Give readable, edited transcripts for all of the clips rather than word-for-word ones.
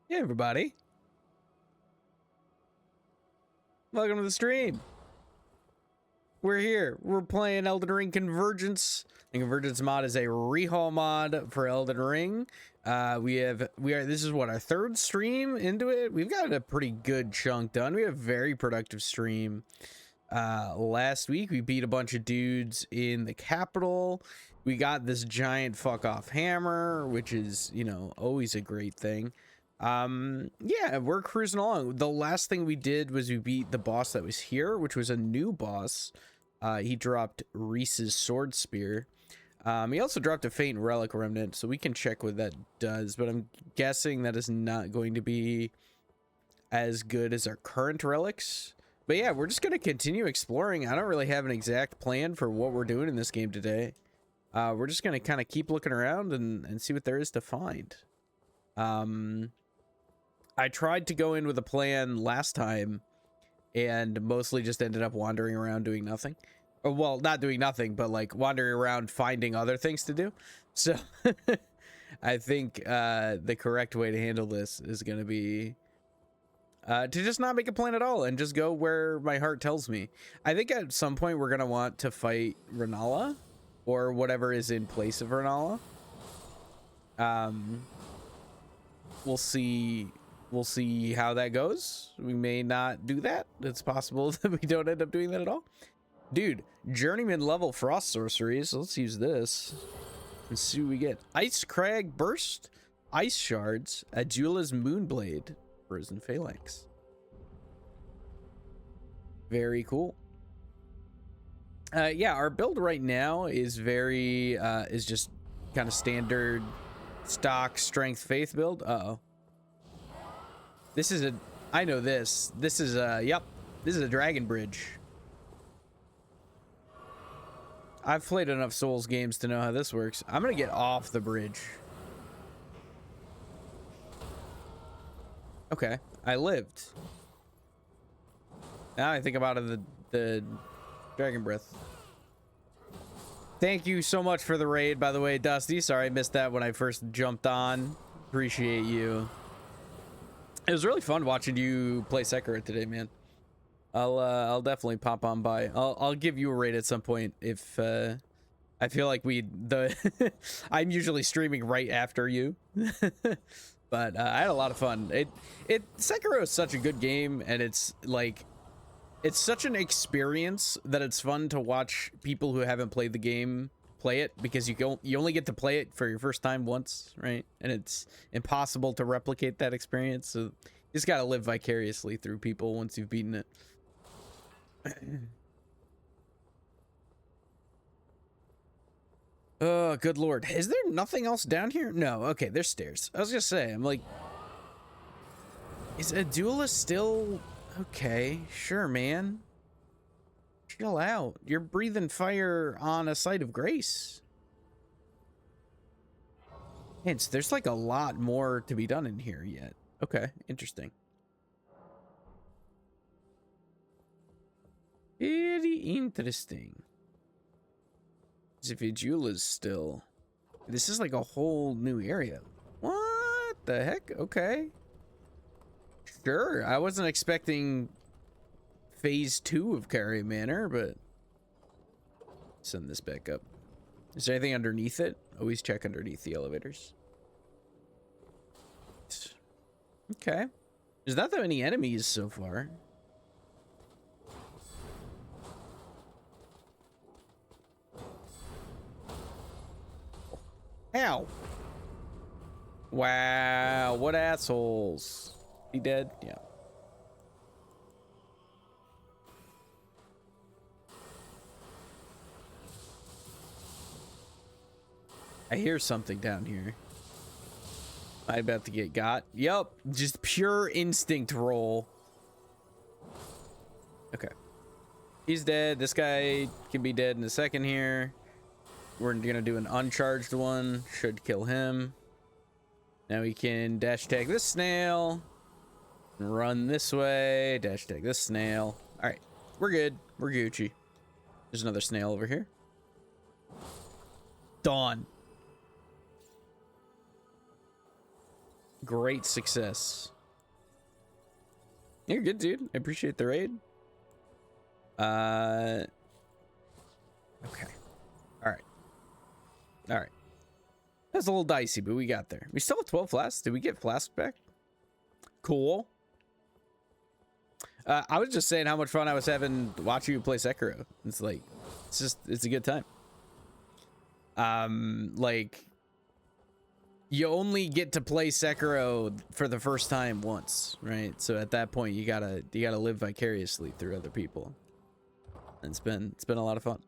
Hey everybody, welcome to the stream. We're here. We're playing Elden Ring Convergence. And Convergence mod is a rehaul mod for Elden Ring. This is what, our third stream into it. We've got a pretty good chunk done. We had a very productive stream. Last week we beat a bunch of dudes in the capital. We got this giant fuck off hammer, which is, you know, always a great thing. Yeah, we're cruising along. The last thing we did was we beat the boss that was here, which was a new boss. He dropped Reese's sword spear. He also dropped a faint relic remnant, so we can check what that does, but I'm guessing that is not going to be as good as our current relics. But yeah, we're just gonna continue exploring. I don't really have an exact plan for what we're doing in this game today. We're just gonna kind of keep looking around and see what there is to find. I tried to go in with a plan last time and mostly just ended up wandering around doing nothing. Or, well, not doing nothing, but like wandering around finding other things to do. So I think the correct way to handle this is going to be to just not make a plan at all and just go where my heart tells me. I think at some point we're going to want to fight Renala or whatever is in place of Renala. We'll see how that goes. We may not do that. It's possible that we don't end up doing that at all. Dude, journeyman level frost sorceries. So let's use this and see what we get. Ice crag burst, ice shards, Adula's moonblade, frozen phalanx. Very cool. Yeah, our build right now is very is just kind of standard stock strength faith build. Uh-oh. This is a, I know this. This is a, yep. This is a dragon bridge. I've played enough Souls games to know how this works. I'm gonna get off the bridge. Okay, I lived. Now I think about it, the dragon breath. Thank you so much for the raid, by the way, Dusty. Sorry I missed that when I first jumped on. Appreciate you. It was really fun watching you play Sekiro today, man. I'll definitely pop on by. I'll give you a raid at some point if I feel like I'm usually streaming right after you. But I had a lot of fun. Sekiro is such a good game, and it's like it's such an experience that it's fun to watch people who haven't played the game play it, because you only get to play it for your first time once, right? And it's impossible to replicate that experience, so you just gotta live vicariously through people once you've beaten it. Oh, good lord. Is there nothing else down here? No. Okay, there's stairs. I was gonna say, I'm like, is Adula still okay? Sure, man. Chill out. You're breathing fire on a site of grace. Hence, there's like a lot more to be done in here yet. Okay, interesting. Very interesting. Zivijula's still. This is like a whole new area. What the heck? Okay. Sure, I wasn't expecting phase 2 of Carrier Manor, but send this back up. Is there anything underneath it? Always check underneath the elevators. Okay. There's not that many enemies so far. Ow. Wow, what assholes. He dead? Yeah. I hear something down here. Am I about to get got? Yup, just pure instinct roll. Okay. He's dead. This guy can be dead in a second here. We're gonna do an uncharged one. Should kill him. Now we can dash tag this snail. Run this way. Dash tag this snail. Alright. We're good. We're Gucci. There's another snail over here. Dawn. Great success. You're good, dude. I appreciate the raid. Okay. All right. All right. That's a little dicey, but we got there. We still have 12 flasks. Did we get flask back? Cool. I was just saying how much fun I was having watching you play Sekiro. It's like, it's a good time. Like, you only get to play Sekiro for the first time once, right? So at that point, you gotta live vicariously through other people. And it's been a lot of fun.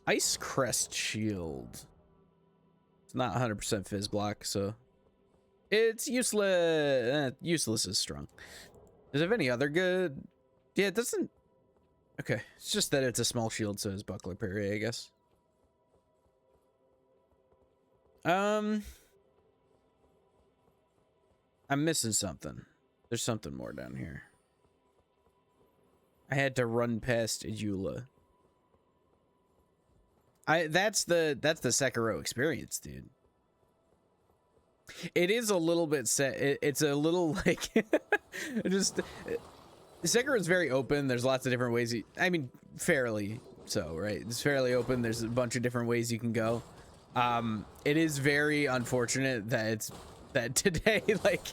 Ice Crest Shield. It's not 100% fizz block, so it's useless. Useless is strong. Does it have any other good? Yeah, it doesn't. Okay, it's just that it's a small shield, so it's buckler parry, I guess. I'm missing something. There's something more down here. I had to run past Ejula. That's the Sekiro experience, dude. It is a little bit it's a little like just Sekiro is very open. There's lots of different ways I mean, fairly so, right? It's fairly open. There's a bunch of different ways you can go. It is very unfortunate that today, like,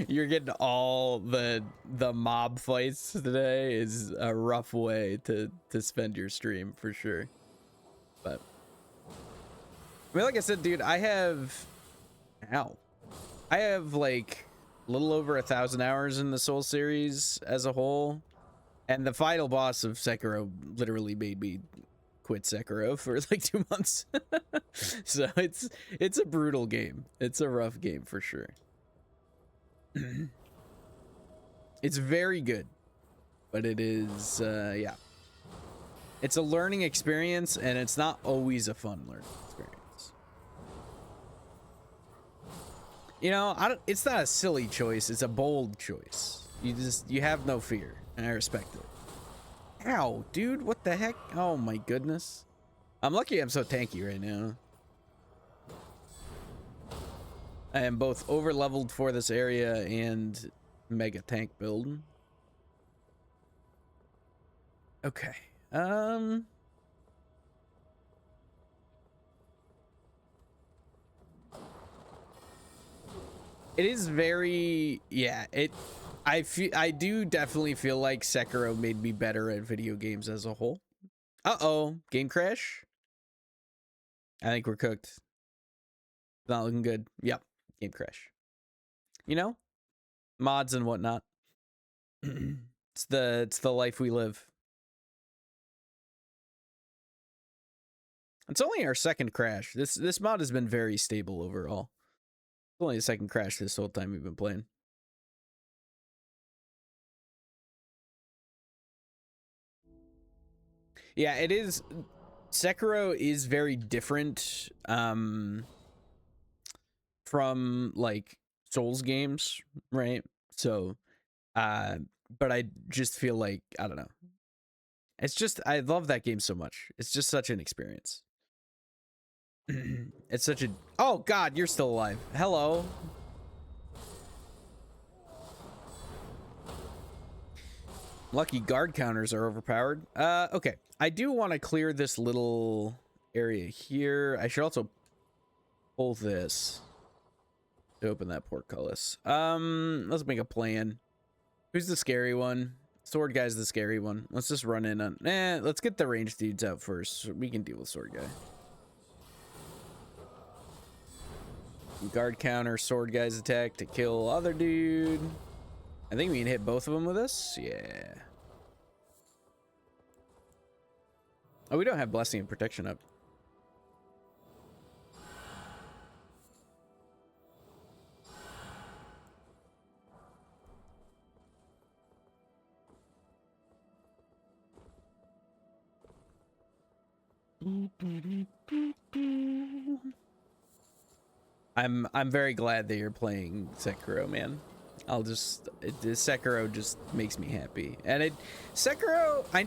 you're getting all the mob fights today is a rough way to spend your stream for sure. But I mean, like I said, dude, I have like a little over 1,000 hours in the Soul series as a whole, and the final boss of Sekiro literally made me quit Sekiro for like 2 months. So it's a brutal game. It's a rough game for sure. It's very good, but it is yeah, it's a learning experience, and it's not always a fun learning experience. You know, it's not a silly choice, it's a bold choice. You have no fear, and I respect it. Ow, dude, what the heck? Oh my goodness. I'm lucky I'm so tanky right now. I am both over leveled for this area and mega tank build. Okay. It is very, yeah, I do definitely feel like Sekiro made me better at video games as a whole. Uh-oh, game crash? I think we're cooked. Not looking good. Yep, game crash. You know, mods and whatnot. It's the life we live. It's only our second crash. This mod has been very stable overall. It's only the second crash this whole time we've been playing. Yeah, it is. Sekiro is very different from like Souls games, right? So but I just feel like, I don't know. It's just, I love that game so much. It's just such an experience. It's such a, oh god, you're still alive. Hello. Lucky guard counters are overpowered. Okay. I do want to clear this little area here. I should also pull this to open that portcullis. Let's make a plan. Who's the scary one? Sword guy's the scary one. Let's just run in on, let's get the ranged dudes out first. So we can deal with sword guy. Guard counter, sword guy's attack to kill other dude. I think we can hit both of them with this. Yeah. Oh, we don't have blessing and protection up. I'm very glad that you're playing Sekiro, man. Sekiro just makes me happy. And Sekiro, I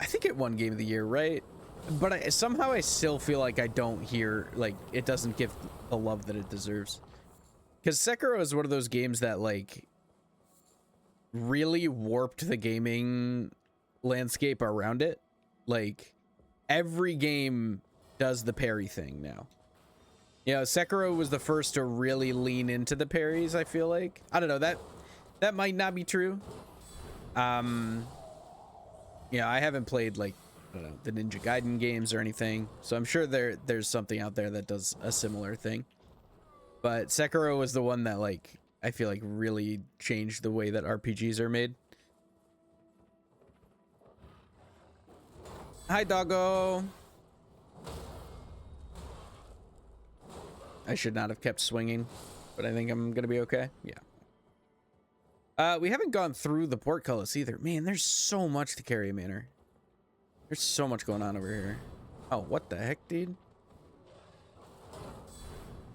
think it won Game of the Year, right? But somehow I still feel like I don't hear, like, it doesn't give the love that it deserves. Because Sekiro is one of those games that like really warped the gaming landscape around it. Like every game does the parry thing now. You know, Sekiro was the first to really lean into the parries, I feel like. I don't know, that might not be true. Yeah, I haven't played like, I don't know, the Ninja Gaiden games or anything, so I'm sure there's something out there that does a similar thing. But Sekiro was the one that like I feel like really changed the way that RPGs are made. Hi, doggo. I should not have kept swinging, but I think I'm gonna be okay. Yeah. We haven't gone through the portcullis either. Man, there's so much to Carry Manor. There's so much going on over here. Oh, what the heck, dude?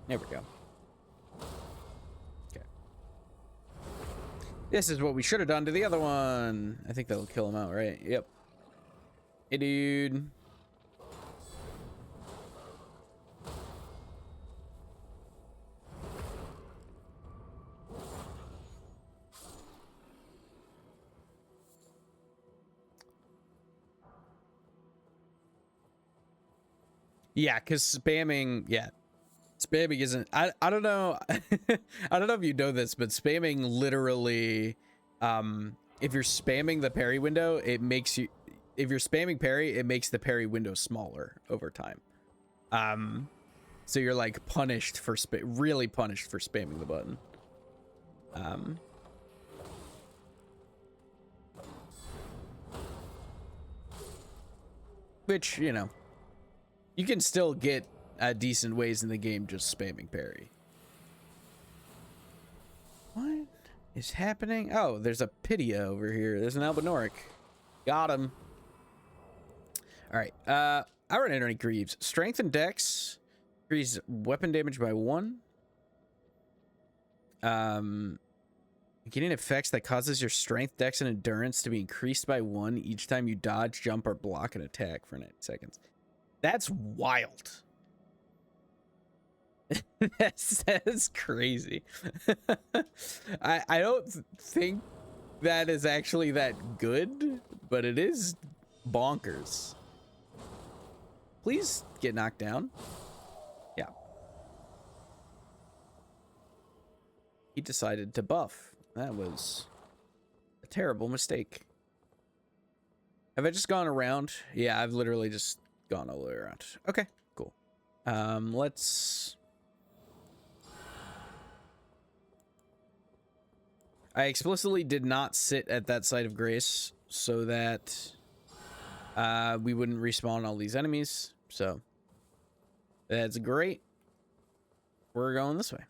There we go. Okay. This is what we should have done to the other one. I think that'll kill him out, right? Yep. Hey, dude. Yeah, because spamming, yeah. Spamming isn't, I don't know. I don't know if you know this, but spamming literally, if you're spamming the parry window, it makes you, if you're spamming parry, it makes the parry window smaller over time. So you're like punished for, really punished for spamming the button. Which, you know, you can still get decent ways in the game just spamming parry. What is happening? Oh, there's a Pitia over here. There's an Albinoric. Got him. All right. I run into any Greaves. Strength and Dex increase weapon damage by 1. Getting effects that causes your strength, dex, and endurance to be increased by 1 each time you dodge, jump, or block an attack for 90 seconds. That's wild. That's crazy. I don't think that is actually that good, but it is bonkers. Please get knocked down. Yeah. He decided to buff. That was a terrible mistake. Have I just gone around? Yeah, I've literally just gone all the way around. Okay, cool. Let's... I explicitly did not sit at that site of grace so that we wouldn't respawn all these enemies. So that's great. We're going this way.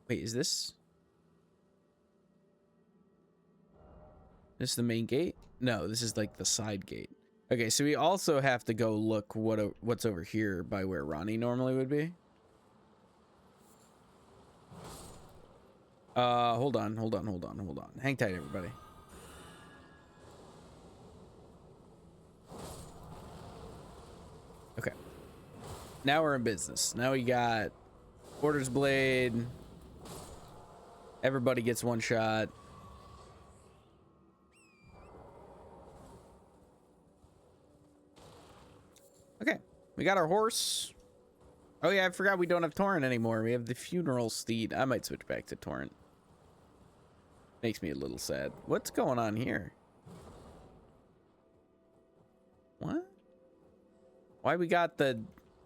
Wait, is this the main gate? No, this is like the side gate. Okay, so we also have to go look what's over here by where Ronnie normally would be. Hold on. Hang tight, everybody. Okay. Now we're in business. Now we got Order's Blade. Everybody gets one shot. Okay. We got our horse. Oh yeah, I forgot we don't have Torrent anymore. We have the funeral steed. I might switch back to Torrent. Makes me a little sad. What's going on here? What? Why we got the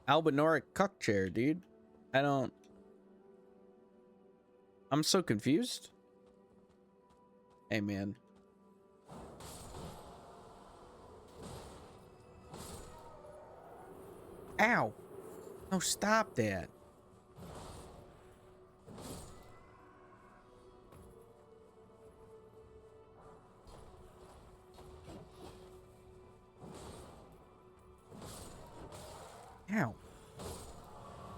Albinoric cuck chair, dude? I'm so confused. Hey, man. Ow. No, stop that. Ow.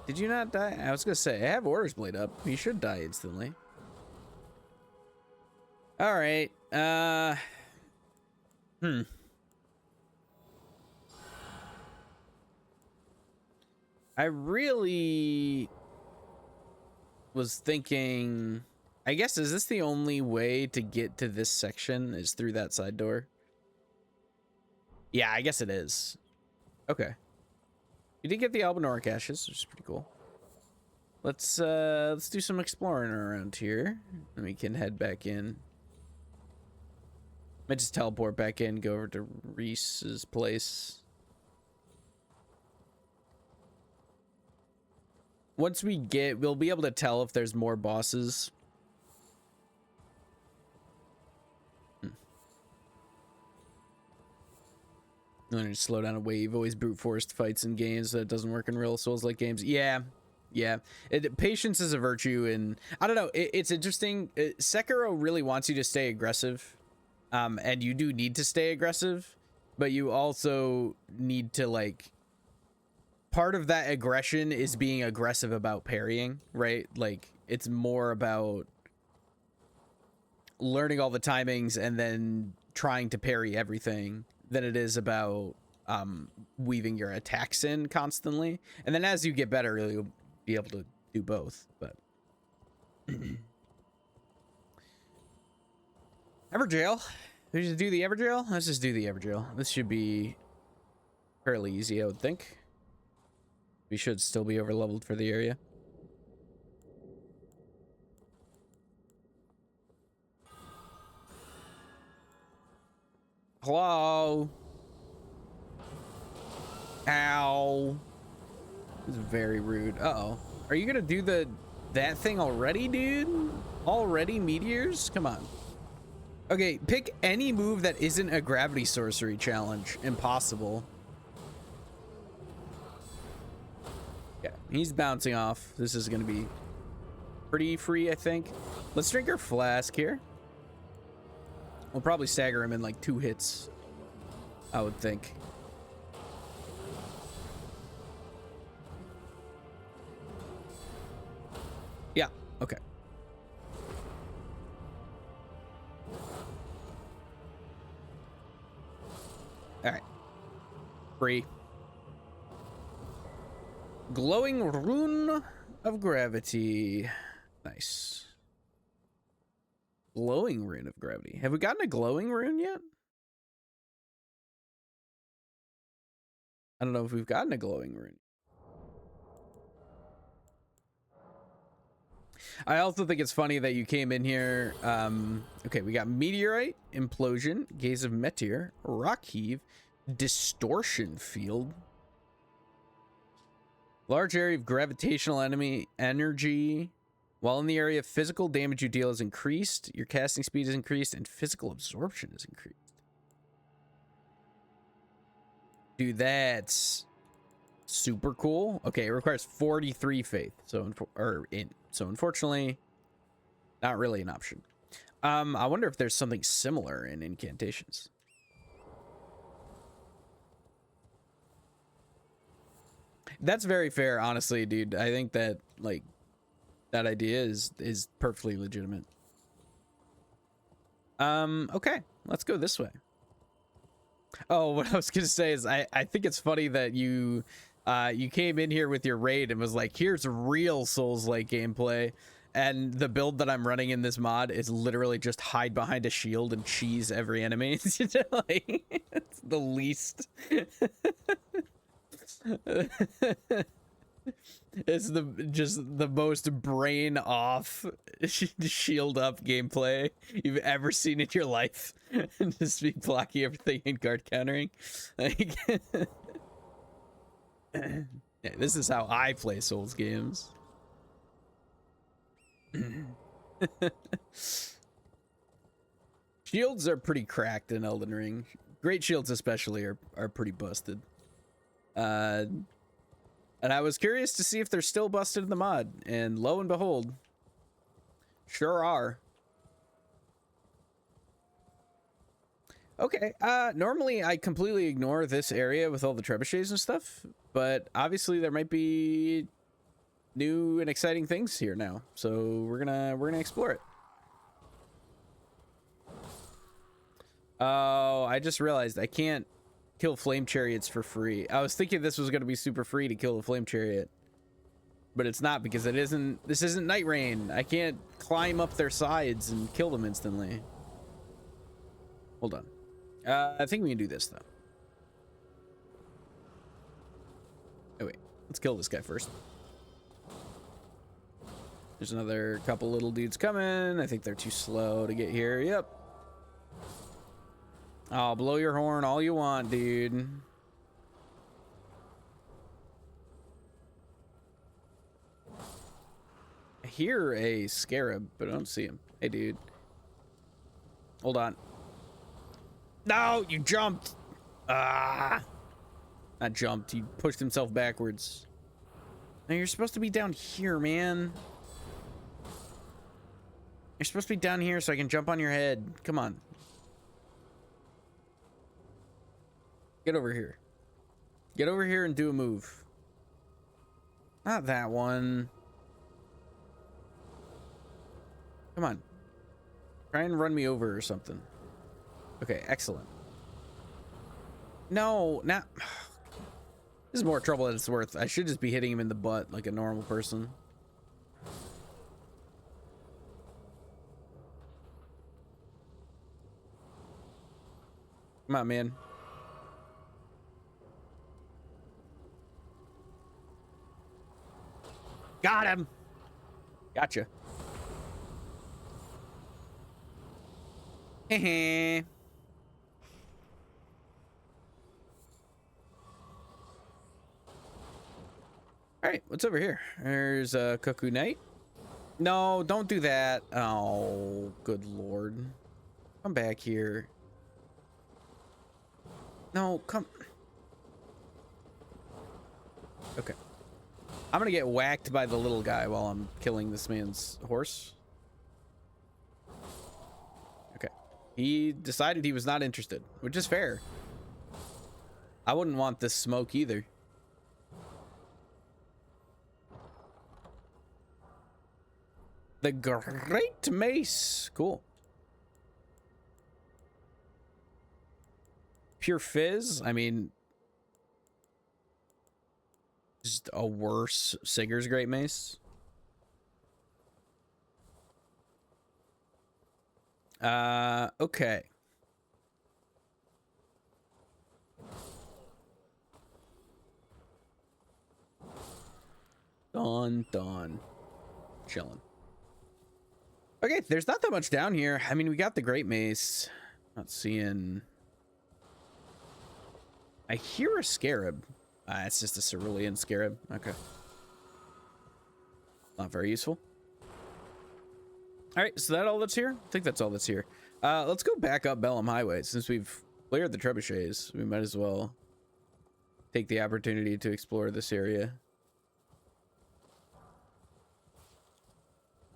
Did you not die? I was gonna say, I have Order's Blade up. You should die instantly. Alright. I really was thinking, I guess, is this the only way to get to this section is through that side door? Yeah, I guess it is. Okay. You did get the Albinoric ashes, which is pretty cool. Let's do some exploring around here. And we can head back in. Might just teleport back in, go over to Reese's place. Once we get, we'll be able to tell if there's more bosses. Learn to slow down a wave. Always brute force fights in games. That doesn't work in real Souls-like games. Yeah. Patience is a virtue, and I don't know. It's interesting. Sekiro really wants you to stay aggressive, and you do need to stay aggressive, but you also need to, like, part of that aggression is being aggressive about parrying, right? Like, it's more about learning all the timings and then trying to parry everything than it is about weaving your attacks in constantly. And then as you get better, you'll be able to do both. But Everjail. We just do the Everjail? Let's just do the Everjail. This should be fairly easy, I would think. We should still be over leveled for the area. Hello. Ow. This is very rude. Uh-oh. Are you gonna do that thing already, dude? Already meteors? Come on. Okay, pick any move that isn't a gravity sorcery challenge. Impossible. Yeah, he's bouncing off. This is gonna be pretty free, I think. Let's drink our flask here. We'll probably stagger him in like 2 hits, I would think. Yeah, okay. All right. Free. Glowing rune of gravity. Nice. Glowing rune of gravity. Have we gotten a glowing rune yet? I don't know if we've gotten a glowing rune. I also think it's funny that you came in here. Okay, we got meteorite, implosion, gaze of meteor, rock heave, distortion field, large area of gravitational enemy energy. While in the area, physical damage you deal is increased, your casting speed is increased, and physical absorption is increased. Dude, that's super cool. Okay, it requires 43 faith. So unfortunately, not really an option. I wonder if there's something similar in incantations. That's very fair, honestly, dude. I think that, like, that idea is perfectly legitimate. Okay, let's go this way. Oh, what I was gonna say is I think it's funny that you came in here with your raid and was like, here's real Souls-like gameplay, and the build that I'm running in this mod is literally just hide behind a shield and cheese every enemy. Like, it's the least. It's just the most brain off shield up gameplay you've ever seen in your life. Just be blocking everything and guard countering. Like, yeah, this is how I play Souls games. Shields are pretty cracked in Elden Ring. Great shields especially are pretty busted. And I was curious to see if they're still busted in the mod, and lo and behold, sure are. Okay, normally I completely ignore this area with all the trebuchets and stuff, but obviously there might be new and exciting things here now, so we're gonna explore it. Oh, I just realized I can't kill flame chariots for free. I was thinking this was going to be super free to kill the flame chariot, but it's not because it isn't. This isn't Night Rain. I can't climb up their sides and kill them instantly. Hold on. I think we can do this though. Oh wait, let's kill this guy first. There's another couple little dudes coming. I think they're too slow to get here. Yep. I'll blow your horn all you want, dude. I hear a scarab, but I don't see him. Hey, dude. Hold on. No, you jumped. Ah. Not jumped. He pushed himself backwards. Now you're supposed to be down here, man. You're supposed to be down here so I can jump on your head. Come on. Get over here. Get over here and do a move. Not that one. Come on. Try and run me over or something. Okay, excellent. No, not... This is more trouble than it's worth. I should just be hitting him in the butt like a normal person. Come on, man. Got him. Gotcha. Heh. All right, what's over here? There's a Cuckoo Knight. No, don't do that. Oh, good lord. Come back here. No, come. Okay. I'm gonna get whacked by the little guy while I'm killing this man's horse. Okay. He decided he was not interested, which is fair. I wouldn't want this smoke either. The Great Mace. Cool. Pure Fizz. I mean, just a worse Sigur's Great Mace. Okay. Done. Chilling. Okay, there's not that much down here. I mean, we got the Great Mace. Not seeing... I hear a scarab. It's just a cerulean scarab. Okay. Not very useful. All right, so that all that's here? I think that's all that's here. Let's go back up Bellum Highway. Since we've cleared the trebuchets, we might as well take the opportunity to explore this area.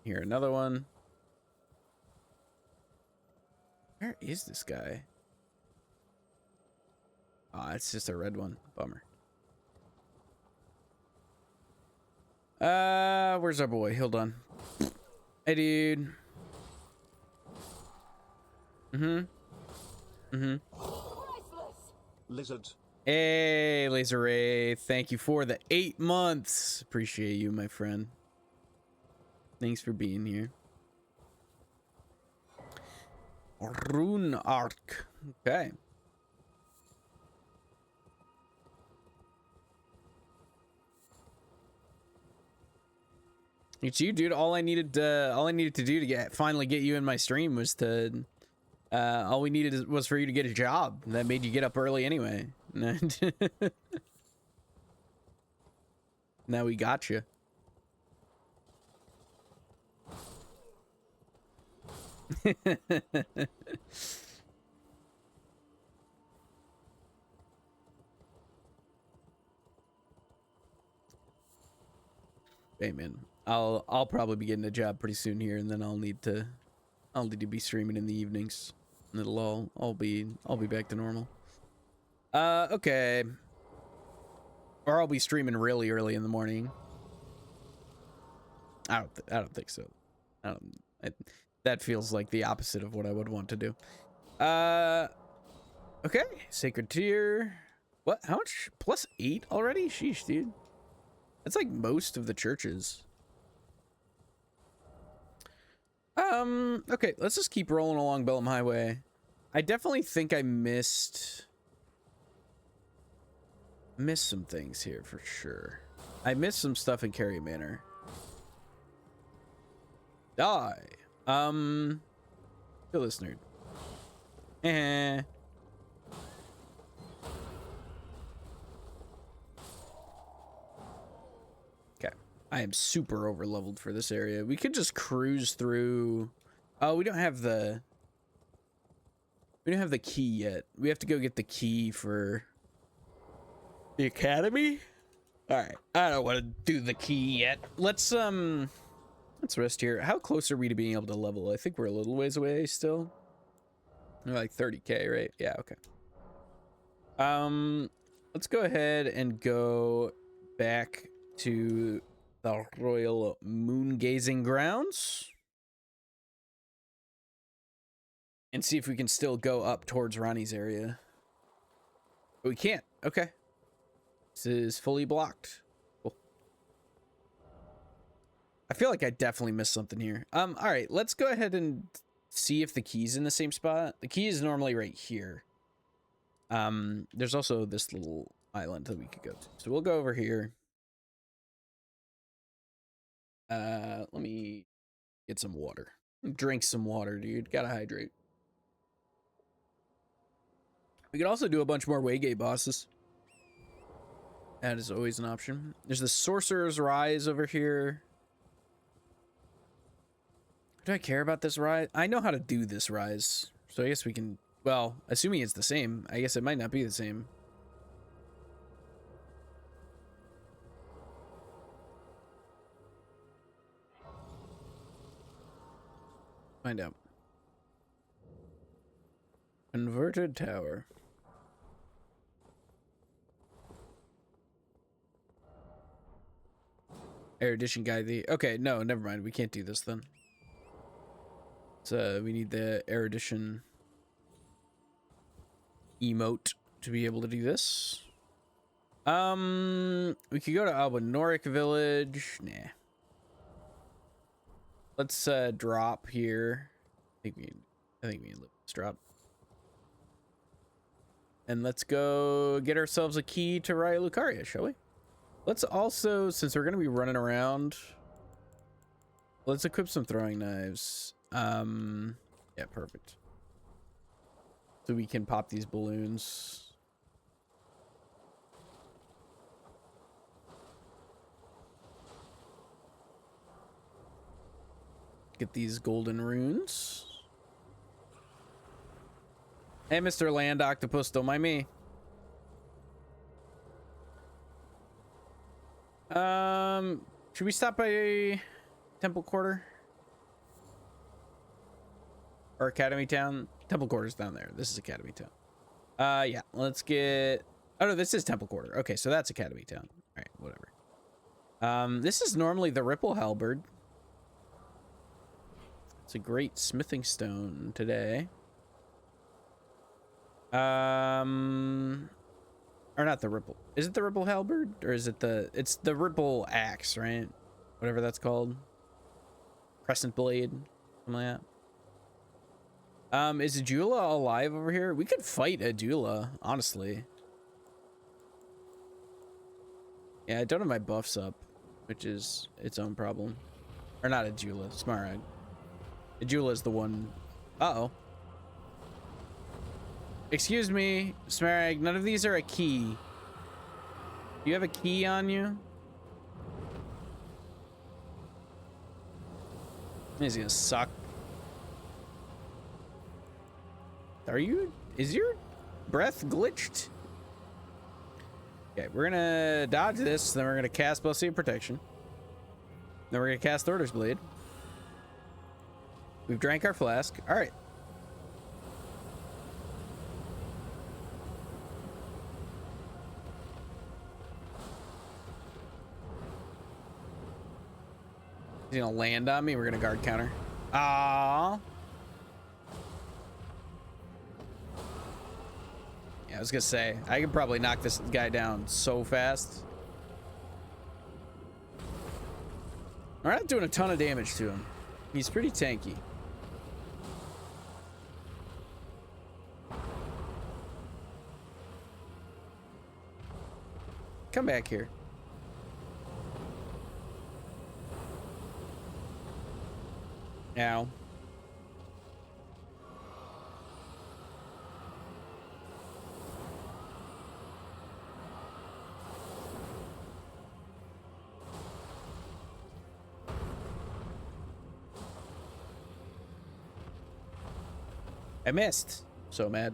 Here, another one. Where is this guy? Ah, it's just a red one. Bummer. Where's our boy? Hold on. Hey, dude. Lizard. Hey, Laser Ray. Thank you for the 8 months. Appreciate you, my friend. Thanks for being here. Rune Arc. Okay. It's you, dude. All I needed to do to finally get you in my stream was to all we needed was for you to get a job. That made you get up early anyway. Now we got you. Hey man, I'll probably be getting a job pretty soon here, and then I'll need to be streaming in the evenings, and it'll all be back to normal. Okay. Or I'll be streaming really early in the morning. I don't think so. That feels like the opposite of what I would want to do. Okay, Sacred Tier. What? How much? +8 already? Sheesh, dude. That's like most of the churches. Okay, let's just keep rolling along Bellum Highway. I definitely think I missed some things here for sure. I missed some stuff in Carey Manor. Die. Kill this nerd. Eh. Okay. I am super over leveled for this area. We could just cruise through. Oh, we don't have the key yet. We have to go get the key for the academy. All right. I don't want to do the key yet. Let's rest here. How close are we to being able to level? I think we're a little ways away still. We're like 30k, right? Yeah, okay. Let's go ahead and go back to the Royal Moon Gazing Grounds and see if we can still go up towards Ronnie's area. But we can't. Okay. This is fully blocked. Cool. I feel like I definitely missed something here. All right, let's go ahead and see if the key's in the same spot. The key is normally right here. There's also this little island that we could go to. So we'll go over here. Let me get some water. Drink some water, dude. Gotta hydrate. We could also do a bunch more Waygate bosses. That is always an option. There's the Sorcerer's Rise over here. Do I care about this rise? I know how to do this rise. So I guess we can... Well, assuming it's the same. I guess it might not be the same. Find out. Converted tower. Erudition guide the... Okay, no, never mind. We can't do this then. So we need the erudition emote to be able to do this. We could go to Albinoric Village. Nah. Let's drop here. I think we can let's drop. And let's go get ourselves a key to Raya Lucaria, shall we? Let's also, since we're gonna be running around, let's equip some throwing knives. Yeah, perfect. So we can pop these balloons. Get these golden runes. Hey, Mr. Land Octopus, don't mind me. Should we stop by Temple Quarter? Or Academy Town? Temple Quarter's down there. This is Academy Town. Yeah, let's get... Oh, no, this is Temple Quarter. Okay, so that's Academy Town. All right, whatever. This is normally the Ripple Halberd. It's a great smithing stone today. Or not the Ripple. Is it the Ripple Halberd? Or is it the... It's the Ripple Axe, right? Whatever that's called. Crescent Blade. Something like that. Is Jula alive over here? We could fight Adula, honestly. Yeah, I don't have my buffs up, which is its own problem. Or not Adula, Smaragd. Adula is the one... Uh-oh. Excuse me, Smaragd, none of these are a key. Do you have a key on you? He's gonna suck. Are you? Is your breath glitched? Okay, we're gonna dodge this, then we're gonna cast Blessing of Protection. Then we're gonna cast Order's Blade. We've drank our flask. All right. He's gonna land on me. We're gonna guard counter. Aww. Yeah, I was gonna say I could probably knock this guy down so fast. We're not doing a ton of damage to him. He's pretty tanky. Come back here. Now. I missed. So mad.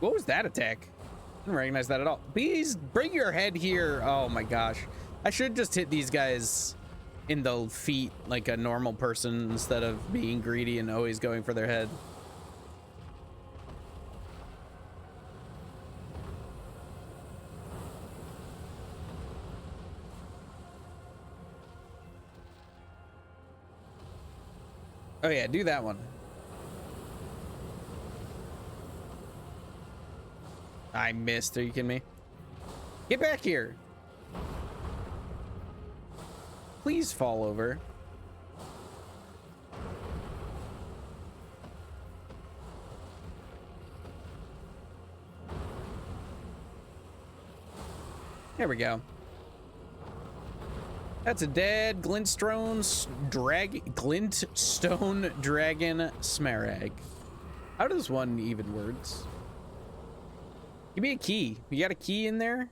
What was that attack? I didn't recognize that at all. Bees, bring your head here. Oh my gosh. I should just hit these guys in the feet like a normal person instead of being greedy and always going for their head. Oh yeah, do that one. I missed. Are you kidding me? Get back here. Please fall over. There we go. That's a dead glintstone dragon smarag. How does one even words? Give me a key. You got a key in there?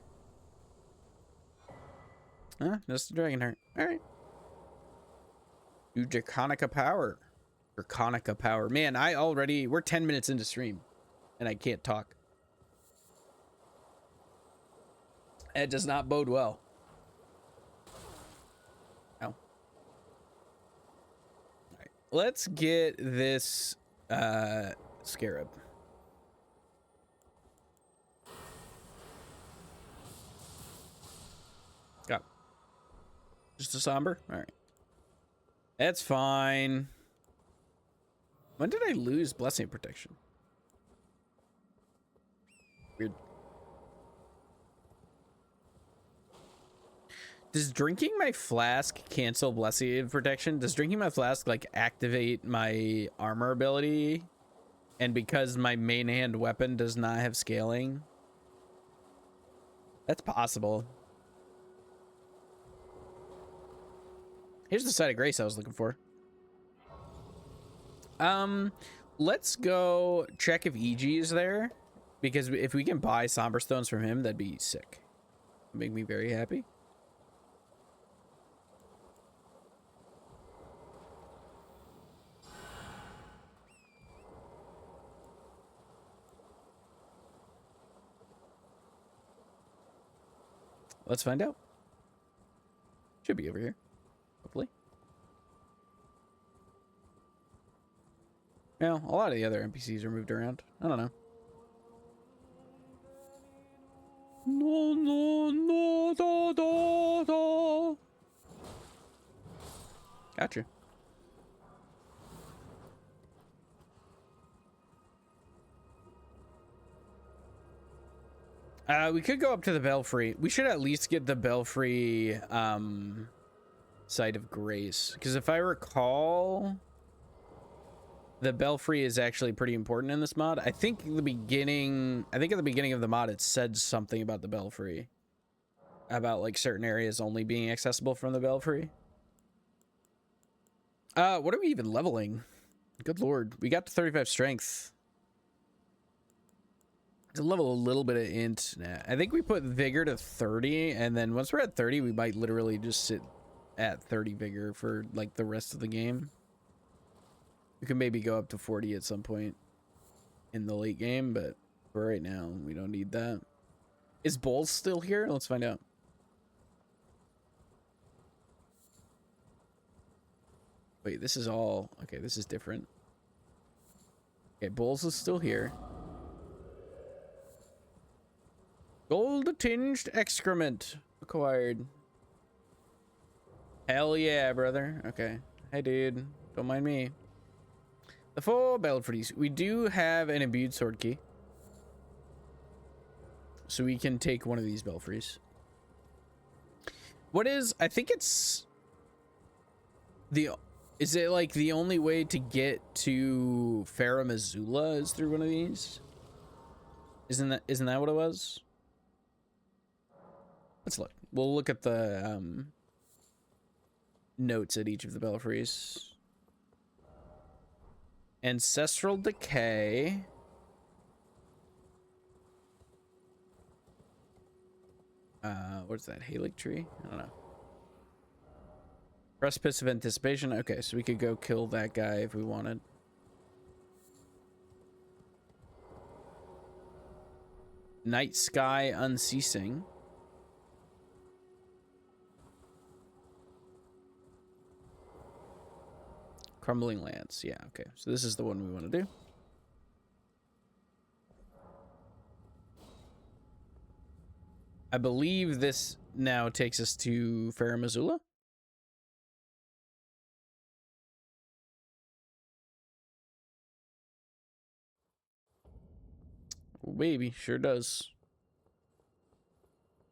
Huh? Just a dragon heart. All right. Do Draconica power. Draconica power. Man, we're 10 minutes into stream and I can't talk. It does not bode well. No. All right. Let's get this scarab. Got it. Just a somber? All right. That's fine. When did I lose blessing protection? Weird. Does drinking my flask cancel blessing protection? Does drinking my flask like activate my armor ability? And because my main hand weapon does not have scaling? That's possible. Here's the site of grace I was looking for. Let's go check if EG is there, because if we can buy somber stones from him, that'd be sick. Make me very happy. Let's find out. Should be over here. Hopefully. Well, a lot of the other NPCs are moved around. I don't know. No, no, no, da, da, da. Gotcha. We could go up to the belfry. We should at least get the belfry site of grace, because if I recall, the belfry is actually pretty important in this mod. I think at the beginning of the mod it said something about the belfry, about like certain areas only being accessible from the belfry. What are we even leveling? Good lord, we got to 35 strength. To level a little bit of int. Nah, I think we put vigor to 30, and then once we're at 30 we might literally just sit at 30 vigor for like the rest of the game. We can maybe go up to 40 at some point in the late game, but for right now we don't need that. Is Bowles still here? Let's find out. Wait, this is all okay. This is different. Okay, Bowles is still here. Gold tinged excrement acquired. Hell yeah, brother. Okay. Hey, dude. Don't mind me. The 4 belfries. We do have an imbued sword key, so we can take one of these belfries. What is? I think it's The is it like the only way to get to Farum Azula is through one of these? Isn't that what it was? Let's look. We'll look at the notes at each of the belfries. Ancestral decay. What's that? Halic tree? I don't know. Precipice of anticipation. Okay, so we could go kill that guy if we wanted. Night sky unceasing. Crumbling lands. Yeah, okay. So this is the one we want to do. I believe this now takes us to Farum Azula. Oh, baby, sure does.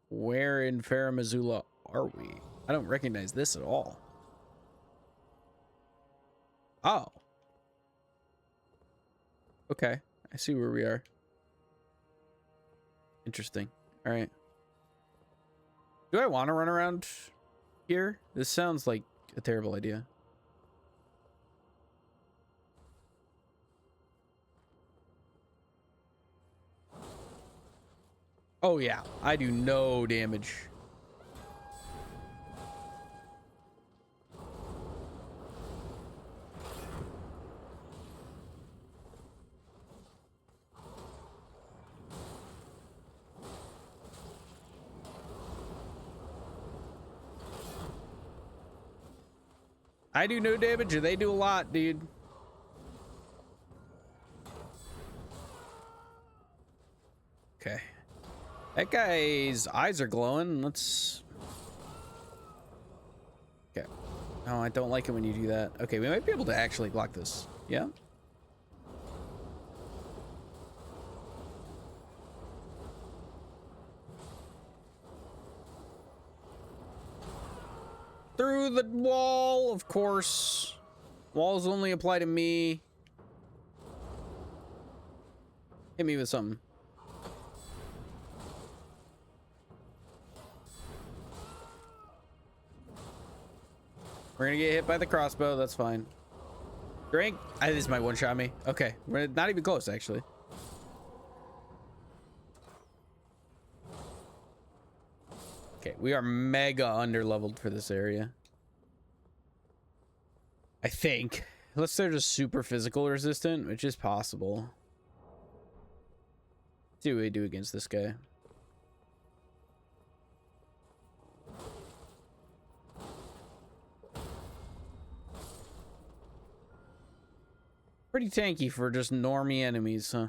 Where in Farum Azula are we? I don't recognize this at all. Oh. Okay, I see where we are. Interesting. All right. Do I want to run around here? This sounds like a terrible idea. Oh yeah, I do no damage. I do no damage, and they do a lot, dude. Okay. That guy's eyes are glowing. Let's... Okay. No, I don't like it when you do that. Okay, we might be able to actually block this. Yeah? Through the wall, of course. Walls only apply to me. Hit me with something. We're gonna get hit by the crossbow. That's fine. Drink. This might one-shot me. Okay, we're not even close, actually. Okay, we are mega under-leveled for this area. I think. Unless they're just super physical resistant, which is possible. Let's see what we do against this guy. Pretty tanky for just normie enemies, huh?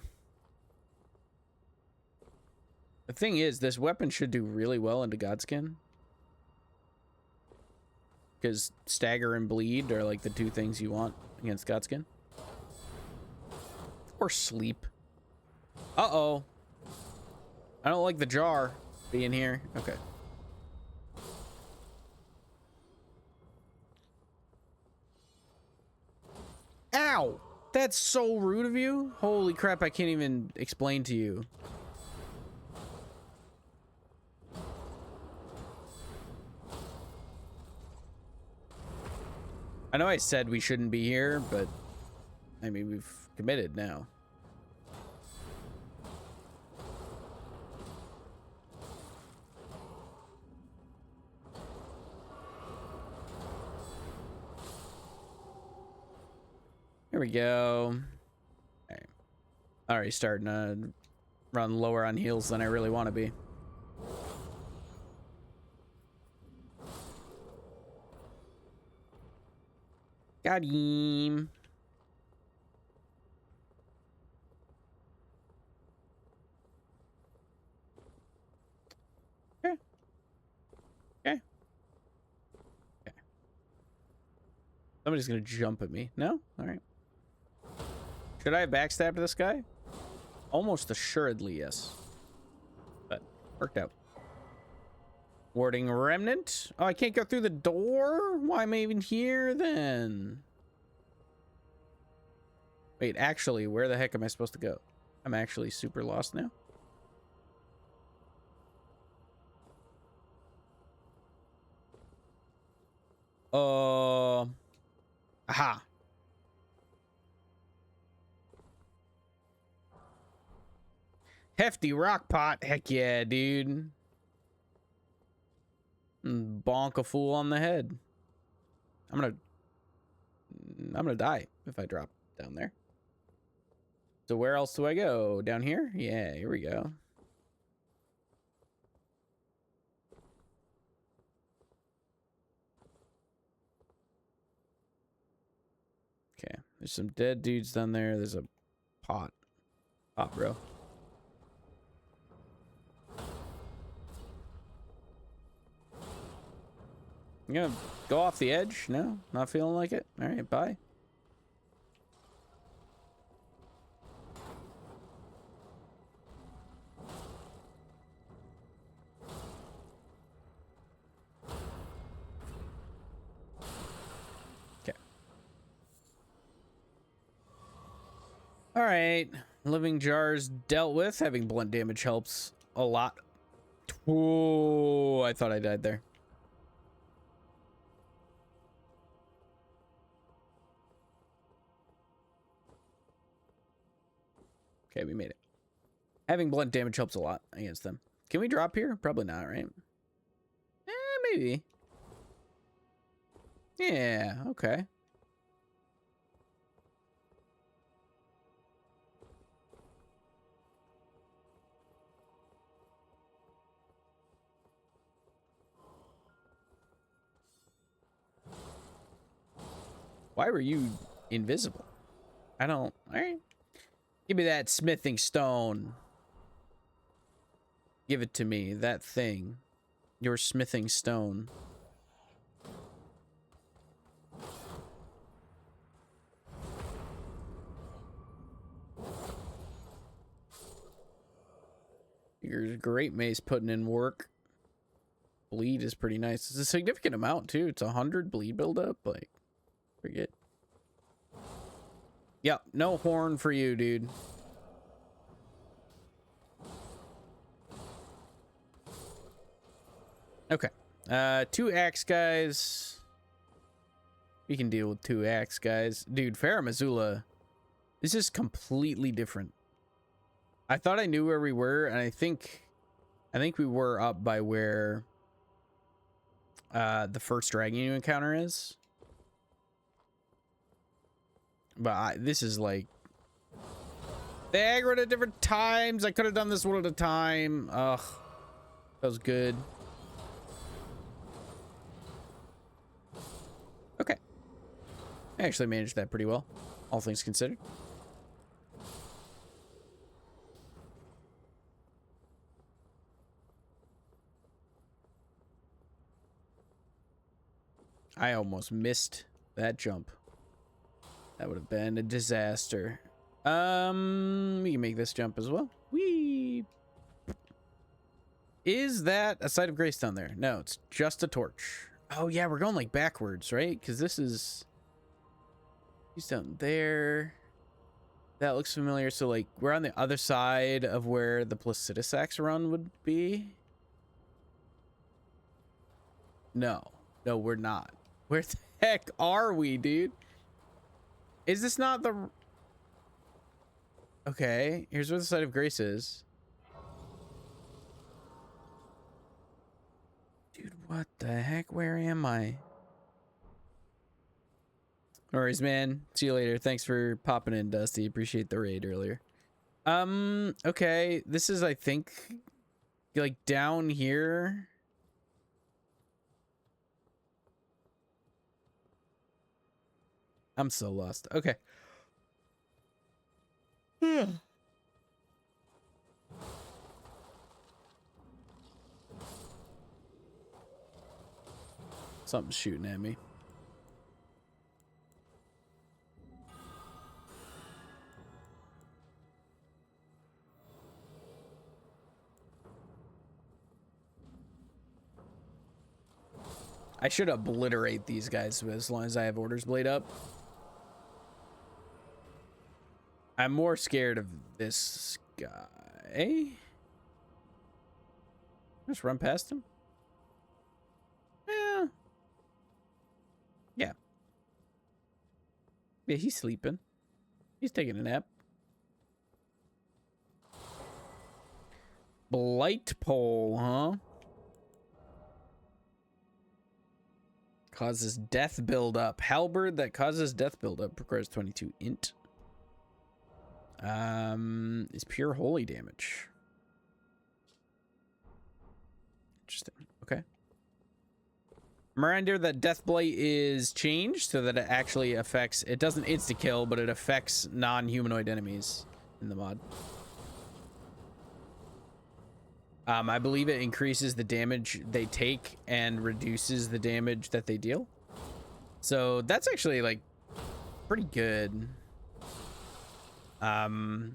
The thing is, this weapon should do really well into Godskin. Because stagger and bleed are like the two things you want against Godskin. Or sleep. Uh-oh. I don't like the jar being here. Okay. Ow! That's so rude of you. Holy crap, I can't even explain to you. I know I said we shouldn't be here, but I mean, we've committed now. Here we go. Okay. Already starting to run lower on heals than I really want to be. Got him. Okay. Okay. Okay. Somebody's gonna jump at me. No? All right. Should I have backstabbed this guy? Almost assuredly, yes. But worked out. Warding remnant. Oh, I can't go through the door? Why am I even here then? Wait, actually, where the heck am I supposed to go? I'm actually super lost now. Aha. Hefty rock pot. Heck yeah, dude. Bonk a fool on the head. I'm gonna die if I drop down there. So where else do I go? Down here? Yeah, here we go. Okay, there's some dead dudes down there. There's a pot. Pot, bro. You gonna go off the edge? No? Not feeling like it? Alright, bye. Okay. Alright. Living jars dealt with. Having blunt damage helps a lot. Oh, I thought I died there. Okay, we made it. Having blunt damage helps a lot against them. Can we drop here? Probably not, right? Maybe. Yeah, okay. Why were you invisible? I don't... Alright. Give me that smithing stone. Give it to me. That thing. Your smithing stone. Your great mace putting in work. Bleed is pretty nice. It's a significant amount too. It's 100 bleed buildup. Like, forget. Yep, no horn for you, dude. Okay. 2 axe guys. We can deal with 2 axe guys. Dude, Farah Missoula. This is completely different. I thought I knew where we were, and I think we were up by where the first dragon you encounter is. But this is like... They aggroed at different times. I could have done this one at a time. Ugh. That was good. Okay. I actually managed that pretty well, all things considered. I almost missed that jump. That would have been a disaster. We can make this jump as well. Whee! Is that a site of grace down there? No, it's just a torch. Oh yeah, we're going like backwards, right? Because this is... He's down there. That looks familiar. So like we're on the other side of where the Placidusax run would be. No, we're not. Where the heck are we, dude? Is this not the... Okay, here's where the site of grace is. Dude, what the heck? Where am I? No worries, man. See you later. Thanks for popping in, Dusty. Appreciate the raid earlier. Okay. This is, I think, like down here. I'm so lost. Okay. Something's shooting at me. I should obliterate these guys as long as I have Orders Blade up. I'm more scared of this guy. Just run past him. Yeah. Yeah. Yeah, he's sleeping. He's taking a nap. Blight pole, huh? Causes death buildup. Halberd that causes death buildup requires 22 int. Is pure holy damage. Interesting. Okay. Reminder that Death Blight is changed so that it actually affects, it doesn't insta kill, but it affects non-humanoid enemies in the mod. I believe it increases the damage they take and reduces the damage that they deal. So that's actually like pretty good. The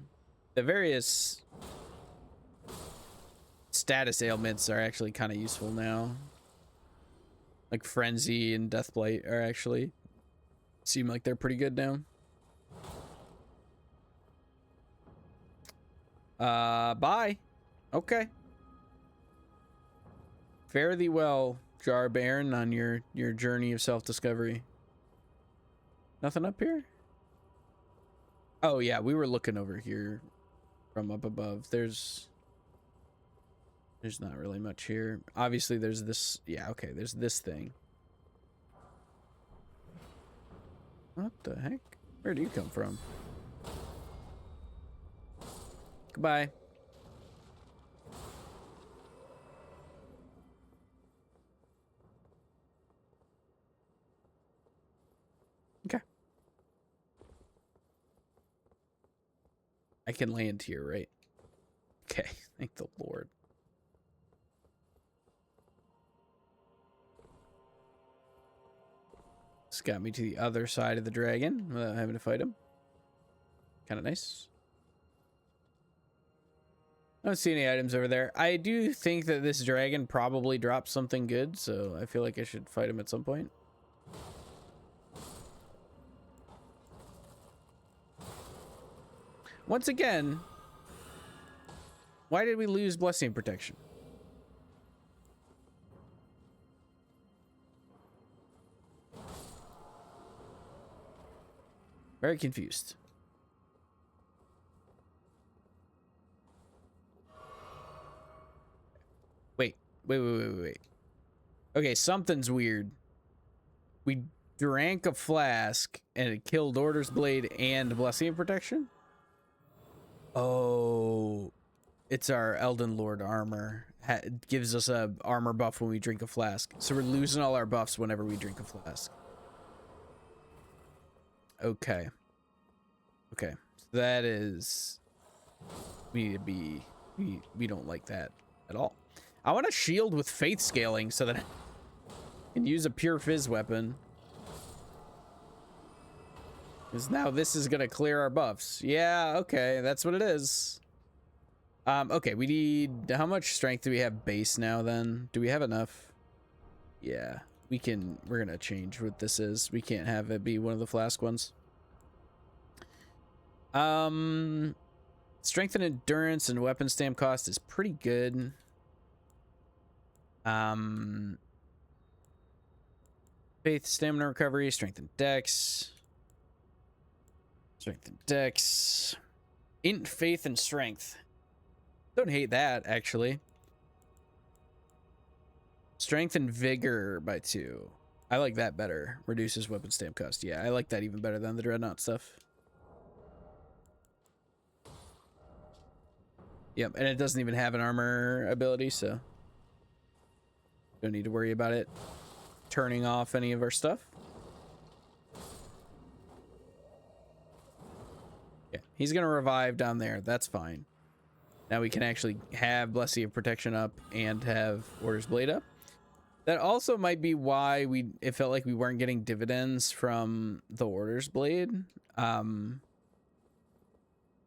various status ailments are actually kind of useful now. Like Frenzy and Deathblight are actually seem like they're pretty good now. Bye. Okay. Fare thee well, Jar Baron, on your journey of self-discovery. Nothing up here? Oh yeah, we were looking over here from up above. There's not really much here. Obviously there's this, yeah, okay, there's this thing. What the heck? Where do you come from? Goodbye. Okay. I can land here, right? Okay, thank the Lord. This got me to the other side of the dragon without having to fight him. Kind of nice. I don't see any items over there. I do think that this dragon probably drops something good, so I feel like I should fight him at some point. Once again, why did we lose blessing protection? Very confused. Wait. Okay, something's weird. We drank a flask and it killed Order's Blade and Blessing Protection? Oh, it's our Elden Lord armor. It gives us a armor buff when we drink a flask. So we're losing all our buffs whenever we drink a flask. Okay. Okay. So that is... We need to be... We don't like that at all. I want a shield with faith scaling so that I can use a pure fizz weapon. Because now this is going to clear our buffs. Yeah, okay. That's what it is. Okay, we need... How much strength do we have base now then? Do we have enough? Yeah. We can... We're going to change what this is. We can't have it be one of the flask ones. Strength and endurance and weapon stamp cost is pretty good. Faith, stamina recovery, strength and dex. Strength and dex. Int, faith, and strength. Don't hate that, actually. Strength and vigor by 2. I like that better. Reduces weapon stamp cost. Yeah, I like that even better than the Dreadnought stuff. Yep, and it doesn't even have an armor ability, so don't need to worry about it turning off any of our stuff. Yeah, he's gonna revive down there. That's fine. Now we can actually have Blessing of Protection up and have Order's Blade up. That also might be why it felt like we weren't getting dividends from the Order's Blade.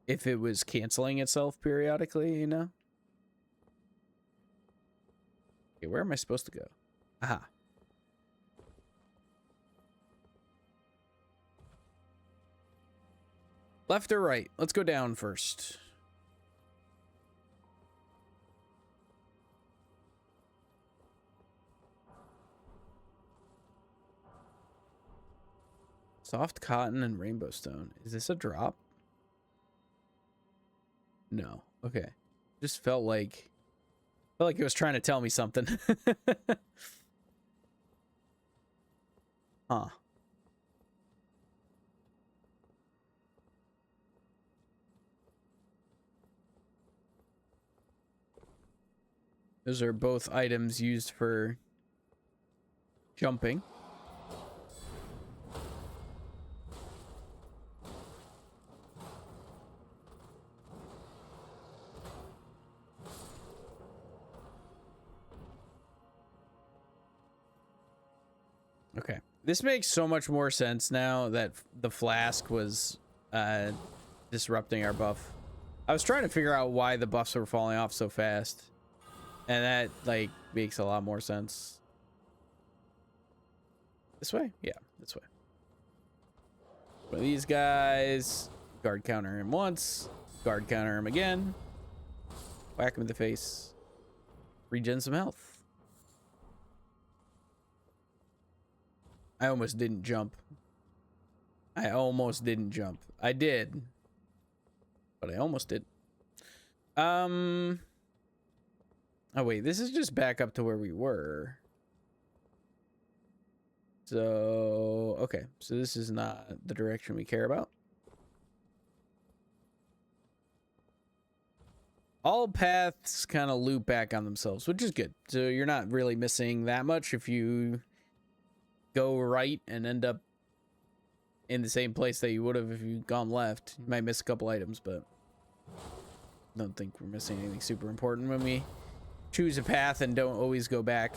If it was canceling itself periodically, you know? Okay, where am I supposed to go? Aha. Left or right? Let's go down first. Soft cotton and rainbow stone. Is this a drop? No. Okay. Just felt like it was trying to tell me something. Huh. Those are both items used for jumping. Okay. This makes so much more sense now that the flask was disrupting our buff. I was trying to figure out why the buffs were falling off so fast. And that, like, makes a lot more sense. This way? Yeah, this way. One of these guys. Guard counter him once. Guard counter him again. Whack him in the face. Regen some health. I almost didn't jump. I almost didn't jump. I did. But I almost did. Oh, wait. This is just back up to where we were. So, okay. So this is not the direction we care about. All paths kind of loop back on themselves, which is good. So you're not really missing that much if you go right and end up in the same place that you would have if you'd gone left. You might miss a couple items, but I don't think we're missing anything super important when we choose a path and don't always go back.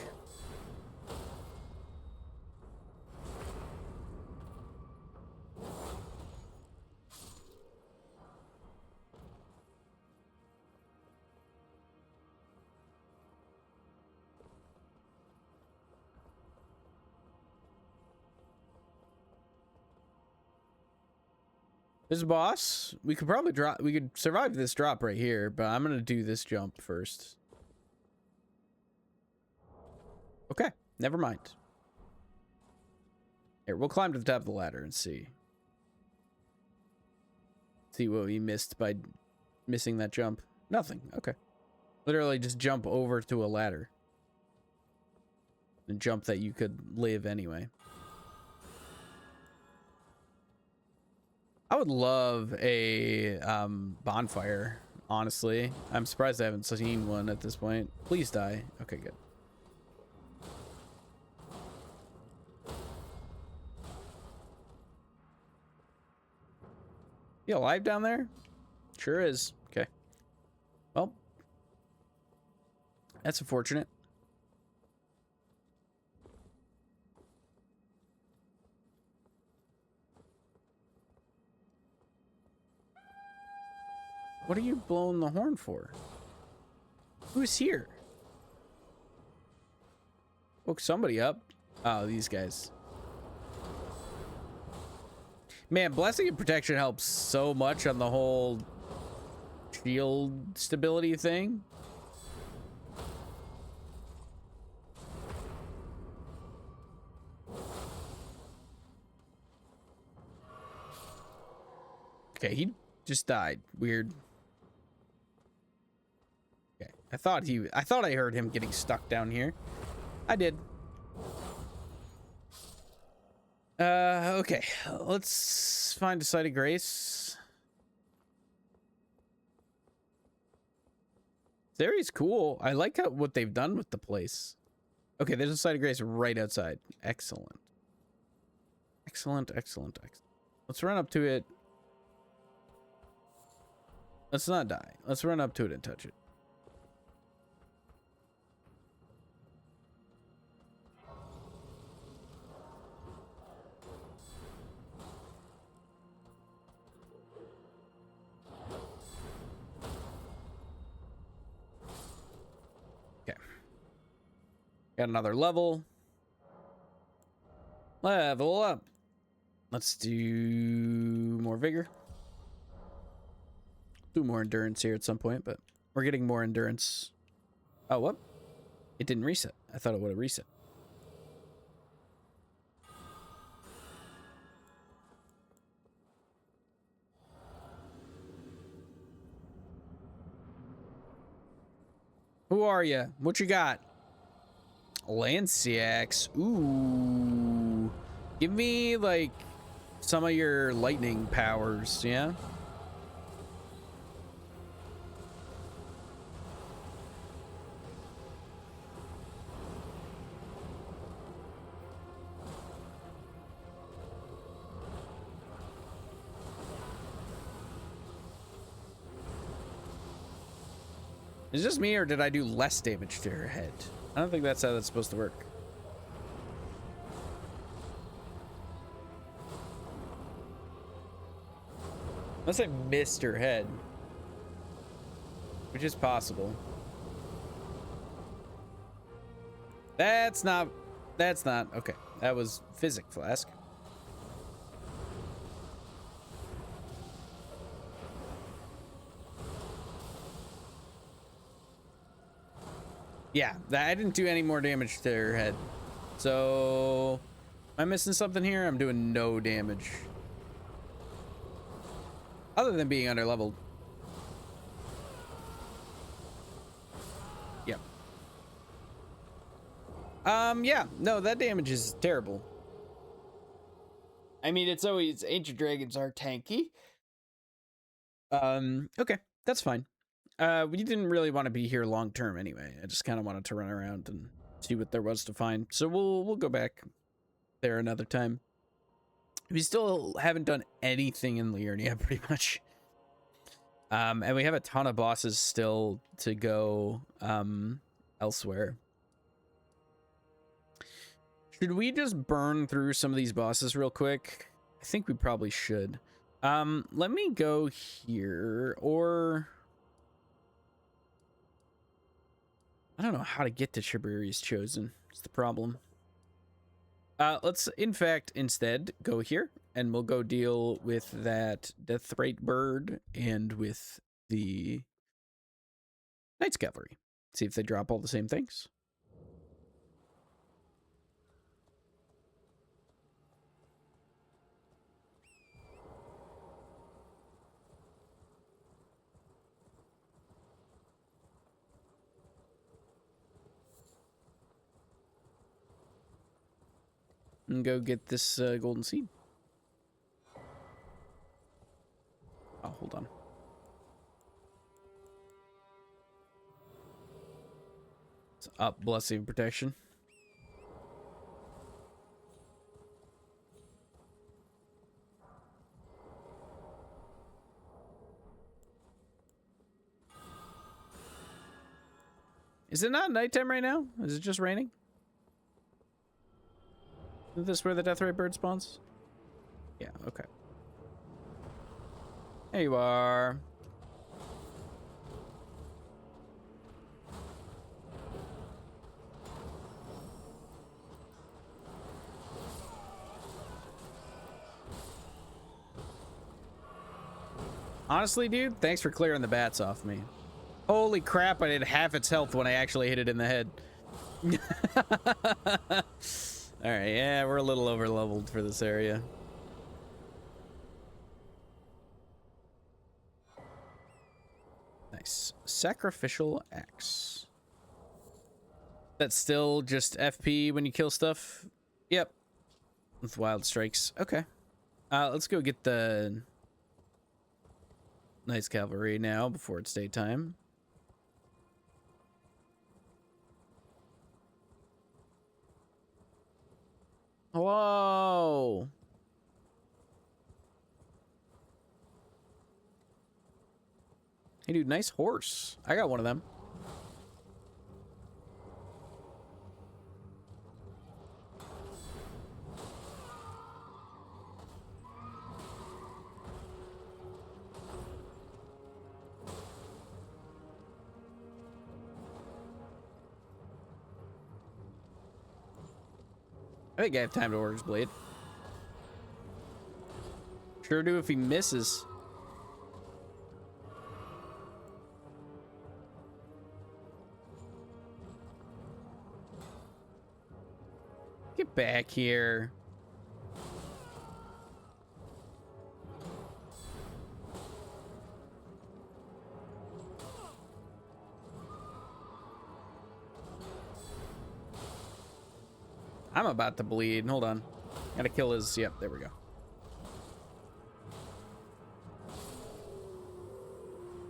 There's a boss. We could probably drop. We could survive this drop right here, but I'm gonna do this jump first. Okay, never mind. Here, we'll climb to the top of the ladder and see. See what we missed by missing that jump. Nothing. Okay. Literally just jump over to a ladder. And jump that you could live anyway. I would love a bonfire, honestly. I'm surprised I haven't seen one at this point. Please die. Okay, good. You alive down there? Sure is. Okay. Well, that's unfortunate. What are you blowing the horn for? Who's here? Woke somebody up. Oh, these guys. Man, blessing and protection helps so much on the whole shield stability thing. Okay, he just died. Weird. Okay, I thought I heard him getting stuck down here. I did. Okay. Let's find a site of grace. This area's cool. I like what they've done with the place. Okay, there's a site of grace right outside. Excellent. Excellent, excellent, excellent. Let's run up to it. Let's not die. Let's run up to it and touch it. Okay. Got another level. Level up. Let's do more vigor. do more endurance here at some point, but we're getting more endurance. Oh, what? It didn't reset. I thought it would have reset. Who are you? What you got? Lanciax. Ooh. Give me, like, some of your lightning powers, yeah? Is this me, or did I do less damage to her head? I don't think that's how that's supposed to work. Unless I missed her head. Which is possible. That's not... Okay, that was Physic Flask. Yeah, I didn't do any more damage to her head. So, am I missing something here? I'm doing no damage. Other than being underleveled. Yep. Yeah, no, that damage is terrible. I mean, it's always, ancient dragons are tanky. Okay, that's fine. We didn't really want to be here long term anyway. I just kind of wanted to run around and see what there was to find. So we'll go back there another time. We still haven't done anything in Liurnia pretty much. And we have a ton of bosses still to go elsewhere. Should we just burn through some of these bosses real quick? I think we probably should. Let me go here, or I don't know how to get to Shabriri's Chosen. It's the problem. Let's, in fact, instead go here, and we'll go deal with that Deathrite bird and with the Knight's Cavalry. See if they drop all the same things. And go get this golden seed. Oh, hold on. It's up, blessing, protection. Is it not nighttime right now? Is it just raining? Is this where the Deathrite bird spawns? Yeah, okay. There you are. Honestly, dude, thanks for clearing the bats off me. Holy crap, I did half its health when I actually hit it in the head. Alright, yeah, we're a little over leveled for this area. Nice. Sacrificial axe. That's still just FP when you kill stuff? Yep. With wild strikes. Okay. Let's go get the Knight's Cavalry now before it's daytime. Whoa. Hey, dude, nice horse. I got one of them. I think I have time to order his blade. Sure do if he misses. back here. I'm about to bleed. Hold on. Gotta kill his... Yep, there we go.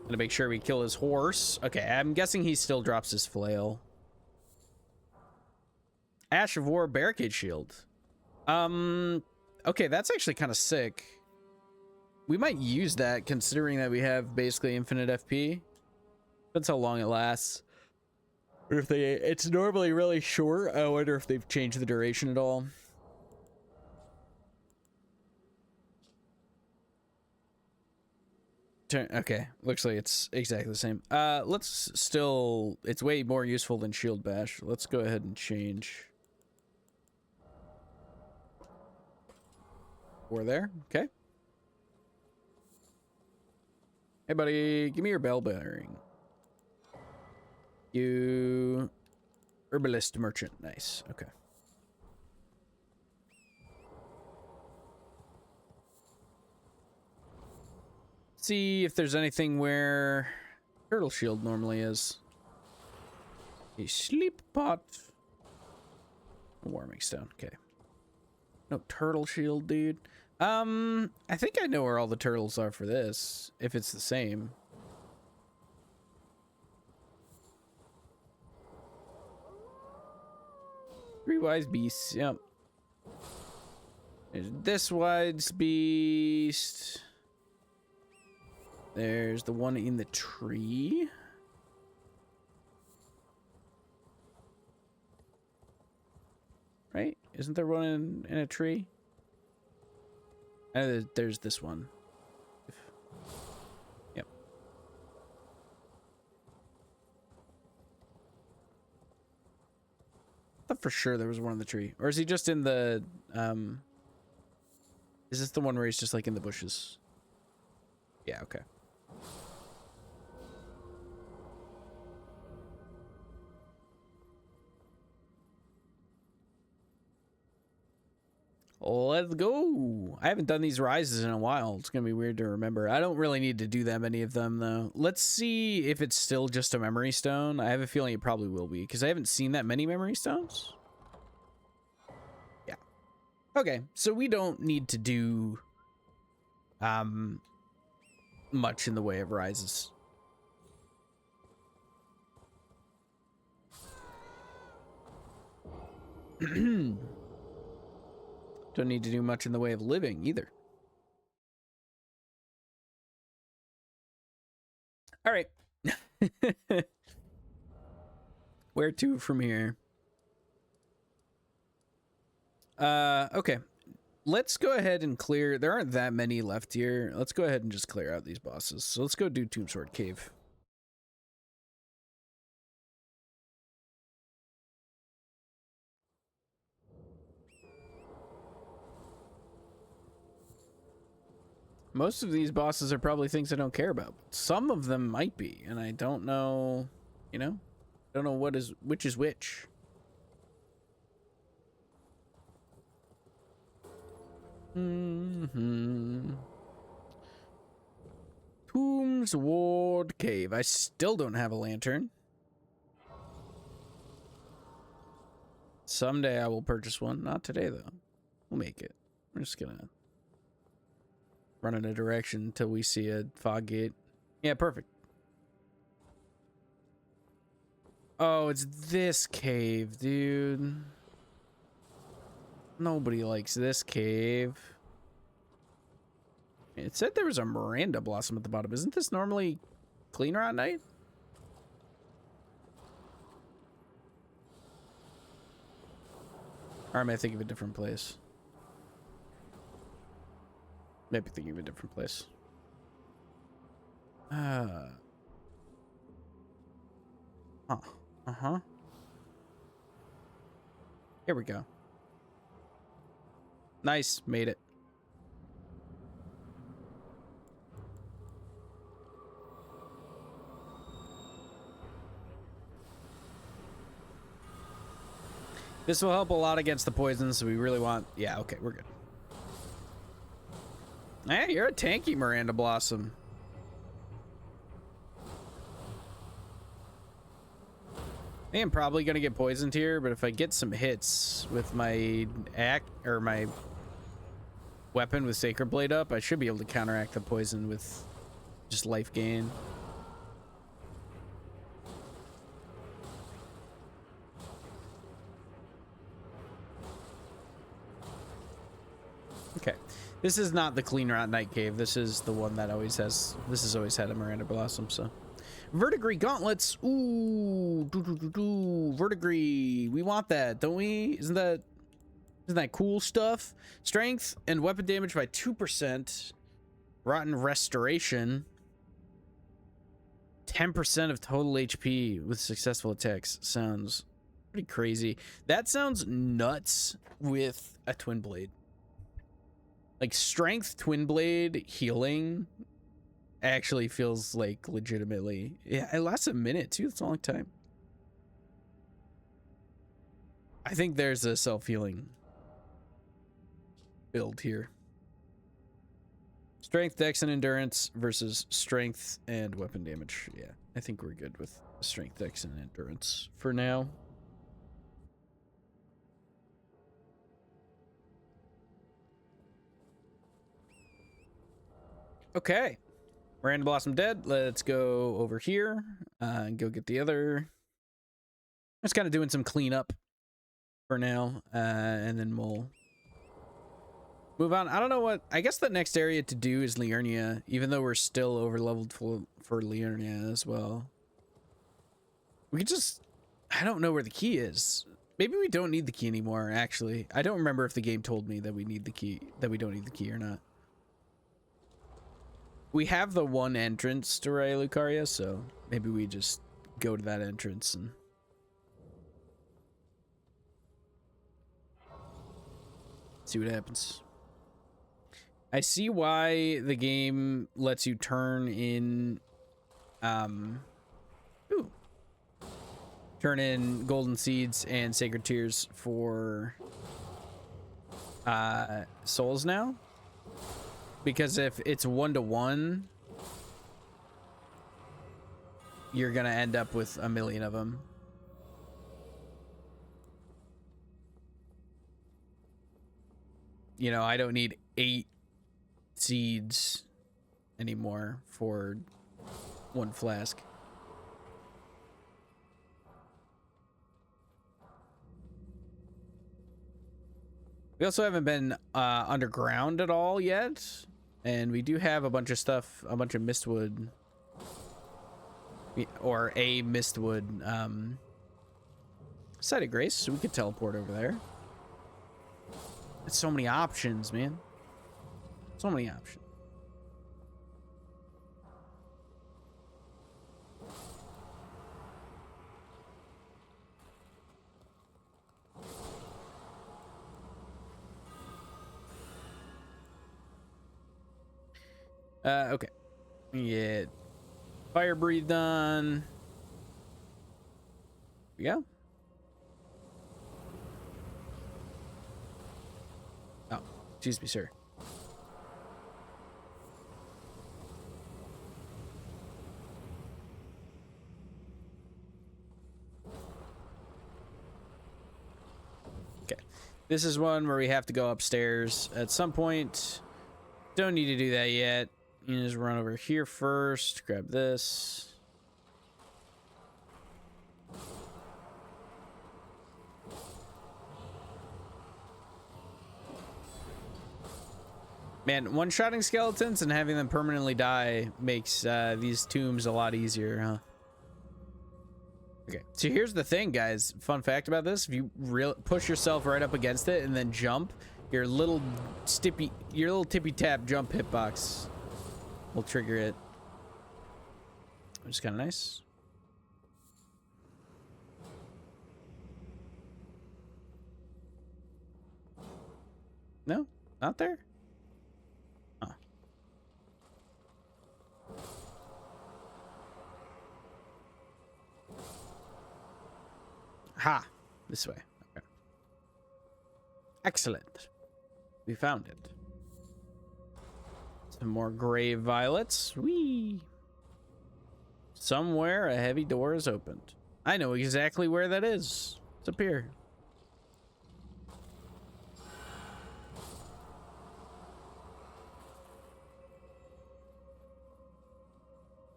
Gonna make sure we kill his horse. Okay, I'm guessing he still drops his flail. Ash of War barricade shield. Okay, that's actually kind of sick. We might use that considering that we have basically infinite FP. That's how long it lasts. Or if it's normally really short. I wonder if they've changed the duration at all. Okay, looks like it's exactly the same. Let's still... It's way more useful than shield bash. Let's go ahead and change. We're there. Okay. Hey, buddy, give me your bell bearing. You... Herbalist merchant. Nice. Okay. See if there's anything where turtle shield normally is. A sleep pot. A warming stone. Okay. No turtle shield, dude. I think I know where all the turtles are for this, if it's the same. Three wise beasts, yep. There's this wise beast. There's the one in the tree. Right? Isn't there one in a tree? There's this one. Yep. I thought for sure there was one in the tree. Or is he just in the... Is this the one where he's just like in the bushes? Yeah, okay. Let's go. I haven't done these rises in a while. It's gonna be weird to remember. I don't really need to do that many of them though. Let's see if it's still just a memory stone. I have a feeling it probably will be because I haven't seen that many memory stones. Yeah. Okay, so we don't need to do much in the way of rises. Don't need to do much in the way of living either. All right. Where to from here? Okay. Let's go ahead and clear. There aren't that many left here. Let's go ahead and just clear out these bosses. So let's go do Tomb Sword Cave. Most of these bosses are probably things I don't care about. Some of them might be, and I don't know, you know? Don't know which is which. Tomb Sword Cave. I still don't have a lantern. Someday I will purchase one. Not today, though. We'll make it. We're just gonna run in a direction until we see a fog gate. Yeah, perfect. Oh, it's this cave, dude. Nobody likes this cave. It said there was a Miranda blossom at the bottom. Isn't this normally cleaner at night? Or am I thinking of a different place? Maybe thinking of a different place. Huh. Uh-huh. Here we go. Nice. Made it. This will help a lot against the poison, so we really want... Yeah, okay, we're good. Hey, you're a tanky Miranda Blossom. I think I'm probably going to get poisoned here, but if I get some hits with my my weapon with Sacred Blade up, I should be able to counteract the poison with just life gain. Okay, this is not the Clean Rot Night Cave. This is the one that always has... This has always had a Miranda Blossom, so... Verdigris Gauntlets. Ooh, Verdigris. We want that, don't we? Isn't that cool stuff? Strength and weapon damage by 2%. Rotten Restoration. 10% of total HP with successful attacks. Sounds pretty crazy. That sounds nuts with a Twin Blade. Like, strength, Twin Blade, healing actually feels like legitimately... Yeah, it lasts a minute, too. That's a long time. I think there's a self-healing build here. Strength, dex, and endurance versus strength and weapon damage. Yeah, I think we're good with strength, dex, and endurance for now. Okay. Miranda Blossom dead. Let's go over here and go get the other. Just kind of doing some cleanup for now, and then we'll move on. I don't know what... I guess the next area to do is Liurnia, even though we're still over leveled for Liurnia as well. We could just... I don't know where the key is. Maybe we don't need the key anymore, actually. I don't remember if the game told me that we need the key, that we don't need the key or not. We have the one entrance to Raya Lucaria, so maybe we just go to that entrance and see what happens. I see why the game lets you turn in turn in golden seeds and sacred tears for souls now. Because if it's 1-to-1, you're gonna end up with a million of them. You know, I don't need 8 seeds anymore for 1 flask. We also haven't been underground at all yet. And we do have a bunch of stuff, a bunch of mistwood, or a mistwood site of grace, so we could teleport over there. It's so many options, man. So many options. Okay. Yeah. Fire breathed on. Yeah. Oh, excuse me, sir. Okay. This is one where we have to go upstairs at some point. Don't need to do that yet. You just run over here first, grab this. Man, one-shotting skeletons and having them permanently die makes these tombs a lot easier, huh? Okay, so here's the thing, guys. Fun fact about this: if you push yourself right up against it and then jump, your little tippy-tap jump hitbox will trigger it, which is kind of nice. No, not there. Oh. Ha! This way. Okay. Excellent. We found it. Some more grave violets. Whee! Somewhere a heavy door is opened. I know exactly where that is. It's up here.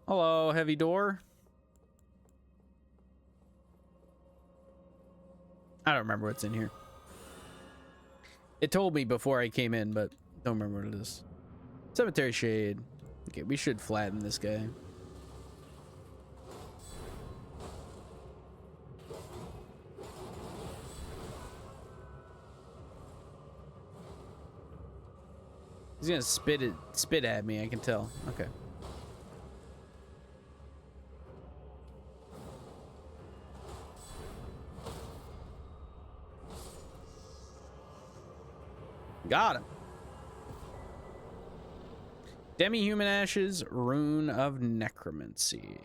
Hello, heavy door. I don't remember what's in here. It told me before I came in, but don't remember what it is. Cemetery shade. Okay, we should flatten this guy. He's gonna spit at me, I can tell. Okay. Got him. Demi-human ashes, rune of necromancy.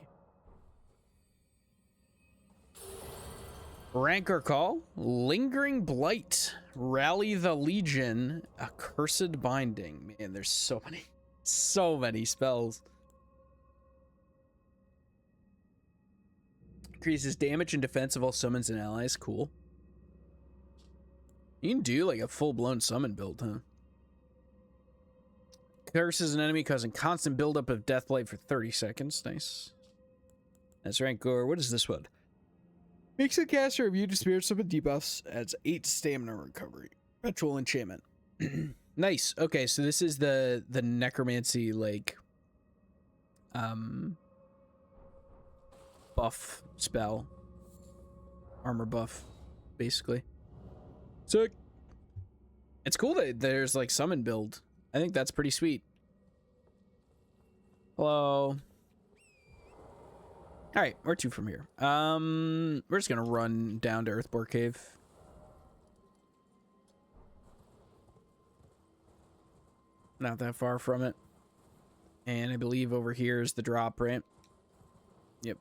Rancor call, lingering blight, rally the legion, accursed binding. Man, there's so many spells. Increases damage and defense of all summons and allies. Cool. You can do like a full-blown summon build, huh? Curses an enemy, causing constant buildup of Deathblight for 30 seconds. Nice. That's Rancor. What is this one? Makes the caster immune to spirit summon debuffs. Adds 8 stamina recovery. Ritual enchantment. Nice. Okay, so this is the necromancy like buff spell. Armor buff, basically. So it's cool that there's like summon build. I think that's pretty sweet. Hello. All right, where to from here? We're just gonna run down to Earthbore Cave. Not that far from it. And I believe over here is the drop, right? Yep.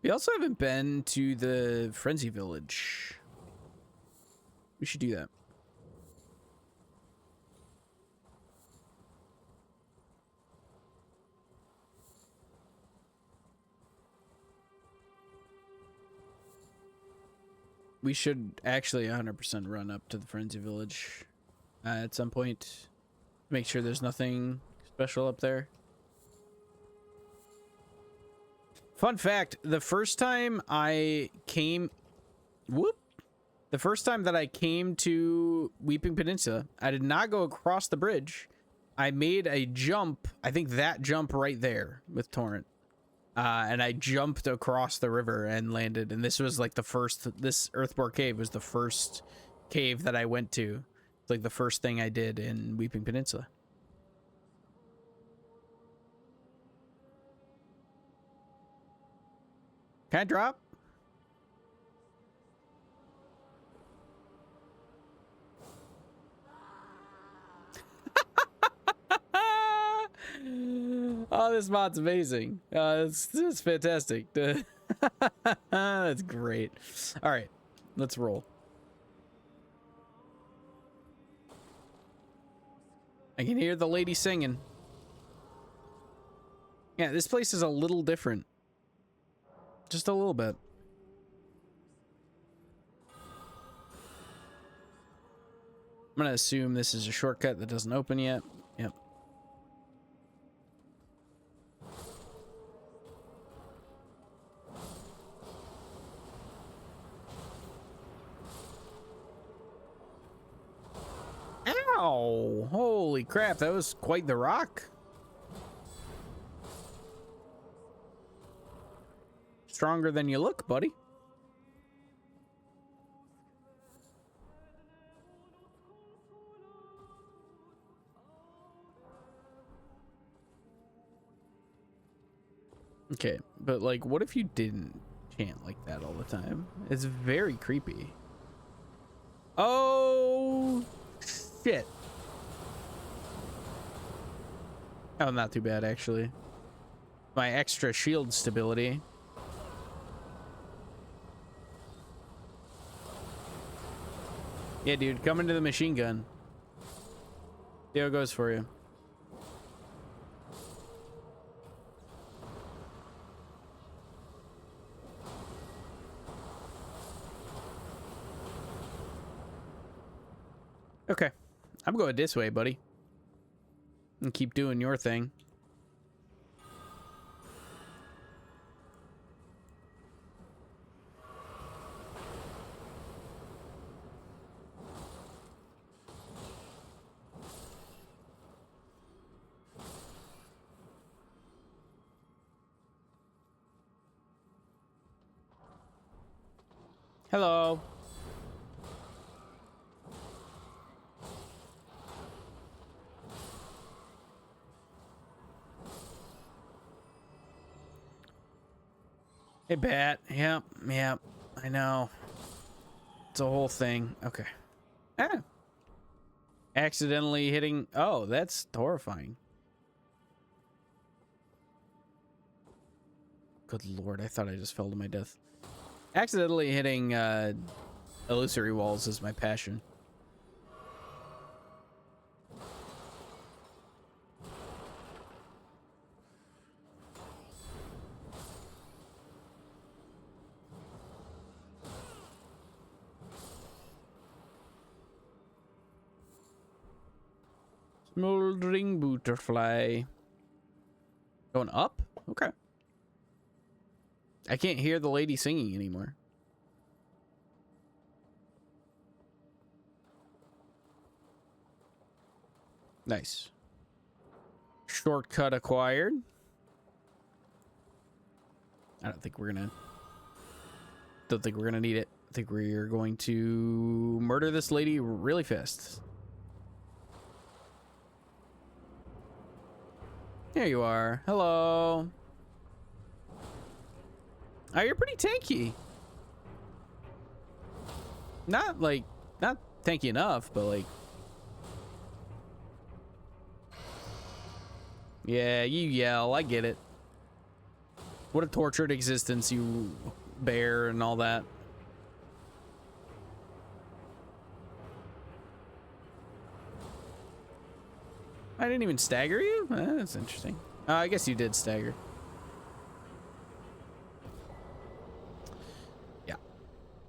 We also haven't been to the Frenzy Village. We should do that. We should actually 100% run up to the Frenzy Village at some point. Make sure there's nothing special up there. Fun fact, the first time I came... The first time that I came to Weeping Peninsula, I did not go across the bridge. I made a jump, I think that jump right there with Torrent. And I jumped across the river and landed. And this was like the first, this Earthbore Cave was the first cave that I went to. It's like the first thing I did in Weeping Peninsula. Can I drop? Oh, this mod's amazing. It's fantastic. That's great. All right, let's roll. I can hear the lady singing. Yeah, this place is a little different. Just a little bit. I'm gonna assume this is a shortcut that doesn't open yet. Yep. Ow! Holy crap, that was quite the rock. Stronger than you look, buddy. Okay, but like, what if you didn't chant like that all the time? It's very creepy. Oh, shit. Oh, not too bad, actually. My extra shield stability. Yeah, dude, come into the machine gun. See how it goes for you. Okay, I'm going this way, buddy. And keep doing your thing. Hello. Hey, Bat. Yep, yep. I know. It's a whole thing. Okay. Ah. Accidentally hitting... Oh, that's horrifying. Good lord, I thought I just fell to my death. Accidentally hitting illusory walls is my passion. Smoldering butterfly. Going up? Okay. I can't hear the lady singing anymore. Nice. Shortcut acquired. I don't think we're gonna need it. I think we're going to murder this lady really fast. There you are. Hello. Oh, you're pretty tanky. Not tanky enough, but like... Yeah, you yell. I get it. What a tortured existence you bear and all that. I didn't even stagger you? That's interesting. I guess you did stagger. Yeah.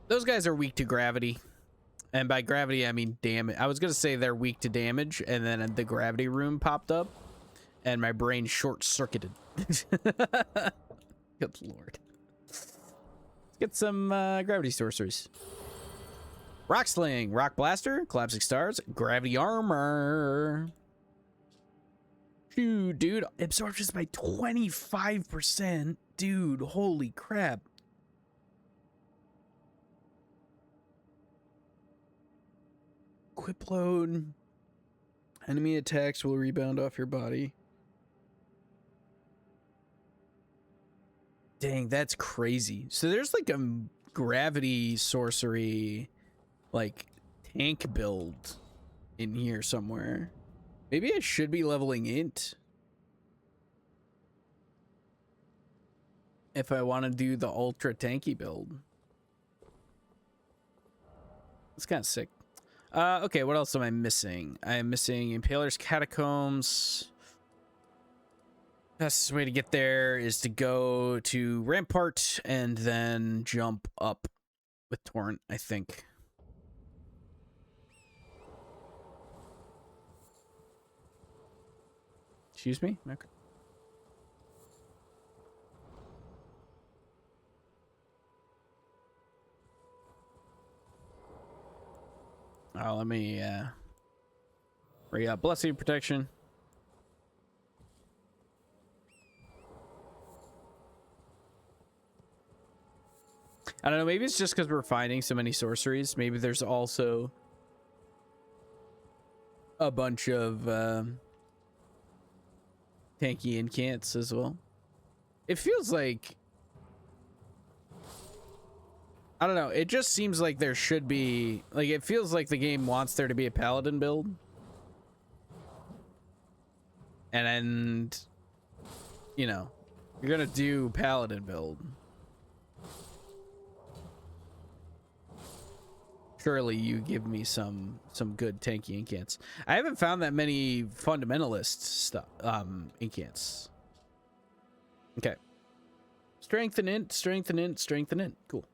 Those guys are weak to gravity. And by gravity, I mean damage. I was going to say they're weak to damage, and then the gravity room popped up, and my brain short-circuited. Good lord. Let's get some gravity sorceries. Rock Sling, Rock Blaster, Collapsing Stars, Gravity Armor. Dude, absorptions by 25%. Dude, holy crap. Equip load. Enemy attacks will rebound off your body. Dang, that's crazy. So there's like a gravity sorcery, like, tank build in here somewhere. Maybe I should be leveling int if I want to do the ultra tanky build. It's kind of sick. Okay, what else am I missing? I am missing Impaler's Catacombs. Fastest way to get there is to go to Rampart and then jump up with Torrent, I think. Excuse me? Okay. Oh, let me bring up Blessing Protection. I don't know, maybe it's just because we're finding so many sorceries. Maybe there's also a bunch of tanky incants as well. It feels like... I don't know, it just seems like there should be... Like, it feels like the game wants there to be a paladin build. And, you know, you're gonna do paladin build. Surely you give me some good tanky incants. I haven't found that many fundamentalist stuff incants. Okay. Strength and int, strength and int, strength and int. Cool.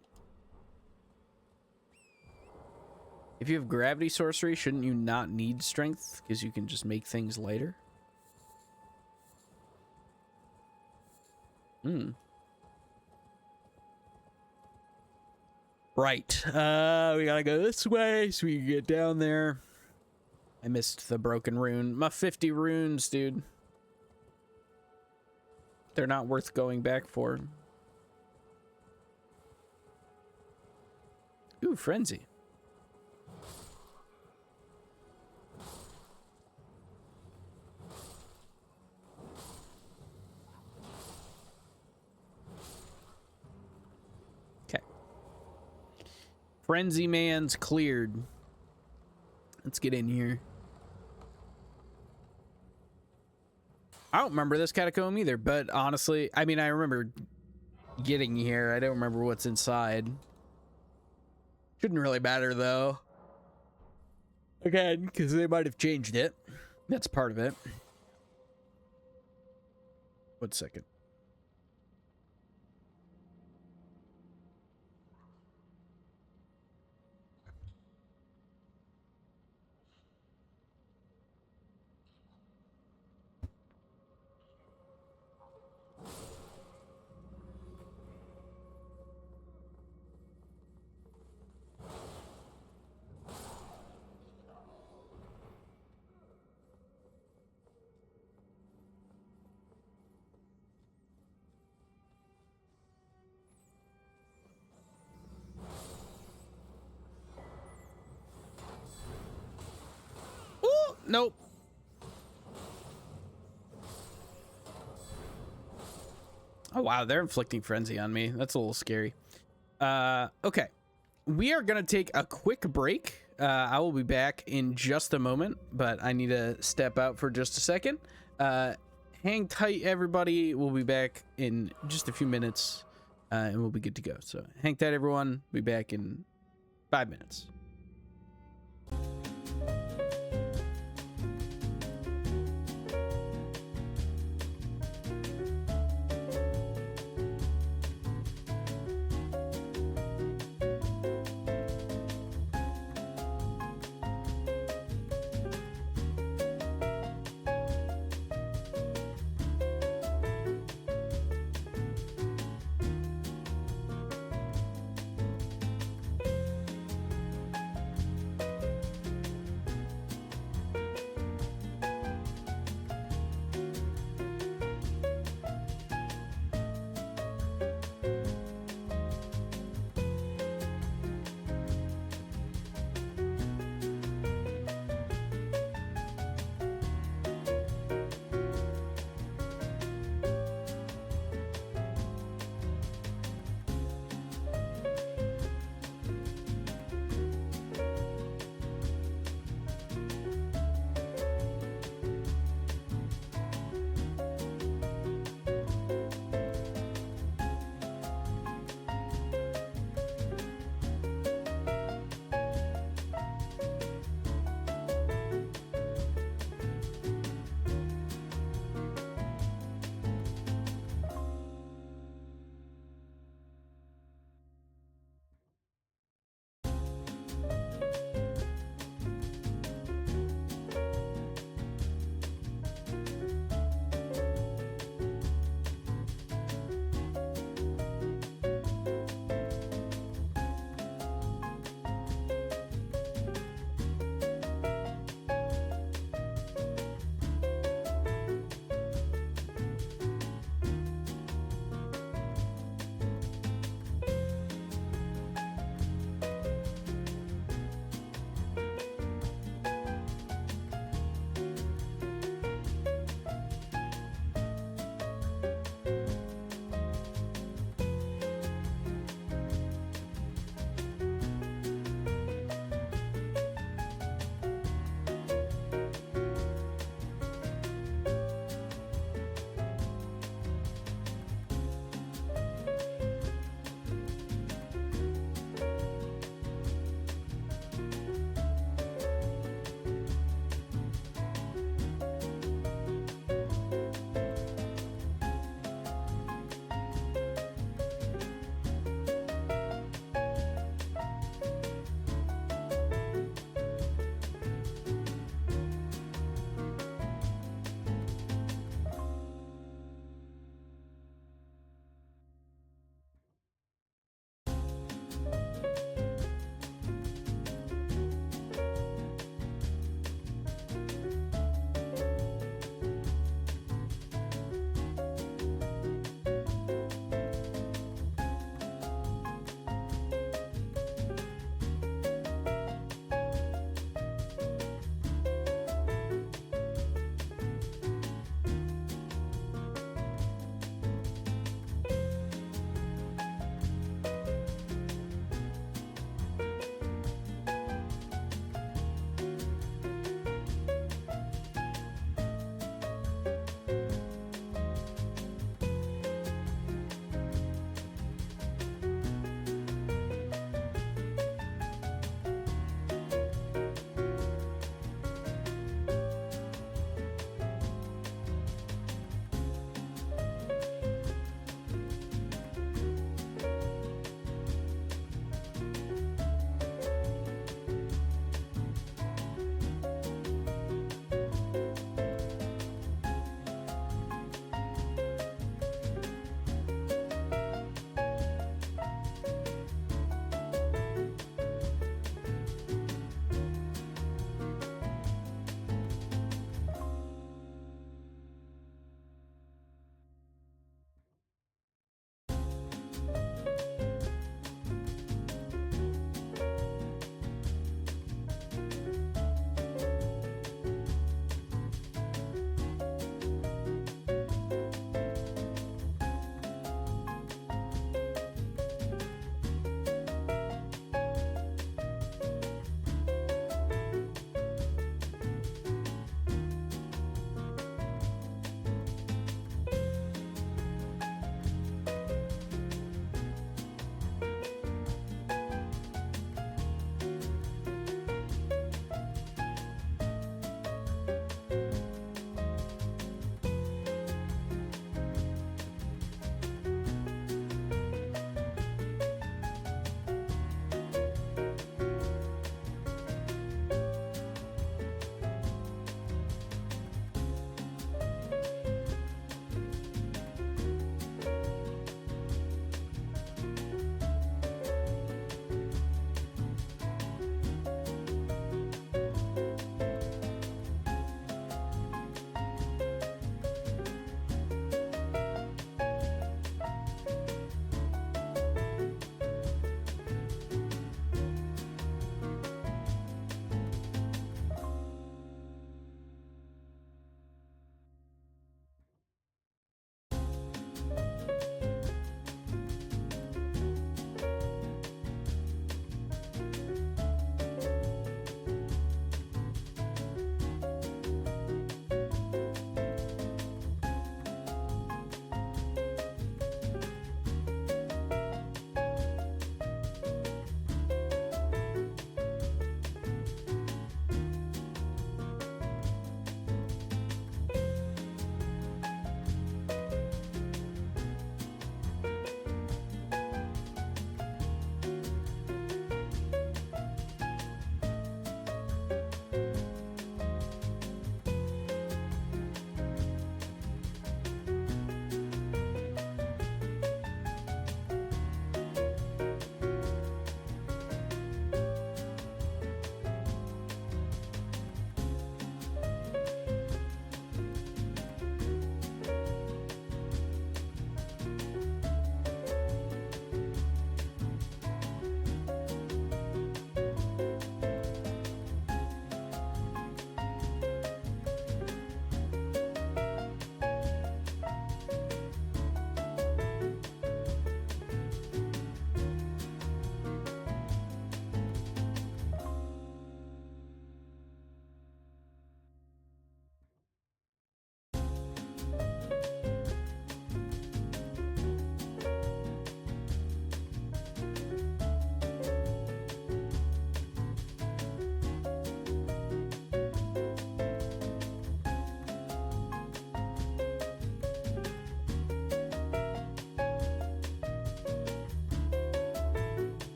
If you have gravity sorcery, shouldn't you not need strength because you can just make things lighter? Right. We gotta go this way so we can get down there. I missed the broken rune. My 50 runes, dude. They're not worth going back for. Ooh, frenzy. Frenzy man's cleared. Let's get in here. I don't remember this catacomb either, but honestly, I mean, I remember getting here. I don't remember what's inside. Shouldn't really matter though. Again, because they might have changed it. That's part of it. 1 second. Nope. Oh, wow. They're inflicting frenzy on me. That's a little scary. Okay. We are going to take a quick break. I will be back in just a moment, but I need to step out for just a second. Hang tight, everybody. We'll be back in just a few minutes, and we'll be good to go. So hang tight, everyone. Be back in 5 minutes.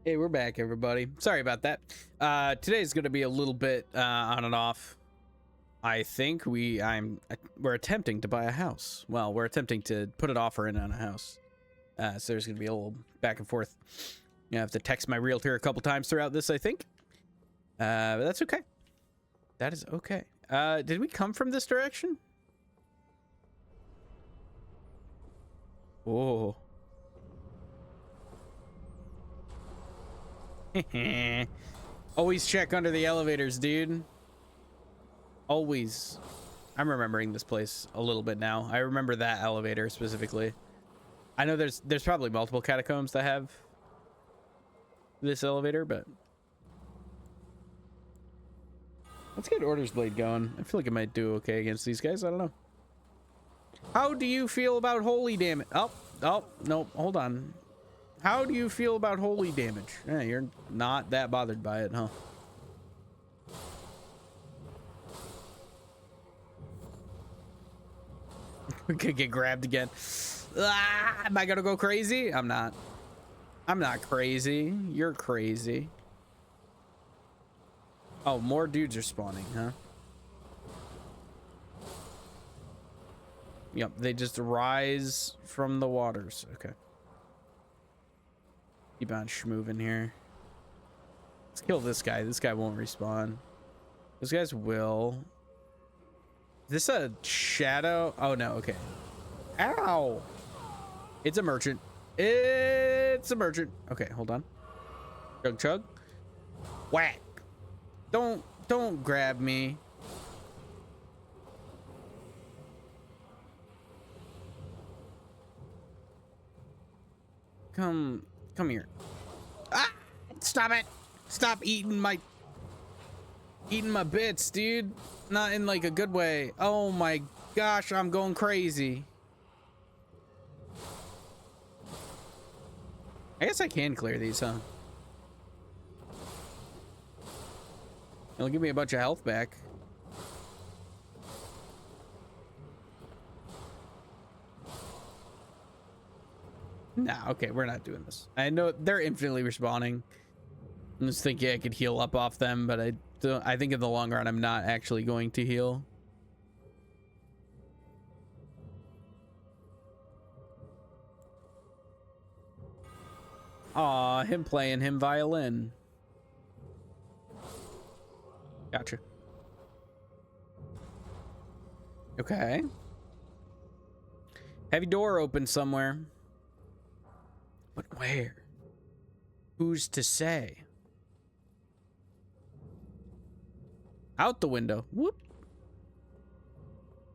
Hey, we're back, everybody. Sorry about that. Today's gonna be a little bit on and off. I think we're attempting to buy a house. Well, we're attempting to put an offer in on a house. So there's gonna be a little back and forth. I have to text my realtor a couple times throughout this, I think. But that's okay. That is okay. Did we come from this direction? Oh. Always check under the elevators, dude. Always. I'm remembering this place a little bit now. I remember that elevator specifically. I know there's probably multiple catacombs that have this elevator, but let's get Order's Blade going. I feel like it might do okay against these guys. I don't know. How do you feel about holy damage? Oh, no, hold on. How do you feel about holy damage? Yeah, you're not that bothered by it, huh? We could get grabbed again. Am I gonna go crazy? I'm not. I'm not crazy. You're crazy. Oh, more dudes are spawning, huh? Yep, they just rise from the waters. Okay. Keep on schmoving here. Let's kill this guy. This guy won't respawn. Those guys will. Is this a shadow? Oh, no. Okay. Ow. It's a merchant. It's a merchant. Okay, hold on. Chug, chug. Whack. Don't grab me. Come here. Ah! Stop it. Stop eating my bits, dude. Not in like a good way. Oh my gosh, I'm going crazy. I guess I can clear these, huh? It'll give me a bunch of health back. Nah, okay, we're not doing this. I know they're infinitely respawning. I'm just thinking I could heal up off them, but I think in the long run I'm not actually going to heal. Aw, him playing him violin. Gotcha. Okay. Heavy door open somewhere. But where? Who's to say? Out the window. Whoop.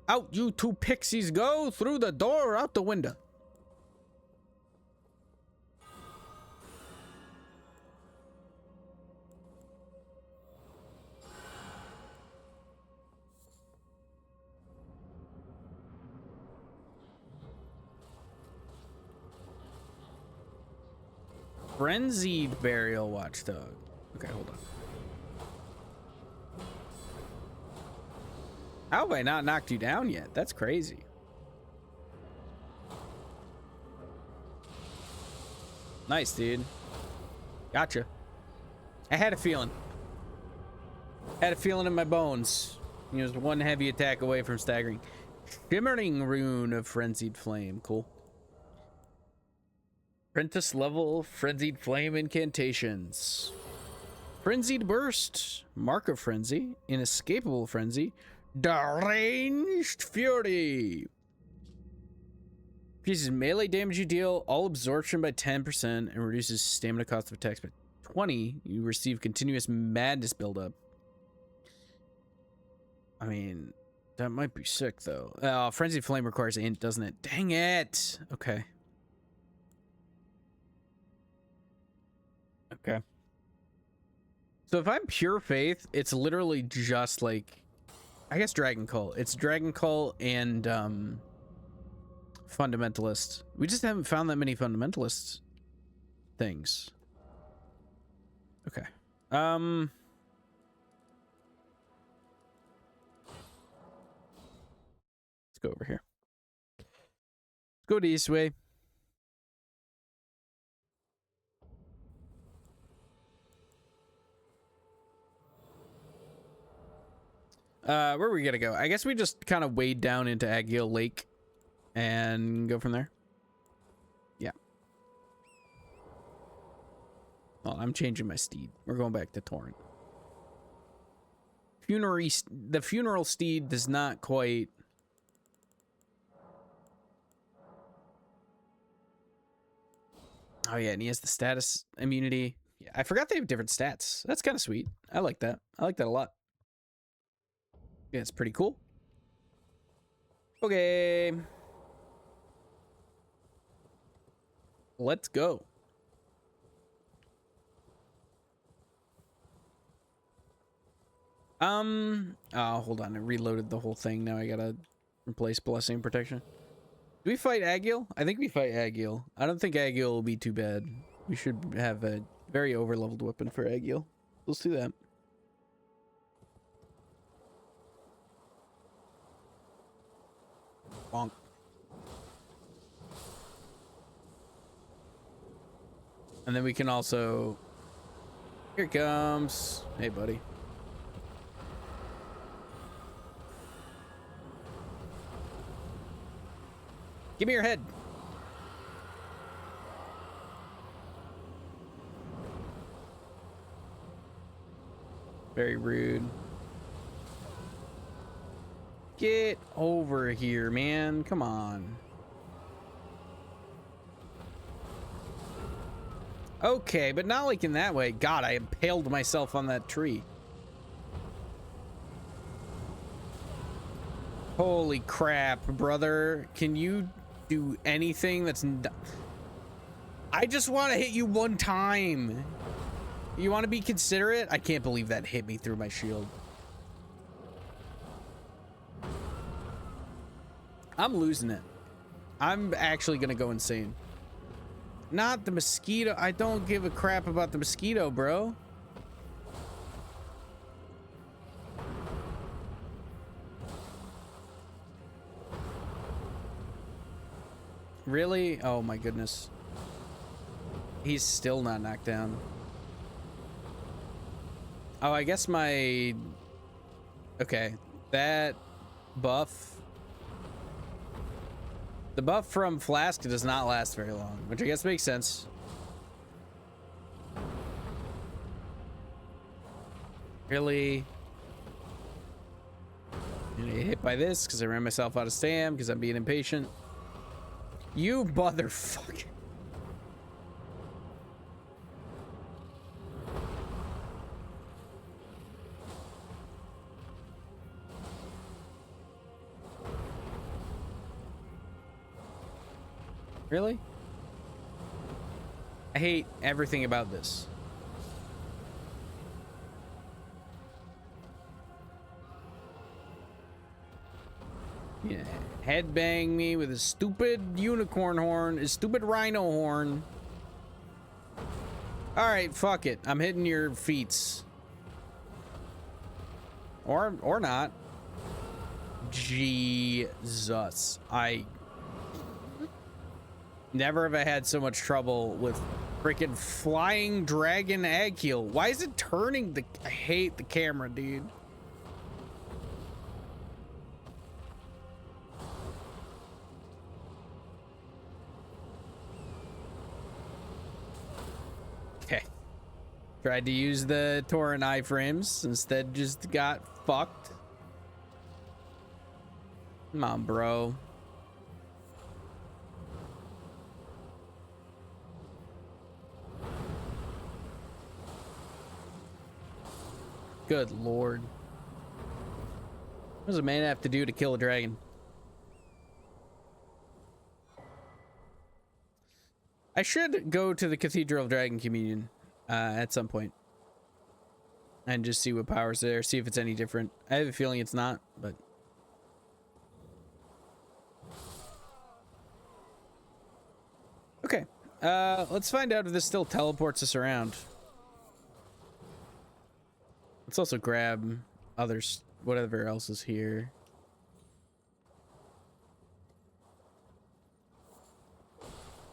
Out you two pixies go, through the door, out the window. Frenzied burial watchdog. Okay, hold on. How have I not knocked you down yet? That's crazy. Nice, dude. Gotcha. I had a feeling. Had a feeling in my bones. He was one heavy attack away from staggering. Shimmering rune of frenzied flame. Cool. Apprentice level frenzied flame incantations. Frenzied burst. Mark of frenzy. Inescapable frenzy. Deranged fury. Increases melee damage you deal, all absorption by 10%, and reduces stamina cost of attacks by 20. You receive continuous madness buildup. I mean, that might be sick though. Frenzied flame requires int, doesn't it? Dang it. Okay. Okay. So if I'm pure faith, it's literally just like, I guess Dragon Cult. It's Dragon Cult and Fundamentalist. We just haven't found that many Fundamentalist things. Okay. Let's go over here. Let's go to Eastway. Where are we gonna go? I guess we just kind of wade down into Agil Lake and go from there. Yeah. Well, I'm changing my steed. We're going back to Torrent. The funeral steed does not quite... Oh yeah, and he has the status immunity. Yeah, I forgot they have different stats. That's kind of sweet. I like that. I like that a lot. Yeah, it's pretty cool. Okay. Let's go. Oh, hold on. I reloaded the whole thing. Now I gotta replace Blessing Protection. Do we fight Agil? I think we fight Agil. I don't think Agil will be too bad. We should have a very overleveled weapon for Agil. Let's do that. Bonk. And then we can also... Here it comes. Hey, buddy. Give me your head. Very rude. Get over here, man. Come on. Okay, but not like in that way. God, I impaled myself on that tree. Holy crap, brother. Can you do anything that's... I just want to hit you one time. You want to be considerate? I can't believe that hit me through my shield. I'm losing it. I'm actually going to go insane. Not the mosquito. I don't give a crap about the mosquito, bro. Really? Oh my goodness. He's still not knocked down. Oh, I guess my... Okay. That buff... The buff from Flask does not last very long, which I guess makes sense. Really? I'm gonna get hit by this because I ran myself out of stam because I'm being impatient. You motherfucker. Really? I hate everything about this. Yeah, headbang me with his stupid unicorn horn, his stupid rhino horn. All right, fuck it. I'm hitting your feets. Or not. Jesus. I never have I had so much trouble with freaking flying dragon Agil. Why is it turning the... I hate the camera, dude. Okay. Tried to use the Torrent iframes. Instead just got fucked. Come on, bro. Good lord. What does a man have to do to kill a dragon? I should go to the Cathedral of Dragon Communion at some point and just see what power's there, see if it's any different. I have a feeling it's not, but... Okay, let's find out if this still teleports us around. Let's also grab others, whatever else is here.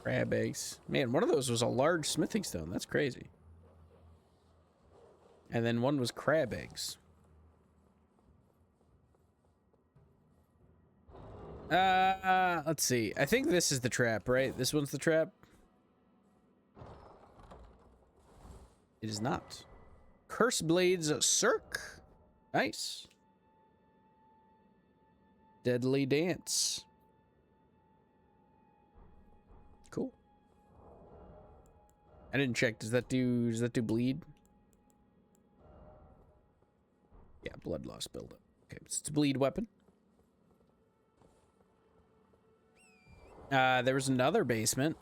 Crab eggs. Man, one of those was a large smithing stone. That's crazy. And then one was crab eggs. Let's see. I think this is the trap, right? This one's the trap. It is not. Curse Blades Cirque. Nice. Deadly Dance. Cool. I didn't check. Does that do bleed? Yeah, blood loss buildup. Okay, it's a bleed weapon. There was another basement.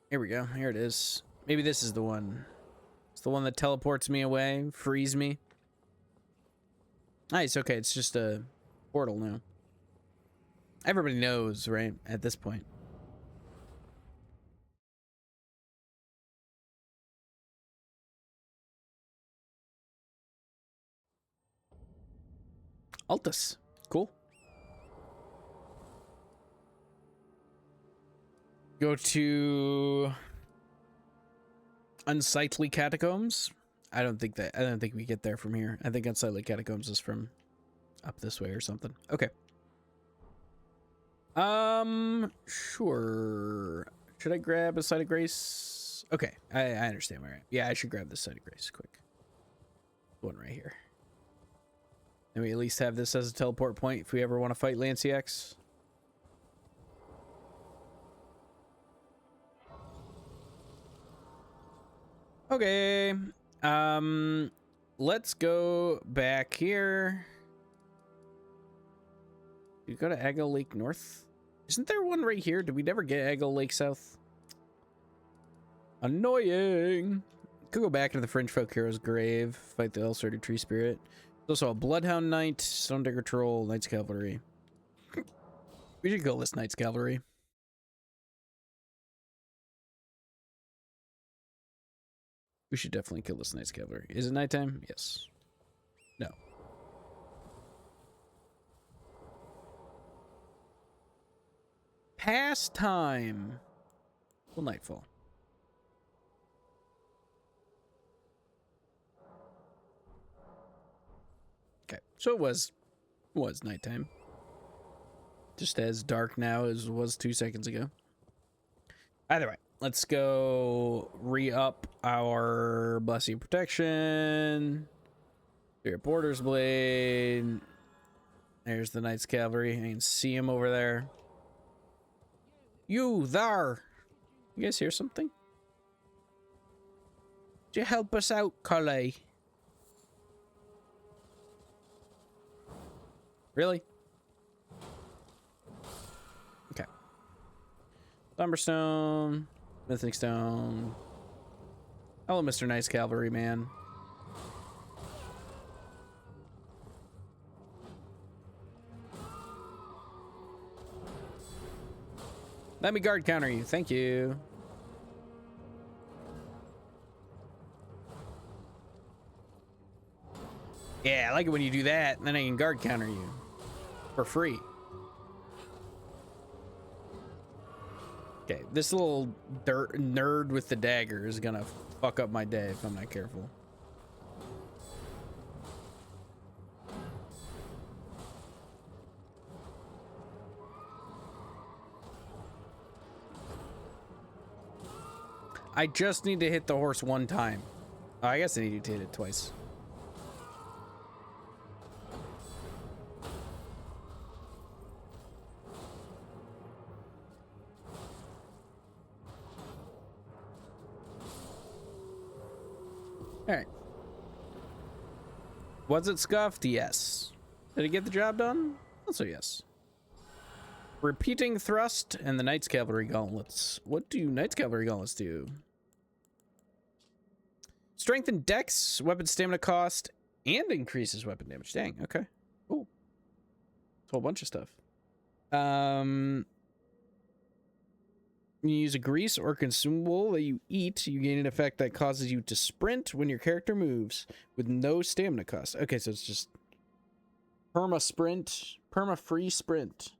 Here we go. Here it is. Maybe this is the one. It's the one that teleports me away, frees me. Nice. Okay, it's just a portal now. Everybody knows, right? At this point. Altus. Cool. Go to Unsightly Catacombs. I don't think we get there from here. I think Unsightly Catacombs is from up this way or something. Okay. Sure. Should I grab a Site of Grace? Okay, I understand where I am. Yeah, I should grab this Site of Grace quick. One right here. And we at least have this as a teleport point if we ever want to fight Lanciax. Okay. Let's go back here. You go to Aggle Lake North? Isn't there one right here? Did we never get Aggle Lake South? Annoying. Could go back into the Fringe Folk Hero's grave, fight the Elsorted Tree Spirit. There's also a Bloodhound Knight, Stone Digger Troll, Knights Cavalry. We should kill this Knights Cavalry. We should definitely kill this Knights Cavalry. Is it nighttime? Yes. No. Pastime. Well, nightfall. Okay, so it was nighttime. Just as dark now as it was 2 seconds ago. Either way, let's go re-up our Blessing Protection. Spirit Border's Blade. There's the Knights Cavalry. I can see him over there. You there! You guys hear something? Could you help us out, Collie? Really? Okay. Thunderstone, Mythic Stone. Hello, Mr. Nice Cavalry Man. Let me guard counter you. Thank you. Yeah, I like it when you do that, and then I can guard counter you. For free. Okay, this little nerd with the dagger is gonna fuck up my day if I'm not careful. I just need to hit the horse one time. Oh, I guess I need to hit it twice. All right. Was it scuffed? Yes. Did it get the job done? Also yes. Repeating thrust and the Knights Cavalry Gauntlets. What do Knights Cavalry Gauntlets do? Strengthen dex, weapon stamina cost, and increases weapon damage. Dang, okay. Cool. It's a whole bunch of stuff. You use a grease or consumable that you eat, you gain an effect that causes you to sprint when your character moves with no stamina cost. Okay, so it's just perma sprint, perma free sprint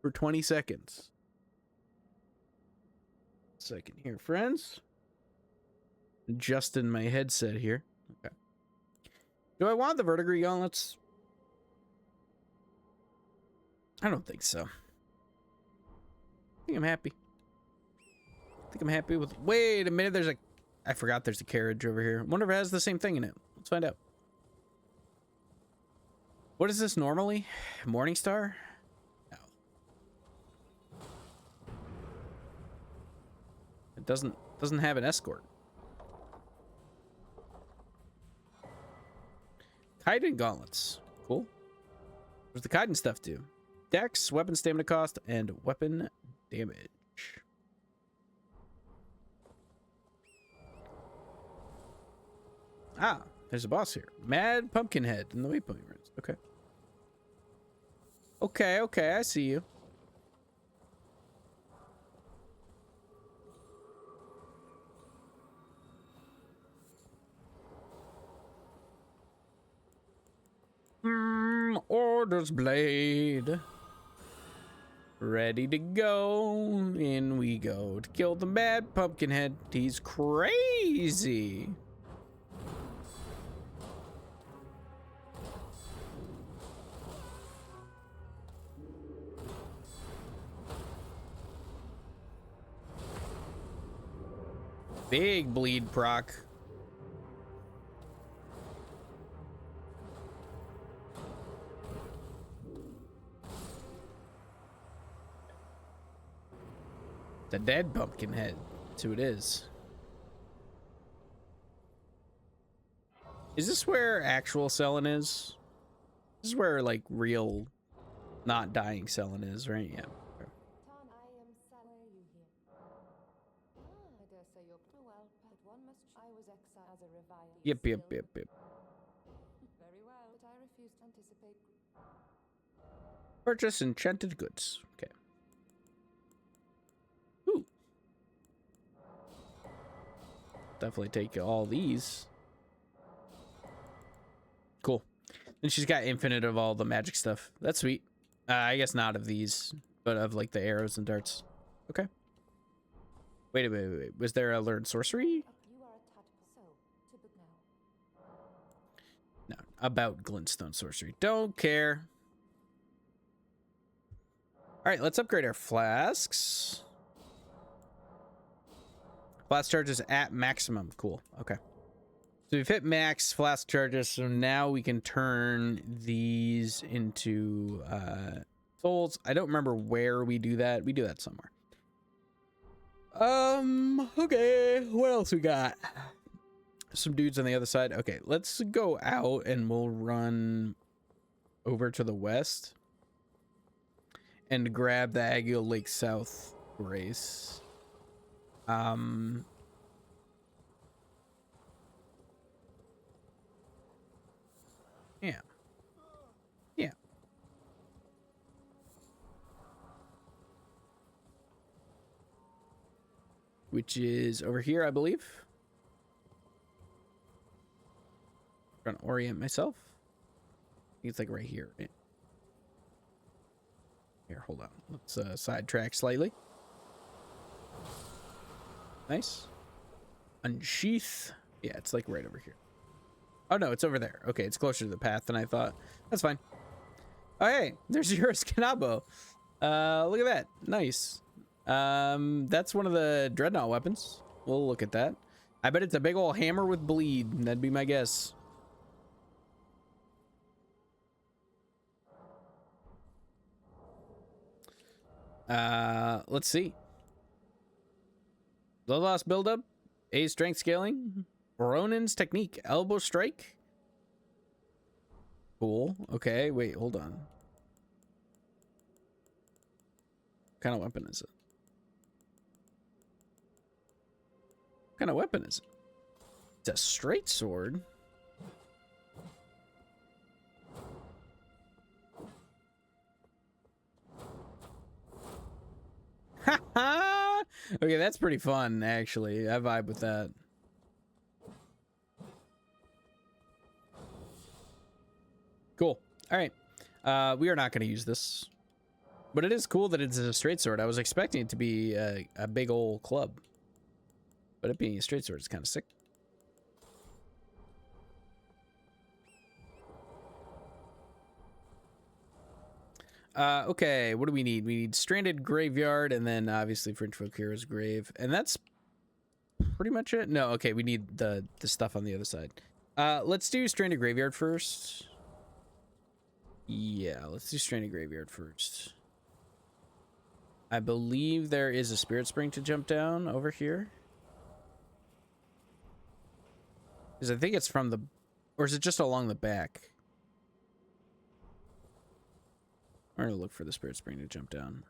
for 20 seconds. Second here, friends. Adjusting my headset here. Okay. Do I want the verdigris gauntlets? I don't think so. I think I'm happy. I think I'm happy with... Wait a minute, there's a... I forgot there's a carriage over here. Wonder if it has the same thing in it. Let's find out. What is this normally? Morningstar? No. It doesn't have an escort. Kaiden gauntlets. Cool. What's the Kaiden stuff do? Dex, weapon stamina cost, and weapon damage. Ah, there's a boss here. Mad Pumpkinhead in the waypoint runes. Okay. Okay, I see you. Orders blade. Ready to go. In we go to kill the Mad Pumpkinhead. He's crazy. Big bleed proc. The dead Pumpkinhead. That's who it is. Is this where actual Selene is? This is where, like, real, not dying Selene is, right? Yeah. Yep. Very well, but I refuse to anticipate. Purchase enchanted goods. Okay. Ooh. Definitely take all these. Cool. And she's got infinite of all the magic stuff. That's sweet. I guess not of these, but of like the arrows and darts. Okay. Wait. Was there a learned sorcery? No, about glintstone sorcery. Don't care. All right, let's upgrade our flasks. Flask charges at maximum. Cool. Okay. So we've hit max flask charges, so now we can turn these into souls. I don't remember where we do that. We do that somewhere. Okay. What else we got? Some dudes on the other side. Okay, let's go out and we'll run over to the west and grab the Aguil Lake South race. Yeah. Which is over here, I believe. Trying to orient myself. I think it's like right here. Right? Here, hold on. Let's sidetrack slightly. Nice. Unsheath. Yeah, it's like right over here. Oh no, it's over there. Okay, it's closer to the path than I thought. That's fine. Oh hey, there's your Scanabo. Look at that. Nice. That's one of the dreadnought weapons. We'll look at that. I bet it's a big old hammer with bleed. That'd be my guess. Let's see. Low loss buildup, A strength scaling, Ronin's technique, elbow strike. Cool. Okay, wait, hold on. What kind of weapon is it? What kind of weapon is it? It's a straight sword. Okay, that's pretty fun, actually. I vibe with that. Cool. All right. We are not going to use this. But it is cool that it's a straight sword. I was expecting it to be a big old club. But it being a straight sword is kind of sick. Okay, what do we need? We need Stranded Graveyard, and then obviously Fringe Folk Hero's Grave, and that's pretty much it. No, okay, we need the stuff on the other side. Let's do Stranded Graveyard first. Yeah, let's do Stranded Graveyard first. I believe there is a Spirit Spring to jump down over here. Because I think it's from the... Or is it just along the back? I'm going to look for the Spirit Spring to jump down.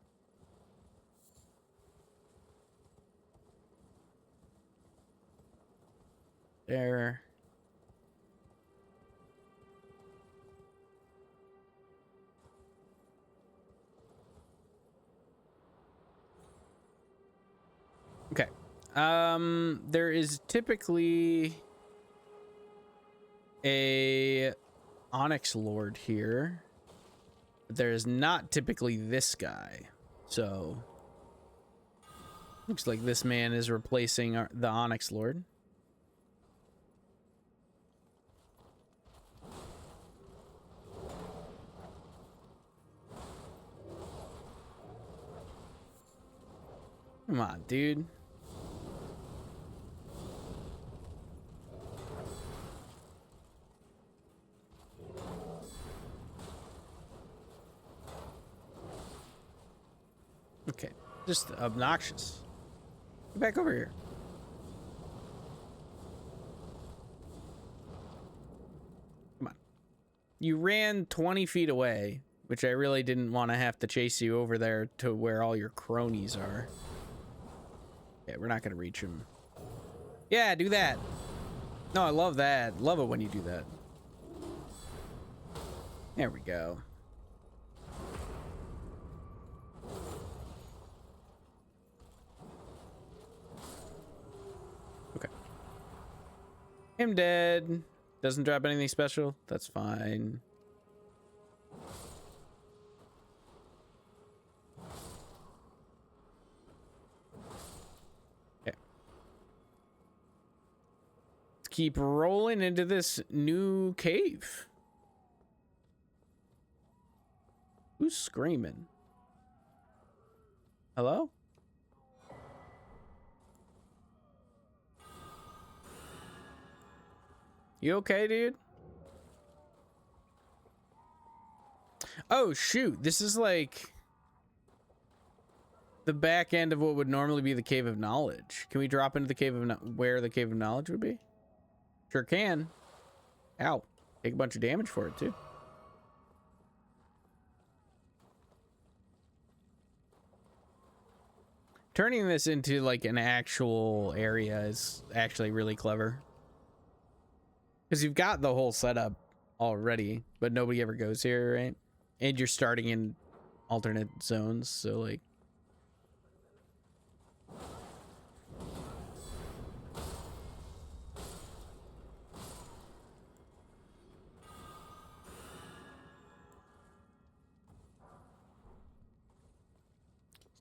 There. Okay. There is typically a Onyx Lord here. But there is not typically this guy. So looks like this man is replacing the Onyx Lord. Come on, dude. Okay, just obnoxious. Get back over here. Come on. You ran 20 feet away, which I really didn't want to have to chase you over there to where all your cronies are. Yeah, we're not going to reach him. Yeah, do that. No, I love that. Love it when you do that. There we go. Okay. Him dead. Doesn't drop anything special. That's fine. Okay. Let's keep rolling into this new cave. Who's screaming? Hello? You okay, dude? Oh, shoot. This is like the back end of what would normally be the Cave of Knowledge. Can we drop into the Cave of where the Cave of Knowledge would be? Sure can. Ow. Take a bunch of damage for it, too. Turning this into like an actual area is actually really clever. Because you've got the whole setup already, but nobody ever goes here, right? And you're starting in alternate zones, so like...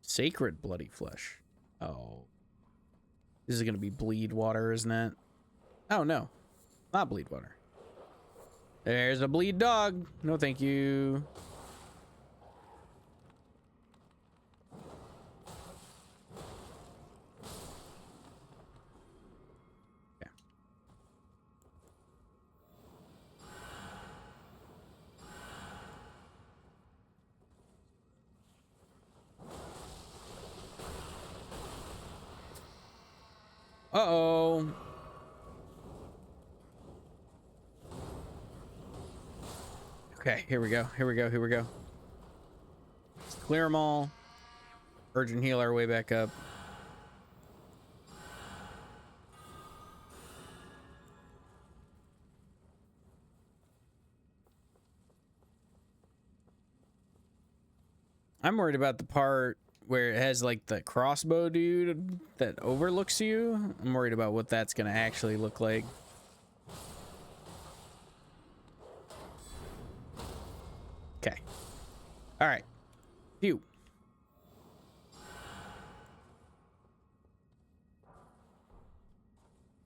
Sacred bloody flesh. Oh. This is going to be bleed water, isn't it? Oh, no. Not bleed water. There's a bleed dog. No, thank you. Okay. Uh-oh. Okay, here we go. Here we go. Here we go. Let's clear them all. Urgent heal our way back up. I'm worried about the part where it has like the crossbow dude that overlooks you. I'm worried about what that's gonna actually look like. Okay. All right. Phew.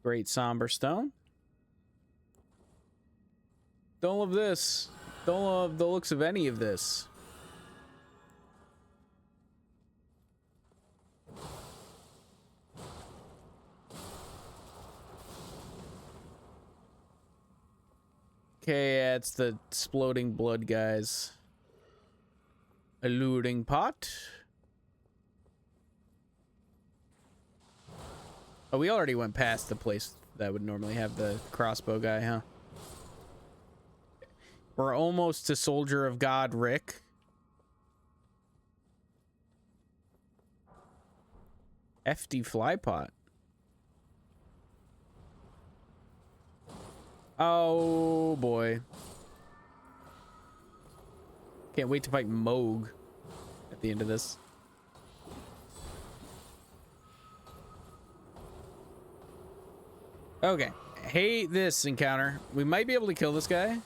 Great somber stone. Don't love this. Don't love the looks of any of this. Okay, yeah, it's the exploding blood guys. A looting pot. Oh, we already went past the place that would normally have the crossbow guy, huh? We're almost to Soldier of God, Rick. FD Flypot. Oh, boy. Can't wait to fight Moog at the end of this. Okay. Hate this encounter. We might be able to kill this guy.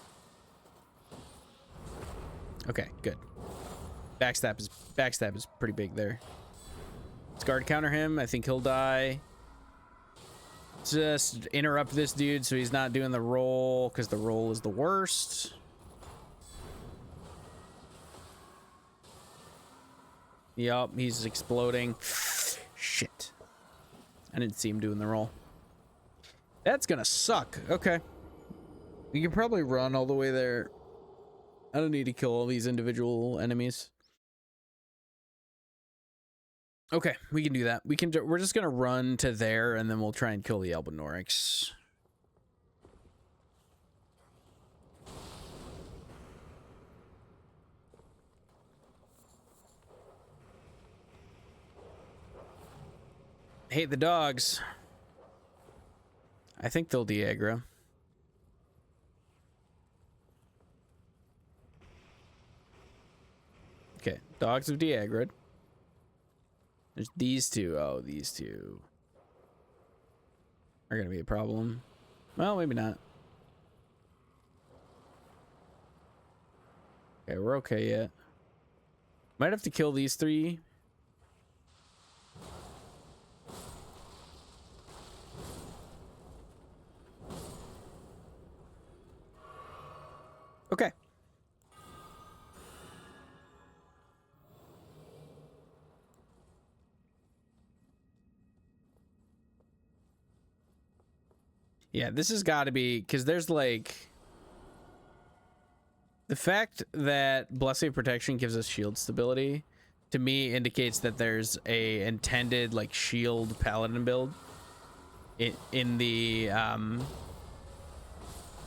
Okay, good. Backstab is pretty big there. Let's guard counter him. I think he'll die. Just interrupt this dude so he's not doing the roll, because the roll is the worst. Yup, he's exploding. Shit. I didn't see him doing the roll. That's gonna suck. Okay. We can probably run all the way there. I don't need to kill all these individual enemies. Okay, we can do that. We're just gonna run to there and then we'll try and kill the Albinorics. Hate the dogs. I think they'll de-aggro. Okay, dogs have de-aggroed. There's these two. Oh, these two are gonna be a problem. Well, maybe not. Okay, we're okay yet. Might have to kill these three. Okay. Yeah, this has got to be, because there's like the fact that Blessing of Protection gives us shield stability to me indicates that there's a intended like shield paladin build in the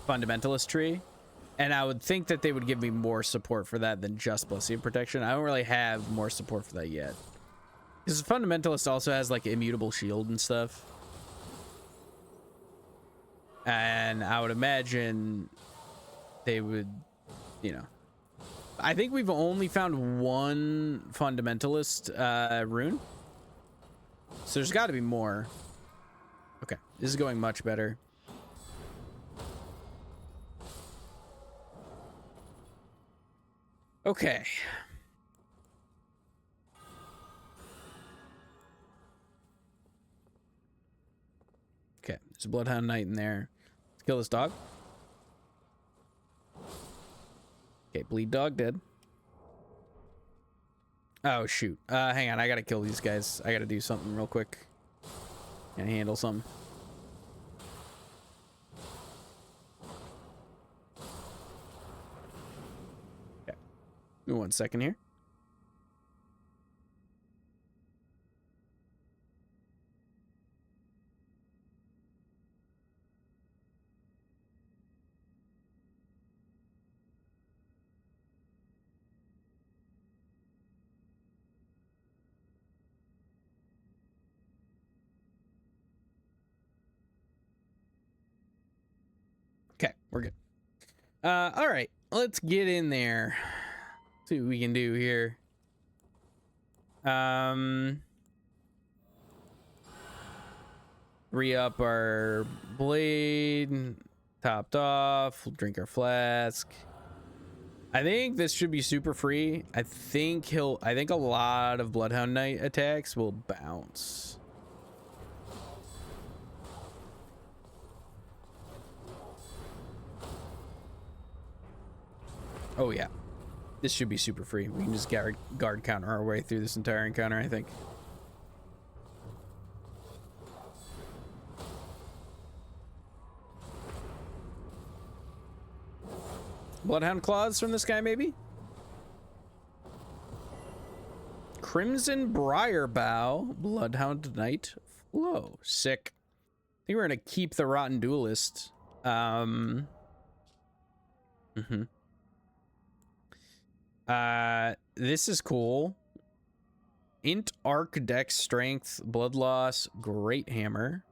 fundamentalist tree. And I would think that they would give me more support for that than just Blessing of Protection. I don't really have more support for that yet. Because the Fundamentalist also has like immutable shield and stuff. And I would imagine they would, you know. I think we've only found one Fundamentalist rune. So there's got to be more. Okay, this is going much better. Okay. Okay, there's a Bloodhound Knight in there. Let's kill this dog. Okay, bleed dog dead. Oh, shoot. Hang on, I gotta kill these guys. I gotta do something real quick. Gotta handle something. Okay. Give me 1 second here. Okay, we're good. All right, let's get in there. See what we can do here. Re-up our blade, topped off. We'll drink our flask. I think this should be super free. I think a lot of Bloodhound Knight attacks will bounce. Oh yeah, this should be super free. We can just guard counter our way through this entire encounter, I think. Bloodhound claws from this guy, maybe? Crimson Briar Bow, Bloodhound Knight Flow. Sick. I think we're gonna keep the Rotten Duelist. This is cool. Int Arc Dex Strength, Blood Loss, Great Hammer.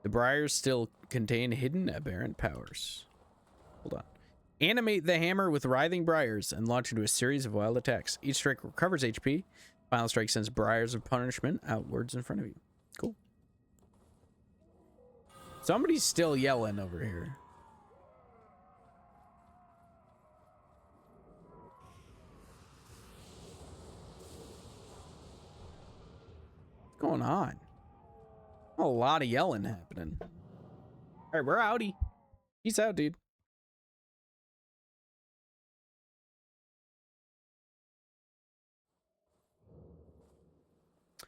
The Briars still contain hidden aberrant powers. Hold on. Animate the hammer with writhing briars and launch into a series of wild attacks. Each strike recovers HP. Final strike sends briars of punishment outwards in front of you. Cool. Somebody's still yelling over here. What's going on? A lot of yelling happening. All right, we're outie. Peace out, dude.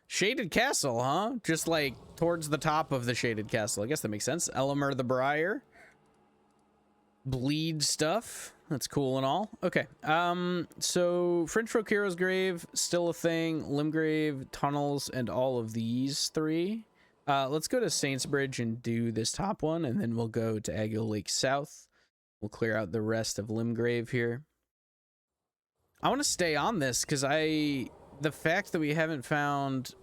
Shaded Castle, huh? Just like towards the top of the Shaded Castle. I guess that makes sense. Elemer the Briar. Bleed stuff. That's cool and all. Okay. So French Folk Hero's Grave, still a thing. Limgrave, Tunnels, and all of these three. Let's go to Saints Bridge and do this top one, and then we'll go to Aguil Lake South. We'll clear out the rest of Limgrave here. I want to stay on this because the fact that we haven't found...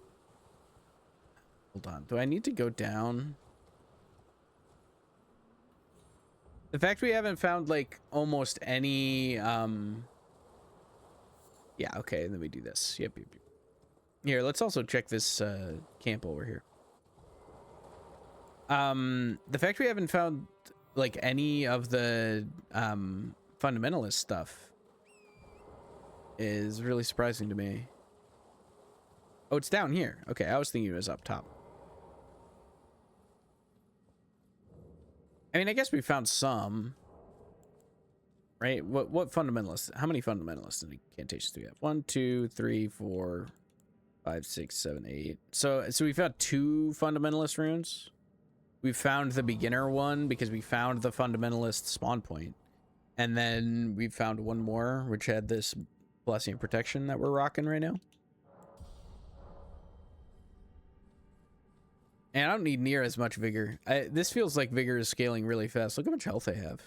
Hold on. Do I need to go down? The fact we haven't found, like, almost any... Yeah, okay. And then we do this. Yep. Here, let's also check this camp over here. The fact we haven't found, like, any of the fundamentalist stuff is really surprising to me. Oh, it's down here. Okay, I was thinking it was up top. I mean, I guess we found some. Right? What fundamentalists? How many fundamentalists and incantations do we have? 1, 2, 3, 4, 5, 6, 7, 8. So we found 2 fundamentalist runes. We found the beginner one because we found the fundamentalist spawn point. And then we found one more, which had this blessing of protection that we're rocking right now. And I don't need near as much vigor. This feels like vigor is scaling really fast. Look how much health I have.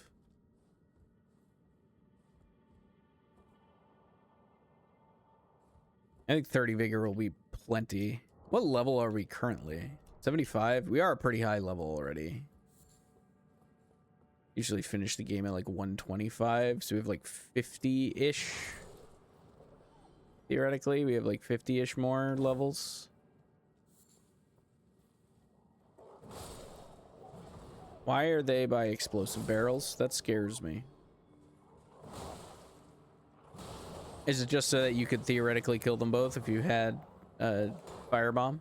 I think 30 vigor will be plenty. What level are we currently? 75? We are a pretty high level already. Usually finish the game at like 125, so we have like 50-ish. Theoretically, we have like 50-ish more levels. Why are they by explosive barrels? That scares me. Is it just so that you could theoretically kill them both if you had a firebomb?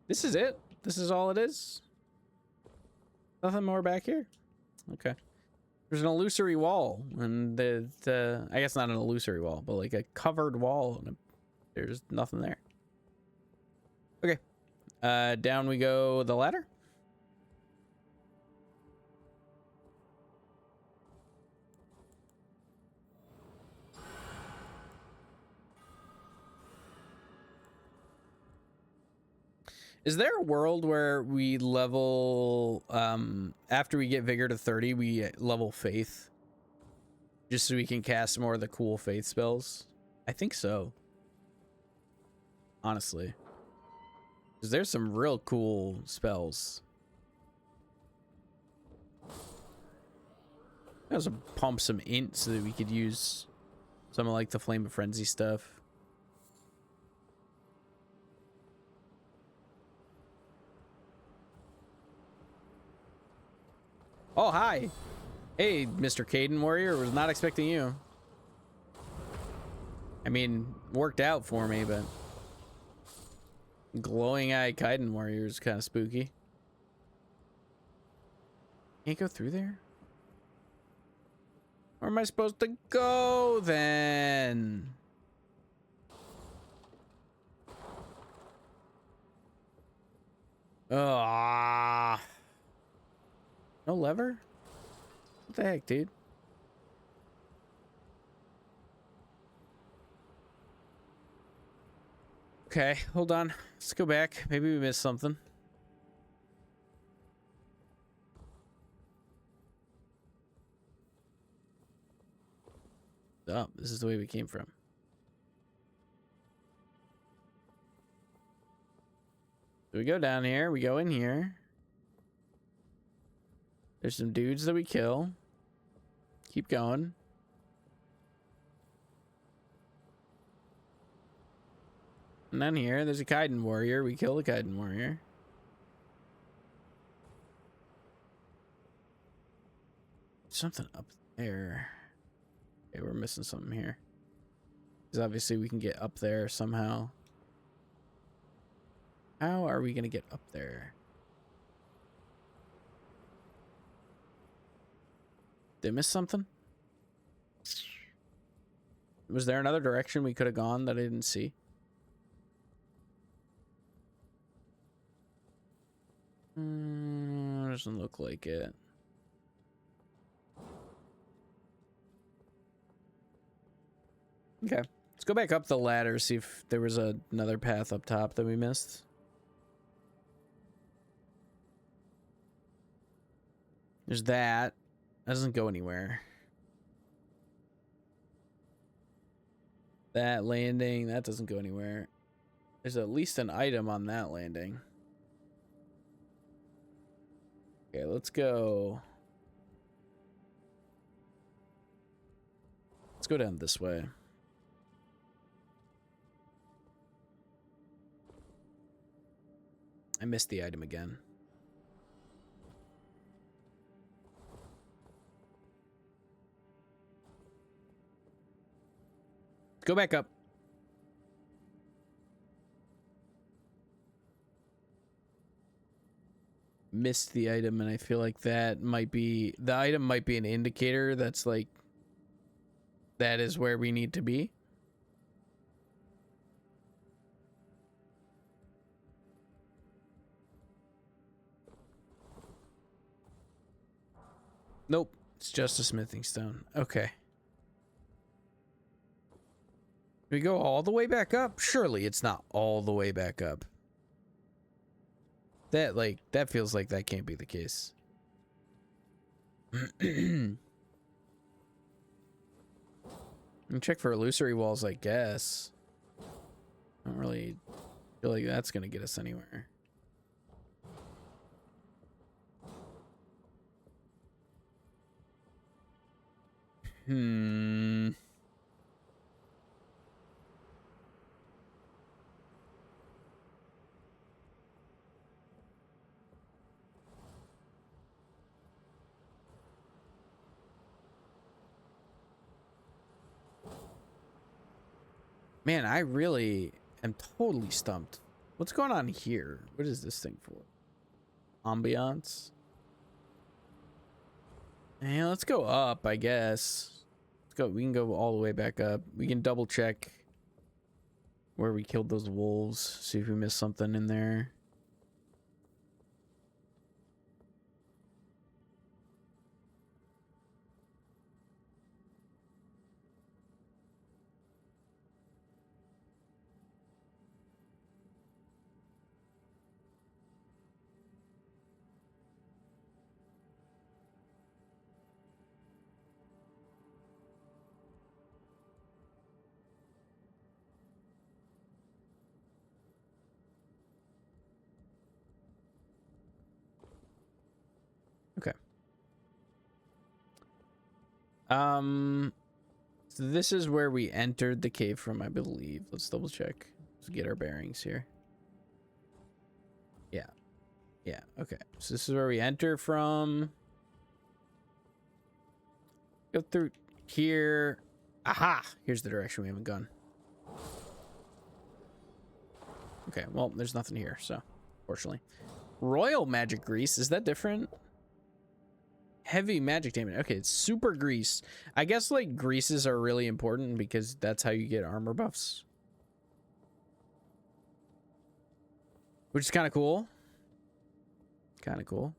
This is it? This is all it is? Nothing more back here? Okay. There's an illusory wall, and I guess not an illusory wall, but like a covered wall, and there's nothing there. Okay. Down we go the ladder. Is there a world where we level, after we get Vigor to 30, we level Faith? Just so we can cast more of the cool Faith spells? I think so. Honestly. Because there's some real cool spells. I also pump some int so that we could use some of like the Flame of Frenzy stuff. Oh, hi. Hey, Mr. Caden Warrior. Was not expecting you. I mean, worked out for me, but... Glowing Eye Kaiden Warrior is kind of spooky. Can't go through there? Where am I supposed to go, then? Ah, no lever? What the heck, dude? Okay, hold on. Let's go back. Maybe we missed something. Oh, this is the way we came from. So we go down here. We go in here. There's some dudes that we kill. Keep going. And then here, there's a Kaiden warrior. We kill the Kaiden warrior. Something up there. Okay, we're missing something here. Because obviously we can get up there somehow. How are we going to get up there? Did I miss something? Was there another direction we could have gone that I didn't see? Doesn't look like it. Okay. Let's go back up the ladder, see if there was another path up top that we missed. There's that. That doesn't go anywhere. That landing, that doesn't go anywhere. There's at least an item on that landing. Okay, let's go. Let's go down this way. I missed the item again. Go back up. Missed the item, and I feel like that might be... The item might be an indicator that's like... That is where we need to be. Nope. It's just a smithing stone. Okay. We go all the way back up? Surely it's not all the way back up. That feels like that can't be the case. And check for illusory walls, I guess. I don't really feel like that's gonna get us anywhere. Man, I really am totally stumped. What's going on here? What is this thing for? Ambiance? Yeah, let's go up, I guess. Let's go. We can go all the way back up. We can double check where we killed those wolves. See if we missed something in there. Okay. So this is where we entered the cave from, I believe. Let's double check. Let's get our bearings here. Yeah. Yeah, okay. So this is where we enter from. Go through here. Aha! Here's the direction we haven't gone. Okay, well, there's nothing here, so fortunately. Royal magic grease, is that different? Heavy magic damage. Okay, it's super grease. I guess like greases are really important because that's how you get armor buffs. Which is kind of cool. kind of cool.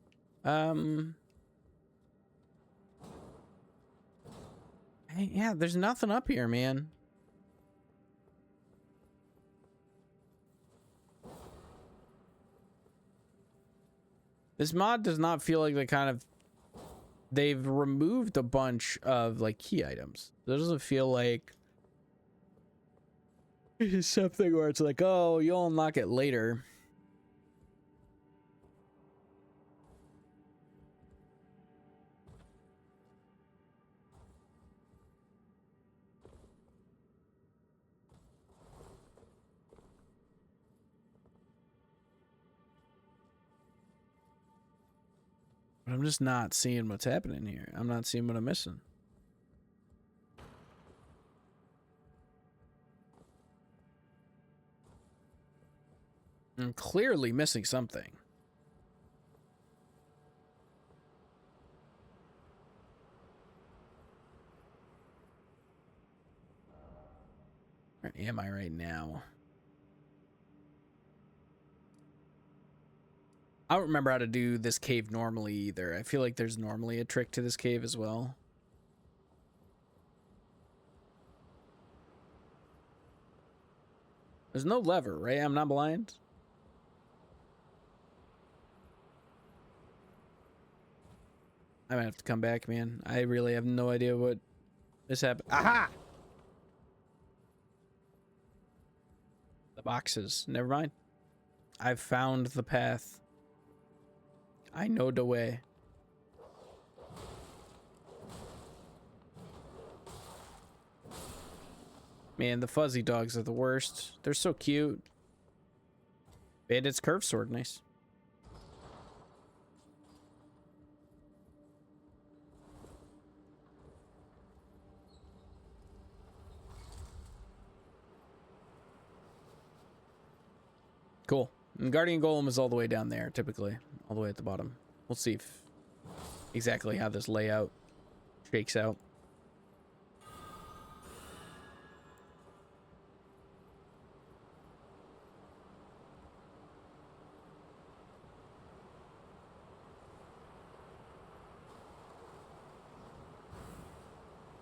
Hey, yeah, there's nothing up here, man. This mod does not feel like the kind of... They've removed a bunch of, like, key items. It doesn't feel like... It's something where it's like, oh, you'll unlock it later. But I'm just not seeing what's happening here. I'm not seeing what I'm missing. I'm clearly missing something. Where am I right now? I don't remember how to do this cave normally either. I feel like there's normally a trick to this cave as well. There's no lever, right? I'm not blind. I might have to come back, man. I really have no idea what is happening. Aha! The boxes. Never mind. I've found the path. I know the way. Man, the fuzzy dogs are the worst. They're so cute. Bandit's curved sword, nice. Cool. And Guardian Golem is all the way down there, typically. All the way at the bottom. We'll see if exactly how this layout shakes out.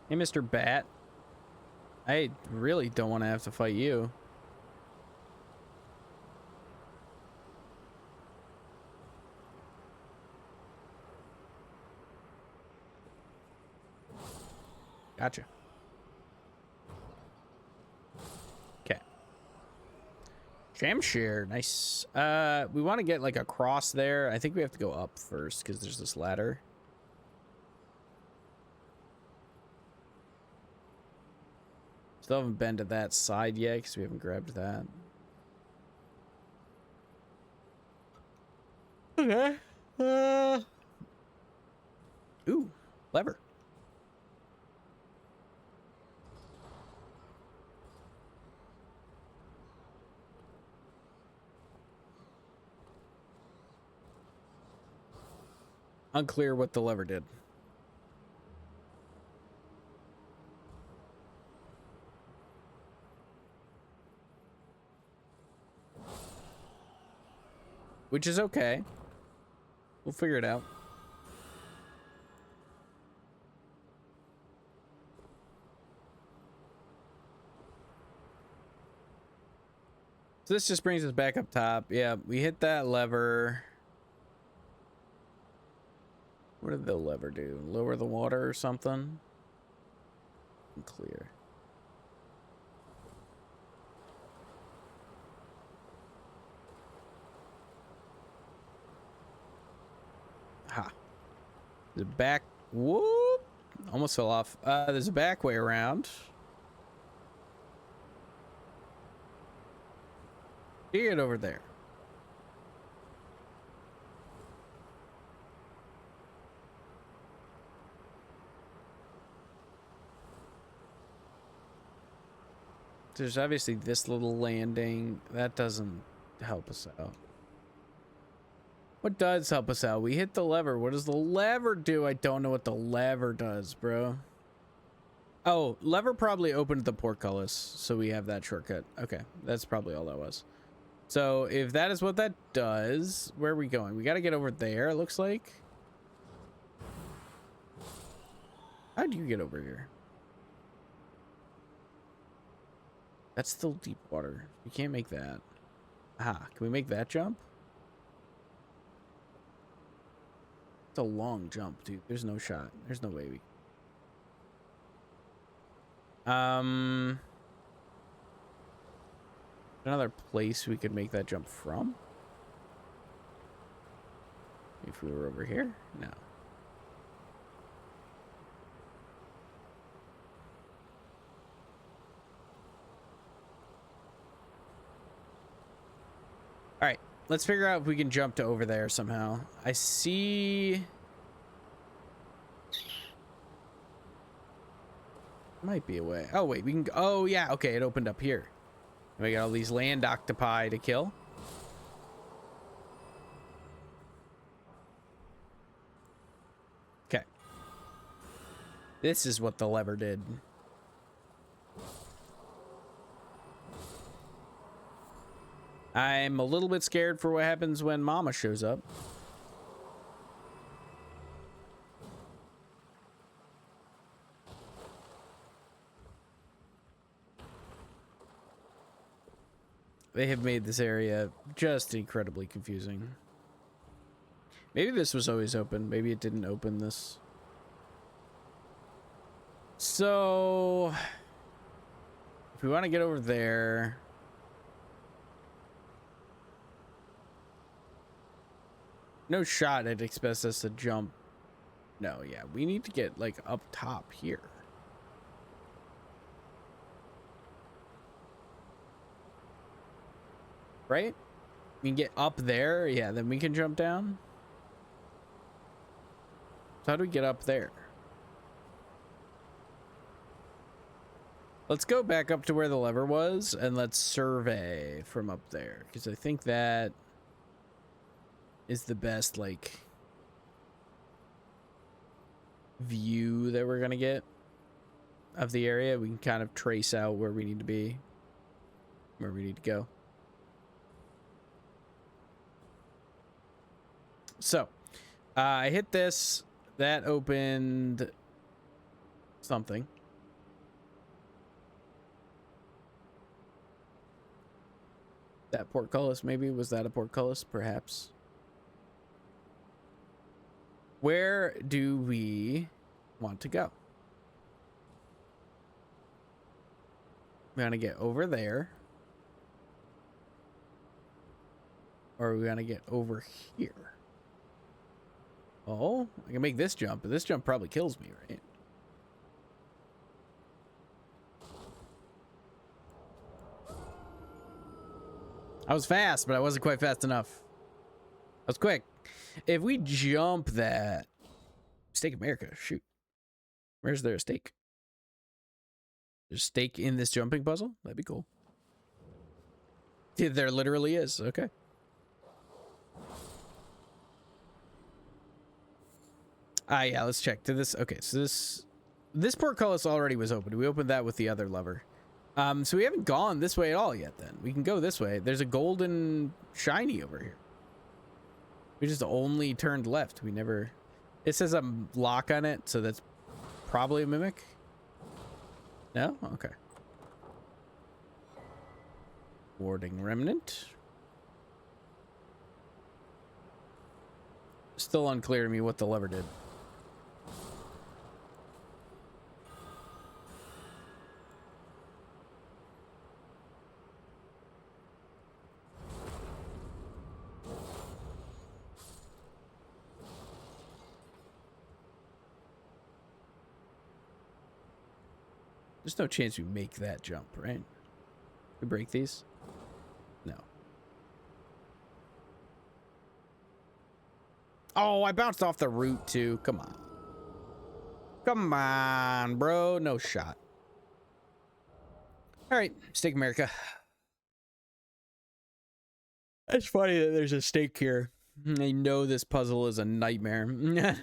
Hey, Mr. Bat. I really don't want to have to fight you. Gotcha. Okay. Jamshare, nice. We want to get like across there. I think we have to go up first because there's this ladder. Still haven't been to that side yet because we haven't grabbed that. Okay. Ooh, lever. Unclear what the lever did. Which is okay. We'll figure it out. So this just brings us back up top. Yeah, we hit that lever. What did the lever do? Lower the water or something? Clear. Ha. The back. Whoop. Almost fell off. There's a back way around. Get over there. There's obviously this little landing. That doesn't help us out. What does help us out? We hit the lever. What does the lever do? I don't know what the lever does, bro. Oh, lever probably opened the portcullis, so we have that shortcut. Okay, that's probably all that was. So if that is what that does, where are we going? We got to get over there, it looks like. How do you get over here? That's still deep water. You can't make that. Aha, can we make that jump? It's a long jump, dude. There's no shot. There's no way we... Another place we could make that jump from? If we were over here? No. All right, let's figure out if we can jump to over there somehow. I see... Might be a way. Oh, wait, we can... Oh, yeah, okay, it opened up here. And we got all these land octopi to kill. Okay. This is what the lever did. I'm a little bit scared for what happens when Mama shows up. They have made this area just incredibly confusing. Maybe this was always open. Maybe it didn't open this. So, if we want to get over there... No shot it expects us to jump. No, yeah, we need to get, like, up top here. Right? We can get up there. Yeah, then we can jump down. So how do we get up there? Let's go back up to where the lever was and let's survey from up there, because I think that is the best, like, view that we're gonna get of the area. We can kind of trace out where we need to be, where we need to go. So, I hit this. That opened something. That portcullis, maybe? Was that a portcullis? Perhaps. Where do we want to go? We're gonna get over there. Or are we gonna get over here? Oh, I can make this jump, but this jump probably kills me, right? I was fast, but I wasn't quite fast enough. I was quick. If we jump that... Steak America, shoot. Where's there a steak? There's a steak in this jumping puzzle? That'd be cool. Yeah, there literally is. Okay. Yeah, let's check. To this. Okay, so this portcullis already was open. We opened that with the other lever. So we haven't gone this way at all yet then. We can go this way. There's a golden shiny over here. We just only turned left. We never... It says a lock on it, so that's probably a mimic. No? Okay. Warding remnant. Still unclear to me what the lever did. There's no chance we make that jump, right? We break these? No. Oh, I bounced off the root too. Come on. Come on, bro. No shot. All right, Steak America. It's funny that there's a steak here. I know this puzzle is a nightmare.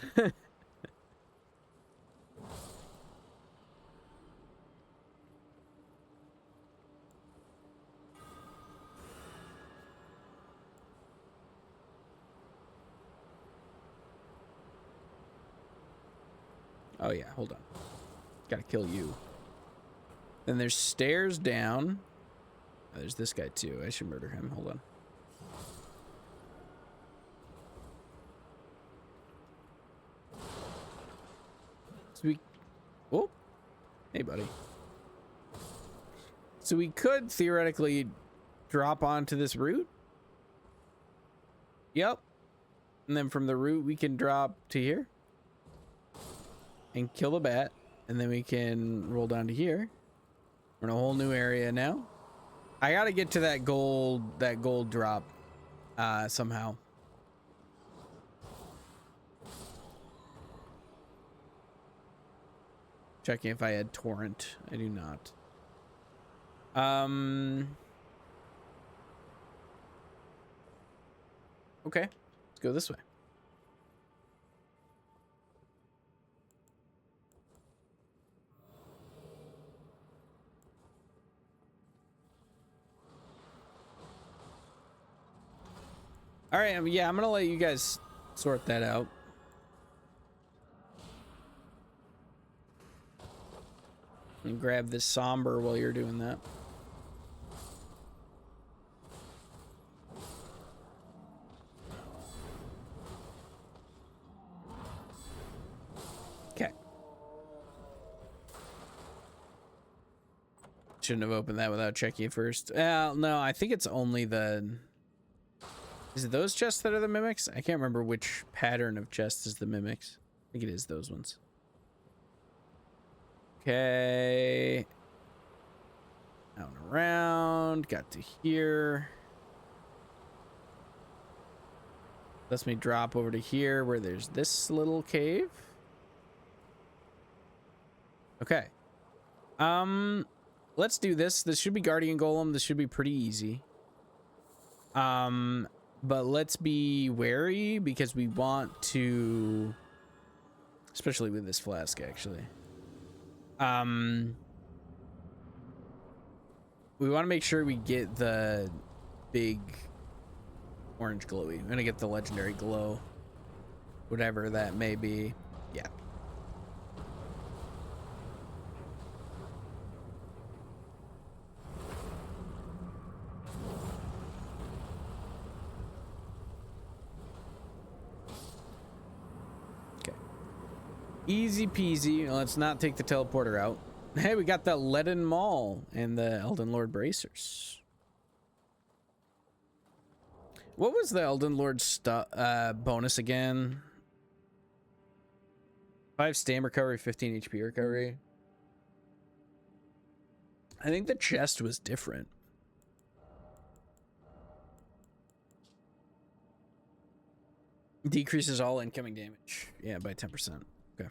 Oh yeah, hold on. Gotta kill you. Then there's stairs down. Oh, there's this guy too. I should murder him. Hold on. So we... Oh. Hey, buddy. So we could theoretically drop onto this route. Yep. And then from the route, we can drop to here. And kill the bat. And then we can roll down to here. We're in a whole new area now. I gotta get to that gold drop somehow. Checking if I had torrent. I do not. Okay, let's go this way. All right, yeah, I'm gonna let you guys sort that out. And grab this somber while you're doing that. Okay. Shouldn't have opened that without checking it first. No, I think it's only the... Is it those chests that are the mimics? I can't remember which pattern of chests is the mimics. I think it is those ones. Okay. Out and around. Got to here. Lets me drop over to here where there's this little cave. Okay. Let's do this. This should be Guardian Golem. This should be pretty easy. But let's be wary because we want to, especially with this flask, actually. We want to make sure we get the big orange glowy. We're gonna get the legendary glow, whatever that may be. Yeah. Easy peasy. Let's not take the teleporter out. Hey, we got the Leaden Maul and the Elden Lord bracers. What was the Elden Lord bonus again? 5 stam recovery, 15 HP recovery. I think the chest was different. Decreases all incoming damage. Yeah, by 10%. Okay.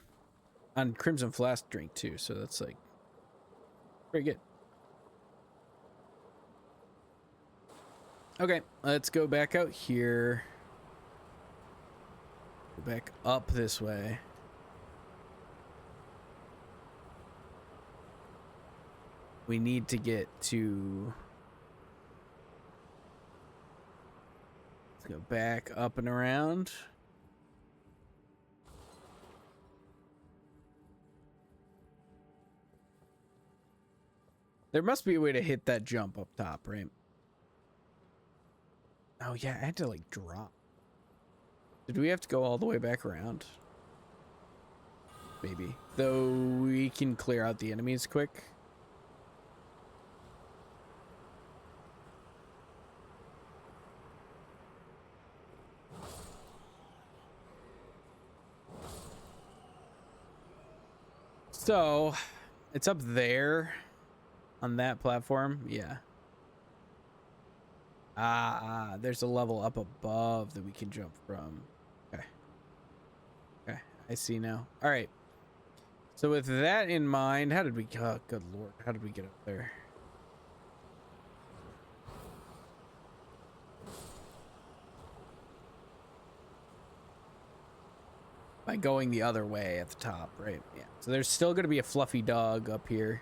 On Crimson Flask drink too, so that's like very good. Okay, let's go back out here. Go back up this way. We need to get to... Let's go back up and around. There must be a way to hit that jump up top, right? Oh yeah, I had to like drop. Did we have to go all the way back around? Maybe. Though we can clear out the enemies quick. So, it's up there on that platform. Yeah. There's a level up above that we can jump from. Okay. Okay, I see now. All right. So with that in mind, how did we... Oh, good lord. How did we get up there? By going the other way at the top, right? Yeah. So there's still going to be a fluffy dog up here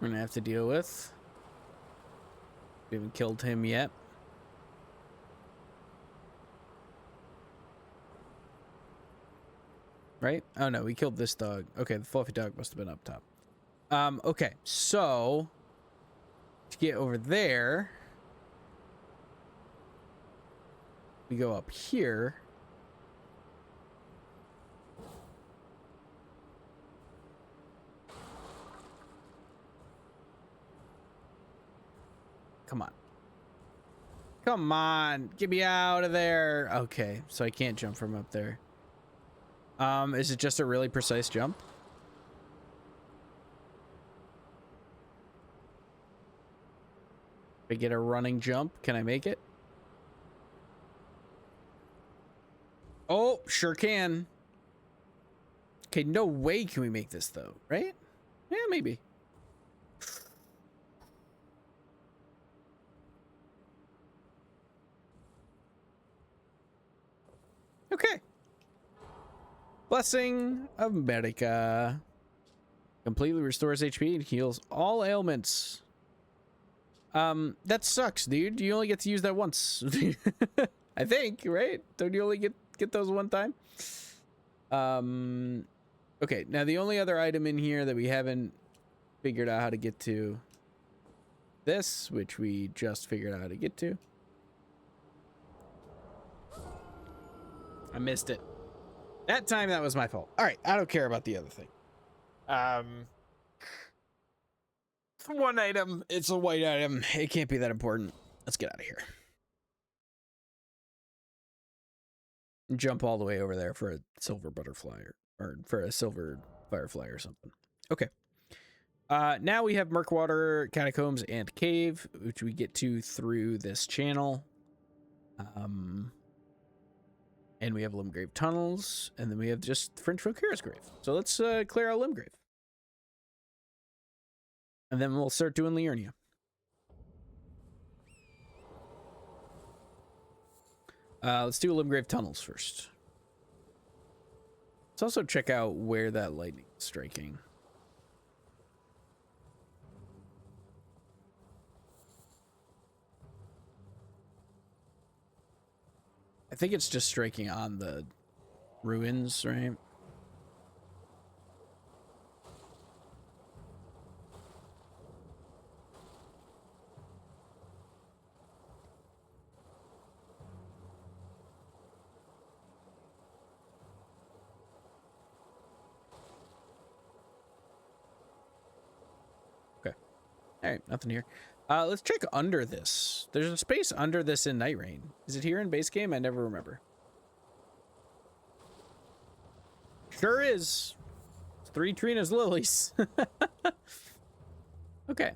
we're going to have to deal with. We haven't killed him yet. right? Oh no, we killed this dog. Okay, the fluffy dog must have been up top. Okay, so to get over there, we go up here. Come on. Come on, get me out of there. Okay, so I can't jump from up there. Is it just a really precise jump? If I get a running jump, can I make it? Oh, sure can. Okay, no way can we make this though, right? Yeah, maybe. Okay. Blessing of Medica. Completely restores HP and heals all ailments. That sucks, dude. You only get to use that once. I think, right? Don't you only get those one time? Okay, now the only other item in here that we haven't figured out how to get to, this, which we just figured out how to get to. I missed it. That time, that was my fault. All right, I don't care about the other thing. One item. It's a white item. It can't be that important. Let's get out of here. Jump all the way over there for a silver butterfly or for a silver firefly or something. Okay. Now we have Murkwater, Catacombs, and Cave, which we get to through this channel. And we have Limgrave Tunnels, and then we have just French Valkyra's Grave. So let's clear out Limgrave. And then we'll start doing Liurnia. Let's do Limgrave Tunnels first. Let's also check out where that lightning is striking. I think it's just striking on the ruins, right? Okay. All right, nothing here. Let's check under this. There's a space under this in Night Rain. Is it here in base game? I never remember. Sure is. 3 Trina's lilies. Okay.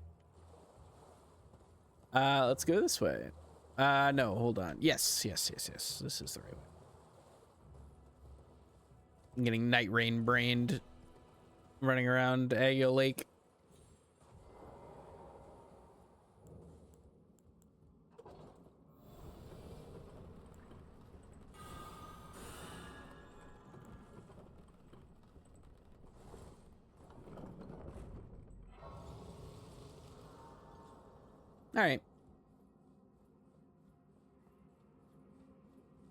Let's go this way. No, hold on. Yes. This is the right way. I'm getting Night Rain brained running around Aggio Lake. All right.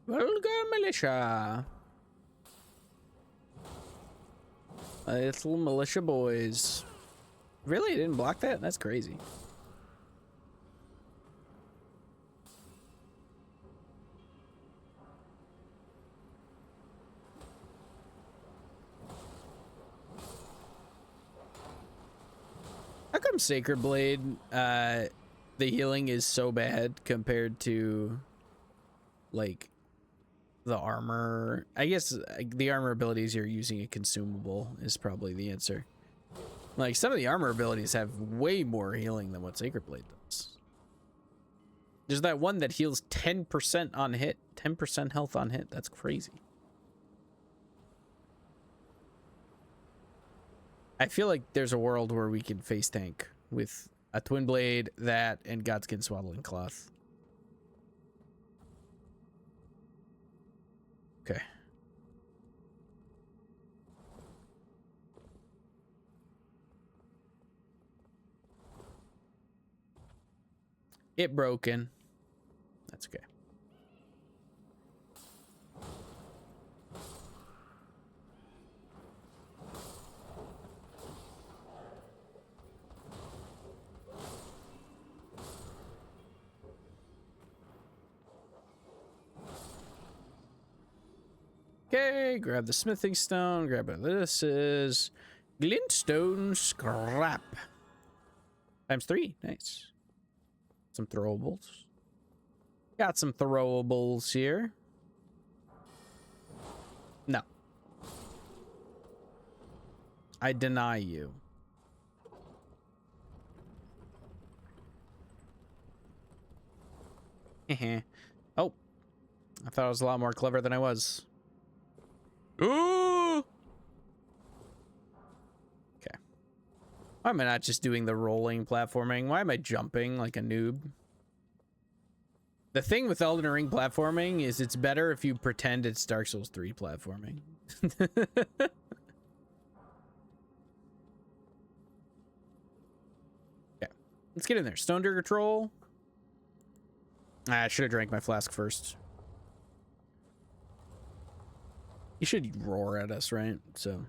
Welcome, militia. Little militia boys. Really? I didn't block that? That's crazy. How come Sacred Blade, the healing is so bad compared to, like, the armor? I guess the armor abilities you're using a consumable is probably the answer. Like, some of the armor abilities have way more healing than what Sacred Blade does. There's that one that heals 10% on hit, 10% health on hit. That's crazy. I feel like there's a world where we can face tank with a Twin Blade, that, and Godskin Swaddling Cloth. Okay. It broken. That's okay. Okay, grab the smithing stone. Grab what this is. Glintstone scrap. ×3. Nice. Some throwables. Got some throwables here. No. I deny you. Oh. I thought I was a lot more clever than I was. Ooh! Okay. Why am I not just doing the rolling platforming? Why am I jumping like a noob? The thing with Elden Ring platforming is it's better if you pretend it's Dark Souls 3 platforming. Okay. Let's get in there. Stone Digger Troll. I should have drank my flask first. You should roar at us, right? So.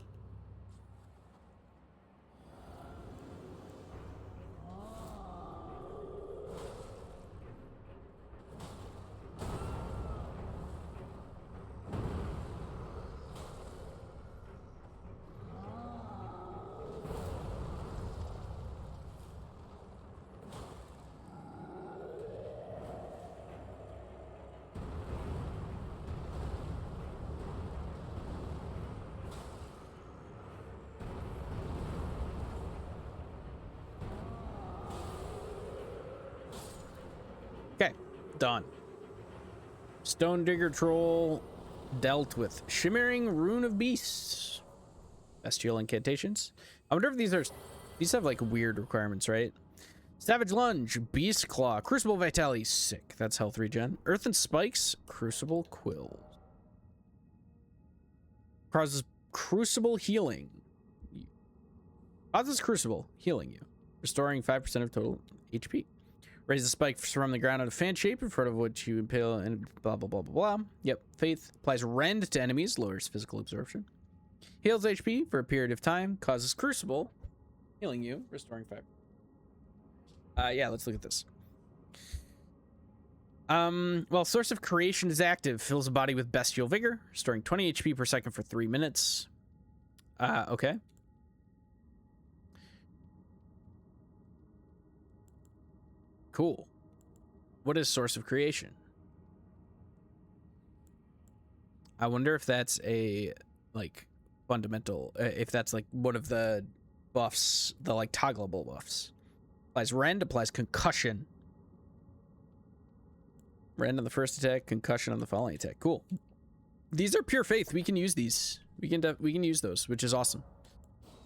Okay, done. Stone Digger Troll dealt with. Shimmering Rune of Beasts. Bestial incantations. I wonder if these have like weird requirements, right? Savage Lunge, Beast Claw, Crucible Vitality, sick. That's health regen. Earthen Spikes, Crucible Quill. Causes Crucible Healing. Causes Crucible, healing you. Restoring 5% of total HP. Raise the spike from the ground in a fan shape in front of which you impale and blah, blah, blah, blah, blah. Yep. Faith applies rend to enemies, lowers physical absorption. Heals HP for a period of time, causes Crucible, healing you, restoring 5. Yeah, let's look at this. Well, Source of Creation is active. Fills a body with Bestial Vigor, restoring 20 HP per second for 3 minutes. Okay. Cool. What is Source of Creation? I wonder if that's a, like, fundamental, if that's, like, one of the buffs, the, like, toggleable buffs. Applies Rend, applies Concussion. Rend on the first attack, Concussion on the following attack. Cool. These are pure faith. We can use these. We can use those, which is awesome.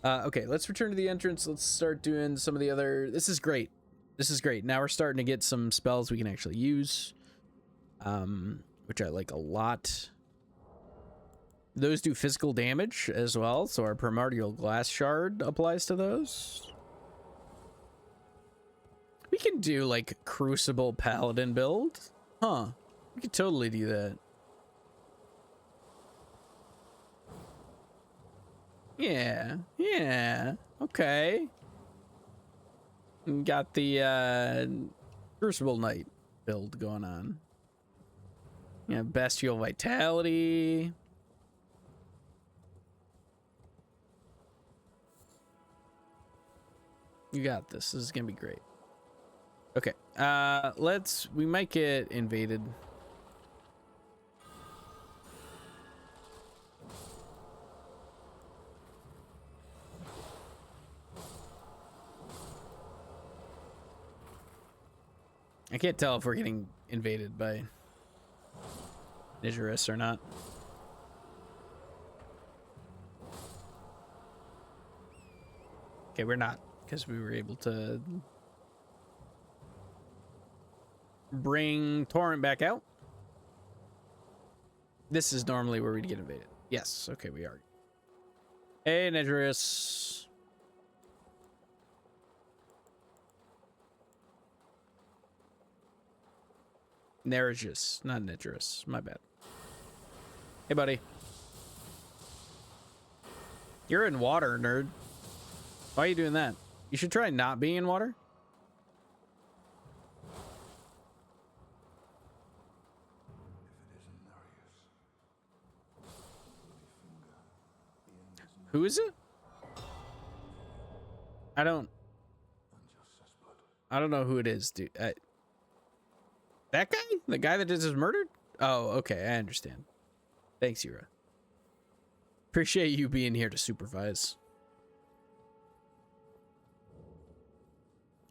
Okay, let's return to the entrance. Let's start doing some of the other... This is great. This is great. Now we're starting to get some spells we can actually use, which I like a lot. Those do physical damage as well, so our Primordial Glass Shard applies to those. We can do, like, Crucible Paladin build. Huh. We could totally do that. Yeah. Yeah. Okay. Got the Crucible Knight build going on. Yeah, Bestial Vitality. You got this. This is gonna be great. Okay. We might get invaded. I can't tell if we're getting invaded by Nigerus or not. Okay, we're not, because we were able to bring Torrent back out. This is normally where we'd get invaded. Yes, okay, we are. Hey, Nigerus. Nerigis, not Nigerus. My bad. Hey, buddy. You're in water, nerd. Why are you doing that? You should try not being in water. Who is it? I don't know who it is, dude. That guy? The guy that just murdered? Oh, okay, I understand. Thanks, Yura. Appreciate you being here to supervise.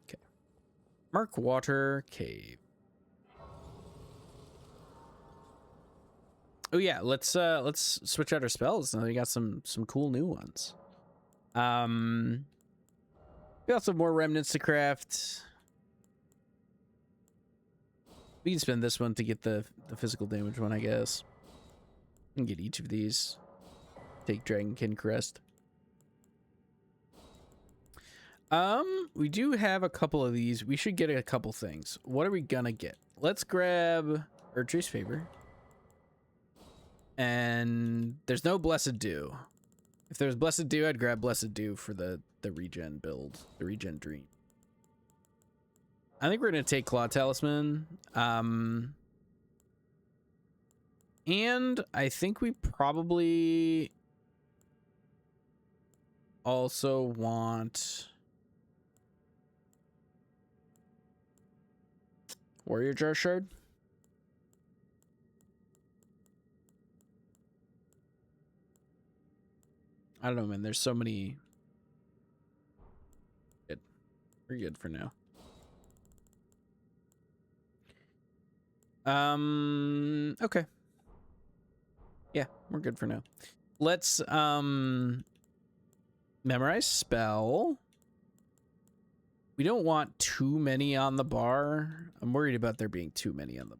Okay. Mark Water Cave. Oh yeah, let's switch out our spells. Now we got some cool new ones. We got some more remnants to craft. We can spend this one to get the physical damage one, I guess. We can get each of these. Take Dragonkin Crest. We do have a couple of these. We should get a couple things. What are we gonna get? Let's grab Erdtree's Favor. And there's no Blessed Dew. If there's Blessed Dew, I'd grab Blessed Dew for the regen build, the regen dream. I think we're gonna take Claw Talisman. And I think we probably also want Warrior Jar Shard. I don't know, man. There's so many. Good. We're good for now. Okay. Yeah, we're good for now. Let's memorize spell. We don't want too many on the bar. I'm worried about there being too many on the,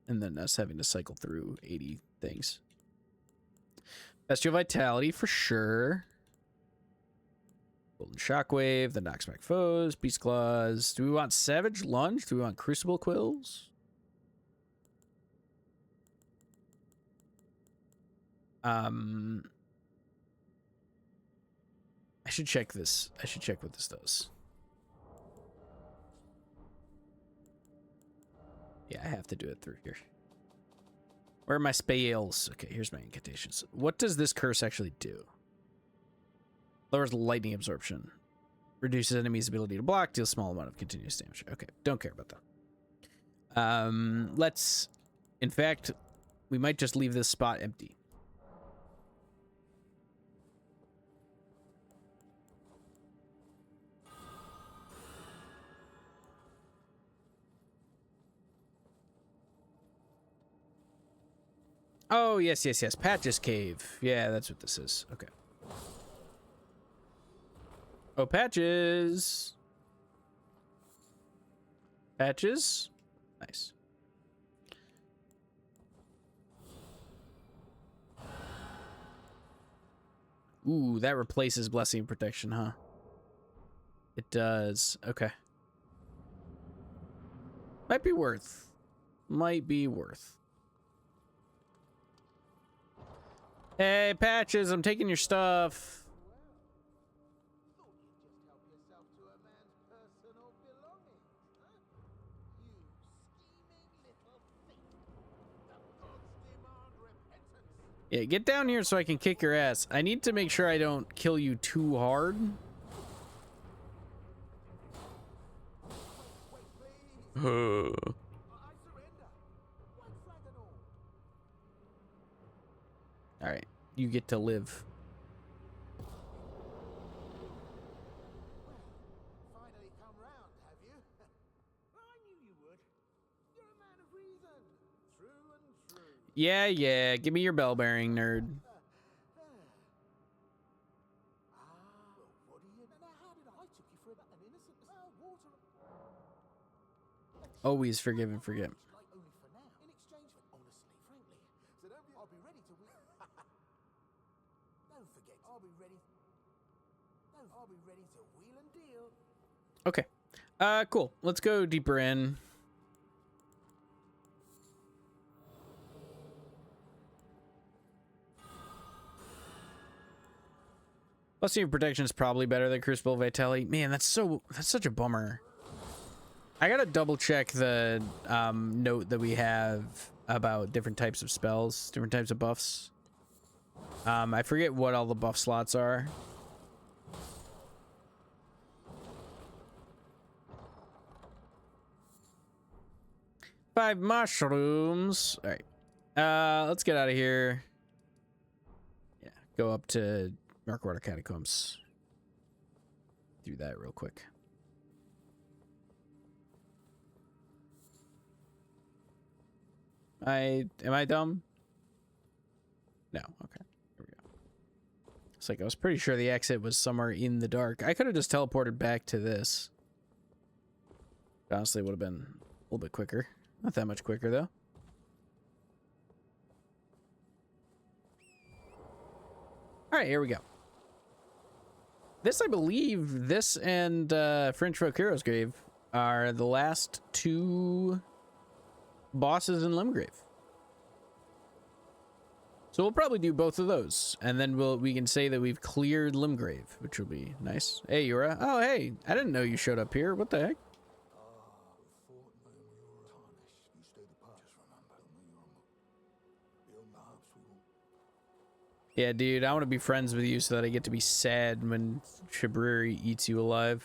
and then us having to cycle through 80 things. Bestial Vitality for sure. Golden Shockwave that knocks back foes. Beast Claws. Do we want Savage Lunge? Do we want Crucible Quills? I should check this. I should check what this does. Yeah, I have to do it through here. Where are my spells? Okay, here's my incantations. What does this curse actually do? Lowers lightning absorption. Reduces enemies' ability to block. Deals small amount of continuous damage. Okay, don't care about that. Let's... In fact, we might just leave this spot empty. Oh, yes, yes, yes. Patches Cave. Yeah, that's what this is. Okay. Oh, Patches. Patches. Nice. Ooh, that replaces Blessing and Protection, huh? It does. Okay. Might be worth. Might be worth. Hey, Patches, I'm taking your stuff. Yeah, get down here so I can kick your ass. I need to make sure I don't kill you too hard. All right, you get to live. Finally come round, have you? I knew you would. You're a man of reason. True and true. Yeah, yeah. Give me your bell bearing, nerd. What do you know? How did I took you for an innocent water? Always forgive and forget. Like only for now. In exchange for honestly, frankly. So don't be, I'll be ready to don't forget. I'll be ready to wheel and deal. Okay. Cool. Let's go deeper in. Blessing of Protection is probably better than Crucible Vitality. Man, that's such a bummer. I gotta double check the note that we have about different types of spells, different types of buffs. I forget what all the buff slots are. Five mushrooms. All right. Let's get out of here. Yeah, go up to Darkwater Catacombs. Do that real quick. Am I dumb? No. Okay. Here we go. It's like I was pretty sure the exit was somewhere in the dark. I could have just teleported back to this. Honestly, it would have been a little bit quicker. Not that much quicker though. All right, here we go. This, I believe, this and French Folk Hero's Grave are the last two bosses in Limgrave. So we'll probably do both of those, and then we can say that we've cleared Limgrave, which will be nice. Hey, Yura. Oh, hey. I didn't know you showed up here. What the heck? Yeah, dude, I want to be friends with you so that I get to be sad when Shabriri eats you alive.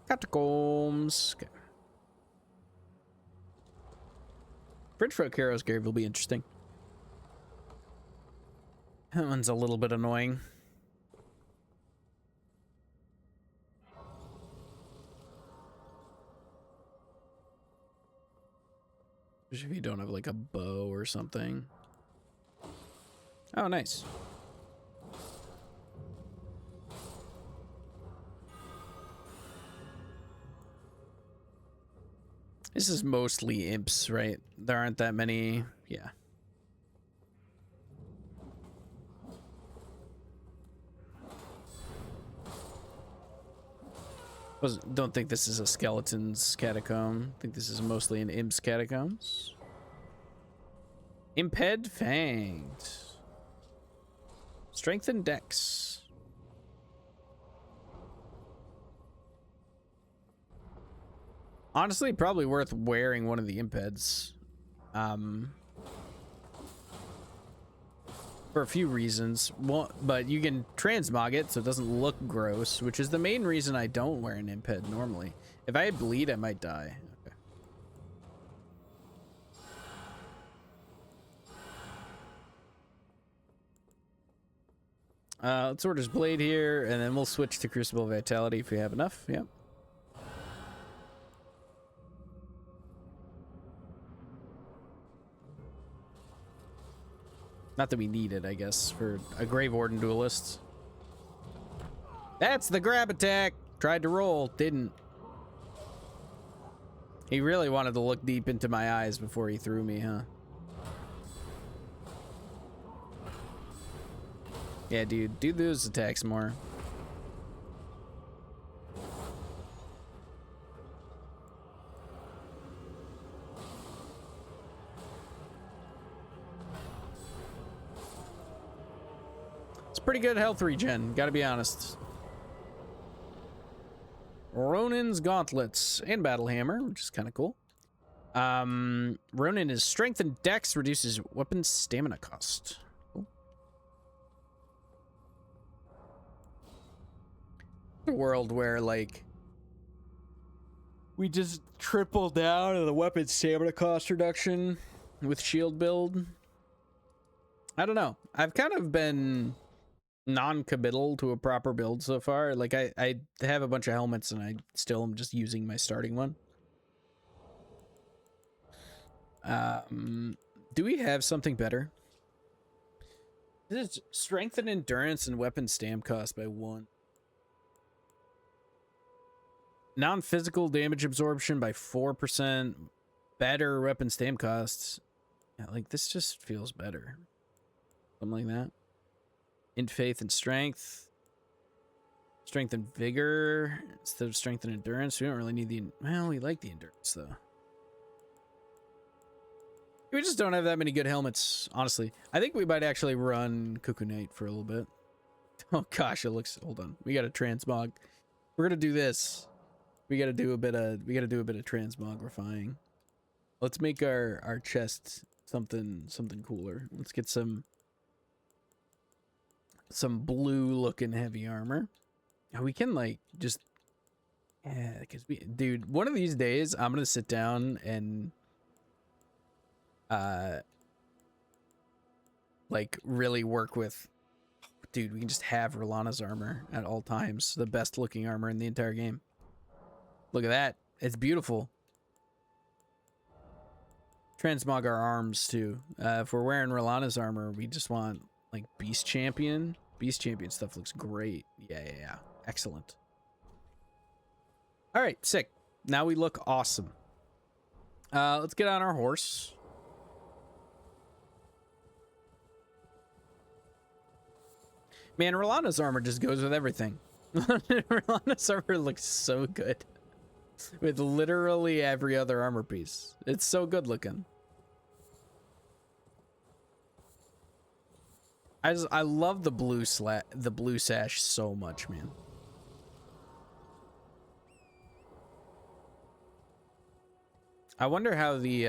Catacombs. Okay. French Folk Hero's Grave will be interesting. That one's a little bit annoying. If you don't have like a bow or something. Oh, nice. This is mostly imps, right? There aren't that many. Yeah. Don't think this is a skeleton's catacomb. I think this is mostly an imp's catacombs. Imped Fanged. Strengthen Dex. Honestly, probably worth wearing one of the Impeds. For a few reasons. Well, but you can transmog it so it doesn't look gross, which is the main reason I don't wear an Imped normally. If I had bleed, I might die. Okay. Let's order his blade here, and then we'll switch to Crucible Vitality if we have enough. Yep. Not that we need it, I guess, for a Grave Warden duelist. That's the grab attack. Tried to roll, didn't. He really wanted to look deep into my eyes before he threw me, huh? Yeah, dude, do those attacks more. Pretty good health regen, gotta be honest. Ronin's Gauntlets and Battle Hammer, which is kind of cool. Ronin is Strength and Dex, reduces weapon stamina cost. Cool. A world where, like, we just triple down on the weapon stamina cost reduction with shield build. I don't know. I've kind of been non-committal to a proper build so far. Like I have a bunch of helmets and I still am just using my starting one. Do we have something better? This is strength and endurance and weapon stam cost by 1. Non-physical damage absorption by 4%. Better weapon stam costs. Yeah, like this just feels better. Something like that. In faith and strength. Strength and vigor instead of strength and endurance. We don't really need the... Well, we like the endurance, though. We just don't have that many good helmets, honestly. I think we might actually run Cuckoo Knight for a little bit. Oh gosh, it looks. Hold on, we got a transmog. We're gonna do this. We gotta do a bit of transmogrifying. Let's make our chest something cooler. Let's get some blue looking heavy armor. And we can like just because dude, one of these days I'm gonna sit down and like really work with. Dude, we can just have Rolana's armor at all times. The best looking armor in the entire game. Look at that. It's beautiful. Transmog our arms too. If we're wearing Rolana's armor, we just want like Beast Champion. Beast Champion stuff looks great. Yeah. Excellent. All right, sick. Now we look awesome. Let's get on our horse. Man, Rolana's armor just goes with everything. Rolana's armor looks so good. With literally every other armor piece. It's so good looking. I love the blue sash so much, man. I wonder how the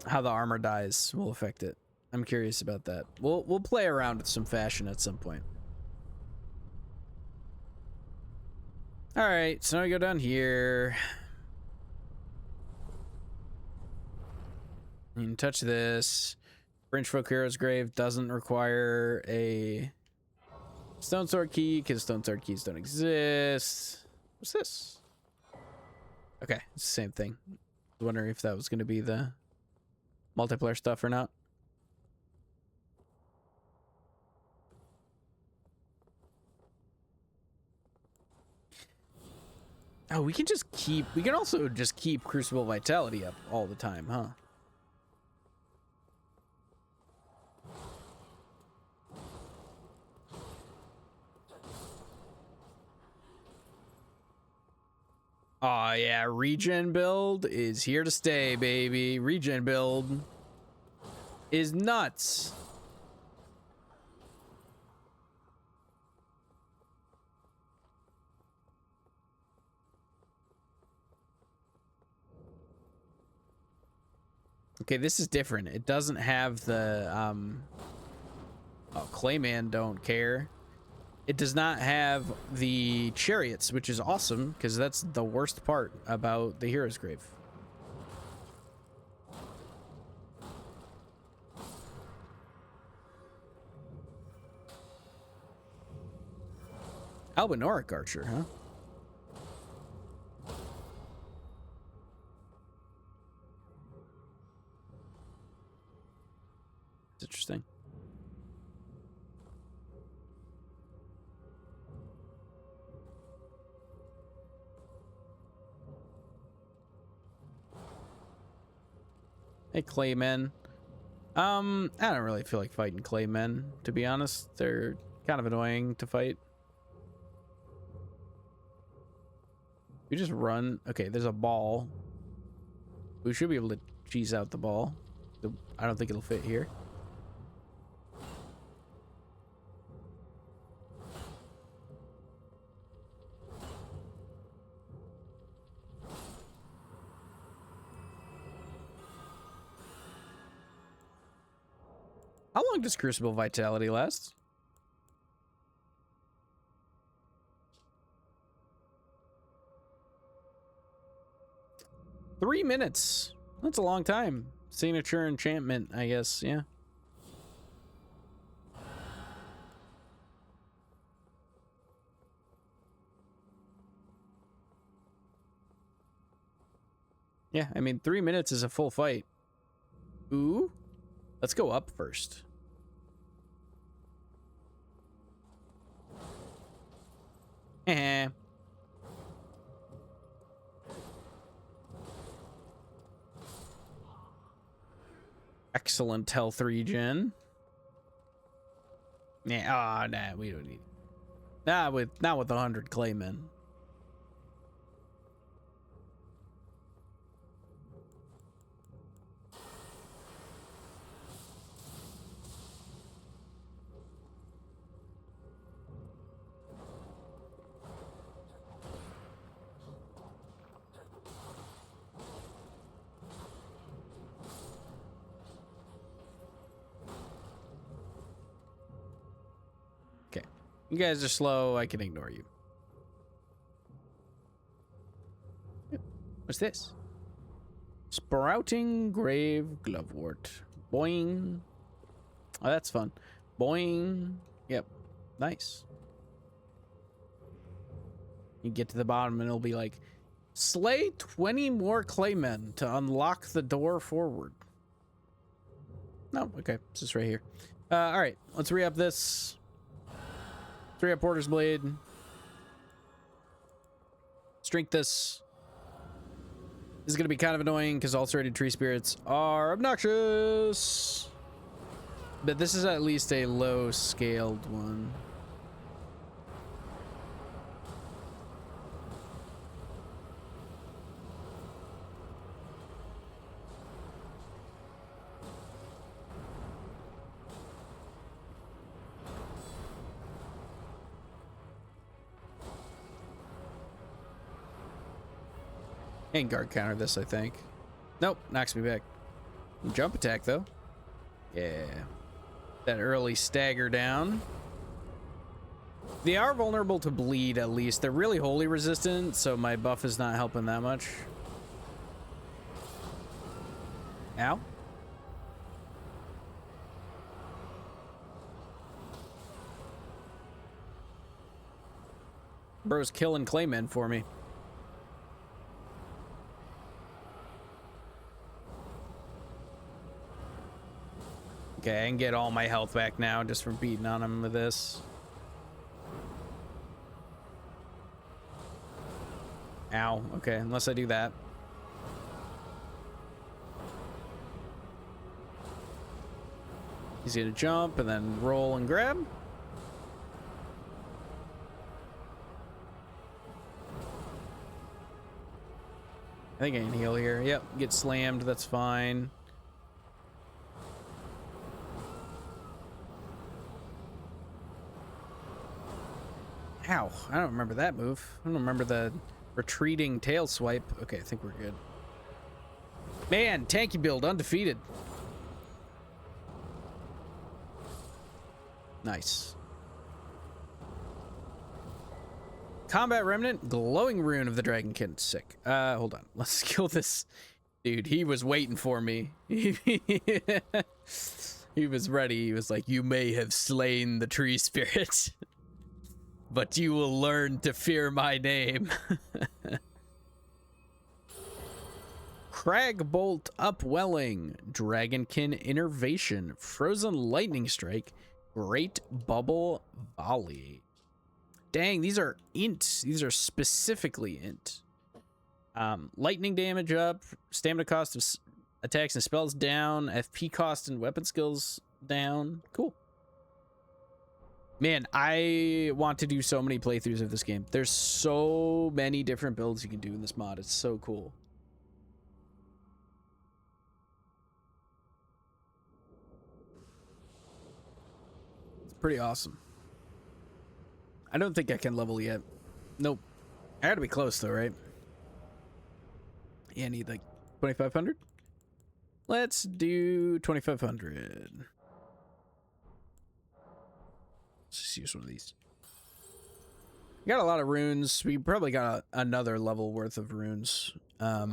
armor dyes will affect it. I'm curious about that. We'll play around with some fashion at some point. All right, so now we go down here. You can touch this. French Folk Hero's Grave doesn't require a Stone Sword key because Stone Sword keys don't exist. What's this? Okay, it's the same thing. I was wondering if that was going to be the multiplayer stuff or not. Oh, we can also just keep Crucible Vitality up all the time, huh? Oh yeah, regen build is here to stay, baby. Regen build is nuts. Okay, this is different. It doesn't have the oh, Clayman don't care. It does not have the chariots, which is awesome because that's the worst part about the Hero's Grave. Albinoric Archer, huh? It's interesting. Hey, Claymen. I don't really feel like fighting Claymen, to be honest. They're kind of annoying to fight. We just run. Okay, there's a ball. We should be able to cheese out the ball. I don't think it'll fit here. How long does Crucible Vitality last? Three minutes. That's a long time. Signature enchantment, I guess. Yeah. Yeah, I mean, 3 minutes is a full fight. Ooh. Let's go up first. Eh. Excellent health regen. Yeah, nah, we don't need. Not with 100 Claymen. You guys are slow. I can ignore you. What's this? Sprouting grave glovewort. Boing. Oh, that's fun. Boing. Yep. Nice. You get to the bottom and it'll be like, slay 20 more claymen to unlock the door forward. No, okay. It's just right here. All right. Let's re-up this. Let's re-up Porter's Blade. Let's drink this. This is going to be kind of annoying because ulcerated tree spirits are obnoxious. But this is at least a low-scaled one. And guard counter this, I think. Nope, knocks me back. Jump attack, though. Yeah. That early stagger down. They are vulnerable to bleed, at least. They're really holy resistant, so my buff is not helping that much. Ow. Bro's killing claymen for me. Okay, I can get all my health back now just from beating on him with this. Ow. Okay, unless I do that. He's gonna jump and then roll and grab. I think I can heal here. Yep, get slammed. That's fine. Ow, I don't remember that move. I don't remember the retreating tail swipe. Okay, I think we're good. Man, tanky build, undefeated. Nice. Combat Remnant, glowing rune of the Dragonkin. Sick. Hold on. Let's kill this dude. He was waiting for me. He was ready. He was like, you may have slain the tree spirit. But you will learn to fear my name. Cragbolt Upwelling, Dragonkin Innervation, Frozen Lightning Strike, Great Bubble Volley. Dang, these are int. These are specifically int. Lightning damage up, stamina cost of attacks and spells down, FP cost and weapon skills down. Cool. Man, I want to do so many playthroughs of this game. There's so many different builds you can do in this mod. It's so cool. It's pretty awesome. I don't think I can level yet. Nope. I gotta be close though, right? Yeah, I need like 2,500. Let's do 2,500. Let's just use one of these. We got a lot of runes. We probably got another level worth of runes. So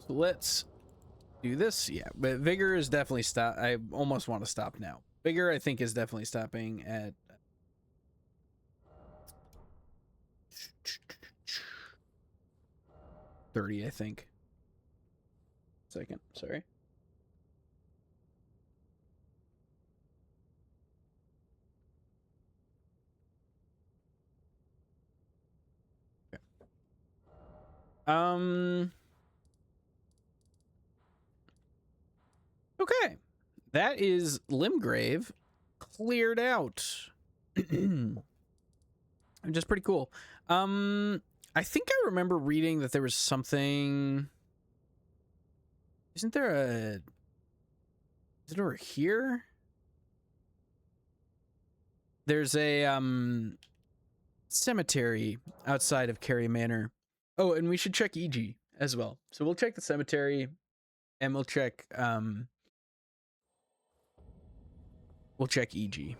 let's do this. Yeah, but Vigor is definitely stop. I almost want to stop now. Vigor, I think, is definitely stopping at 30, I think. Second, sorry. Okay. That is Limgrave cleared out. Just pretty cool. I think I remember reading that there was something. Isn't there a? Is it over here? There's a cemetery outside of Carey Manor. Oh, and we should check EG as well. So we'll check the cemetery and we'll check We'll check EG.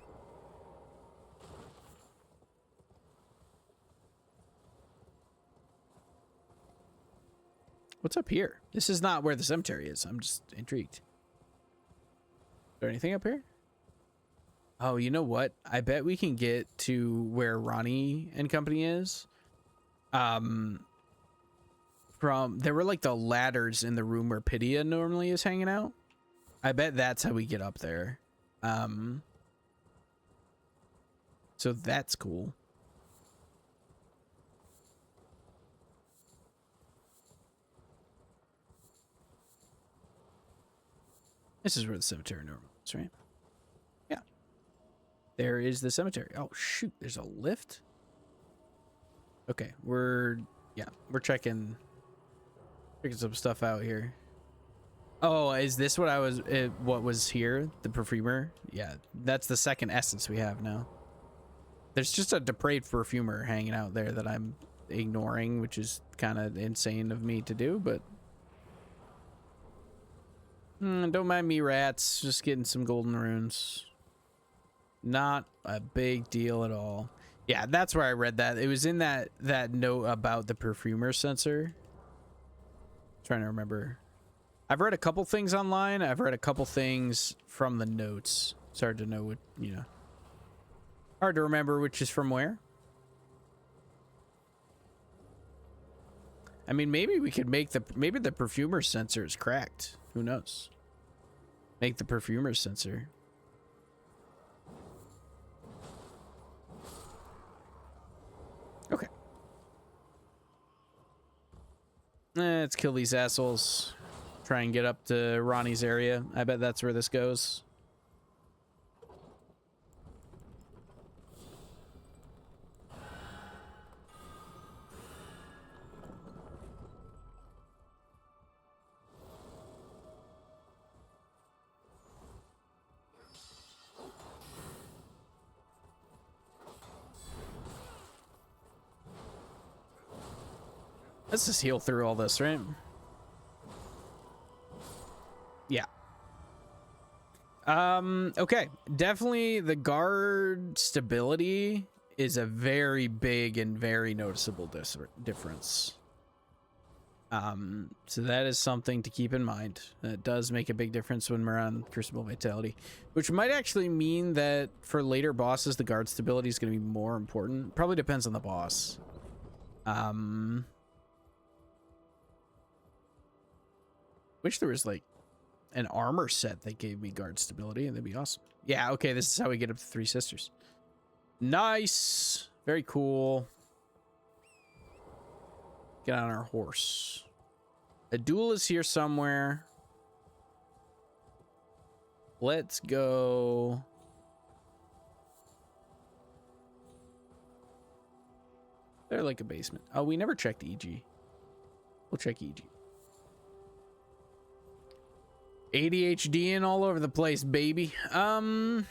What's up here? This is not where the cemetery is. I'm just intrigued. Is there anything up here? Oh, you know what? I bet we can get to where Ronnie and company is. From there were like the ladders in the room where Pydia normally is hanging out. I bet that's how we get up there. So that's cool. This is where the cemetery normally is, right? Yeah. There is the cemetery. Oh, shoot. There's a lift? Okay. We're checking some stuff out here. Oh, is this what what was here? The perfumer? Yeah. That's the second essence we have now. There's just a depraved perfumer hanging out there that I'm ignoring, which is kind of insane of me to do, but don't mind me, rats. Just getting some golden runes. Not a big deal at all. Yeah, that's where I read that. It was in that note about the perfumer sensor. Trying to remember. I've read a couple things online. I've read a couple things from the notes. It's hard to know what, you know. Hard to remember which is from where. I mean, maybe we could make maybe the perfumer sensor is cracked. Who knows? Make the perfumer sensor. Okay. Let's kill these assholes. Try and get up to Ronnie's area. I bet that's where this goes. Let's just heal through all this, right? Yeah. Okay. Definitely the guard stability is a very big and very noticeable difference. So that is something to keep in mind. That does make a big difference when we're on Crucible Vitality, which might actually mean that for later bosses, the guard stability is going to be more important. Probably depends on the boss. Wish there was like an armor set that gave me guard stability, and that'd be awesome. Yeah, okay, this is how we get up to 3 sisters. Nice. Very cool. Get on our horse. A duel is here somewhere. Let's go. They're like a basement. Oh, we never checked EG. We'll check EG. ADHD and all over the place, baby. Yeah,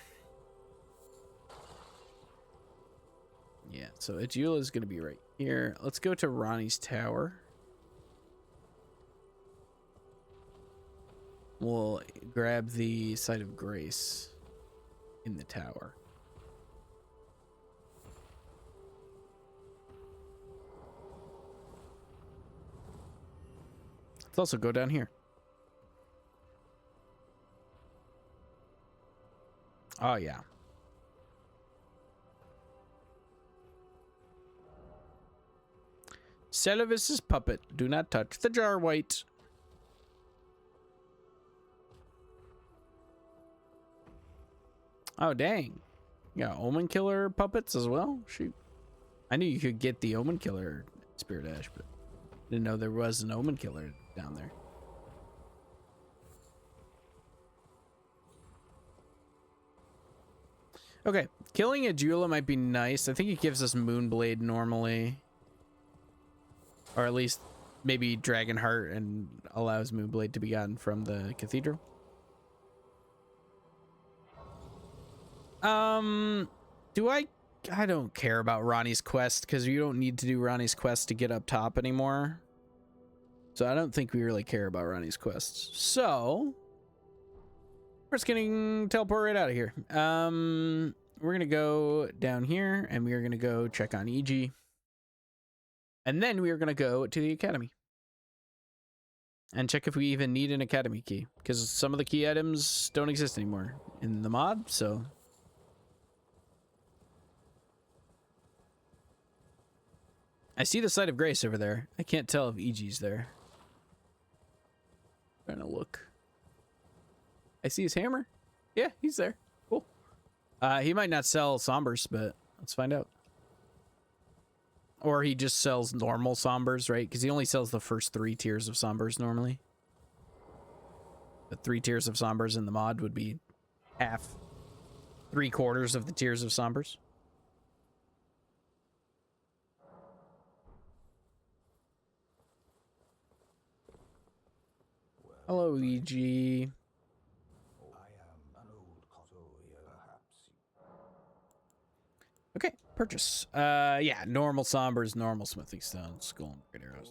so Adula is going to be right here. Let's go to Ronnie's tower. We'll grab the Site of Grace in the tower. Let's also go down here. Oh, yeah. Celavis's puppet. Do not touch the jar white. Oh, dang. You got Omen Killer puppets as well? Shoot. I knew you could get the Omen Killer Spirit Ash, but didn't know there was an Omen Killer down there. Okay, killing a Jula might be nice. I think it gives us Moonblade normally. Or at least maybe Dragonheart and allows Moonblade to be gotten from the Cathedral. I don't care about Ronnie's quest because you don't need to do Ronnie's quest to get up top anymore. So I don't think we really care about Ronnie's quests. So We're just gonna teleport right out of here. We're gonna go down here and we are gonna go check on EG. And then we are gonna go to the academy. And check if we even need an academy key. Because some of the key items don't exist anymore in the mod, so. I see the Site of Grace over there. I can't tell if EG's there. Trying to look. I see his hammer. Yeah, he's there. Cool. He might not sell Sombers, but let's find out. Or he just sells normal Sombers, right? Because he only sells the first 3 tiers of Sombers normally. The 3 tiers of Sombers in the mod would be half, 3/4 of the tiers of Sombers. Hello, EG. Okay, purchase. Yeah, normal Sombers, normal smithing stones, gold and great arrows.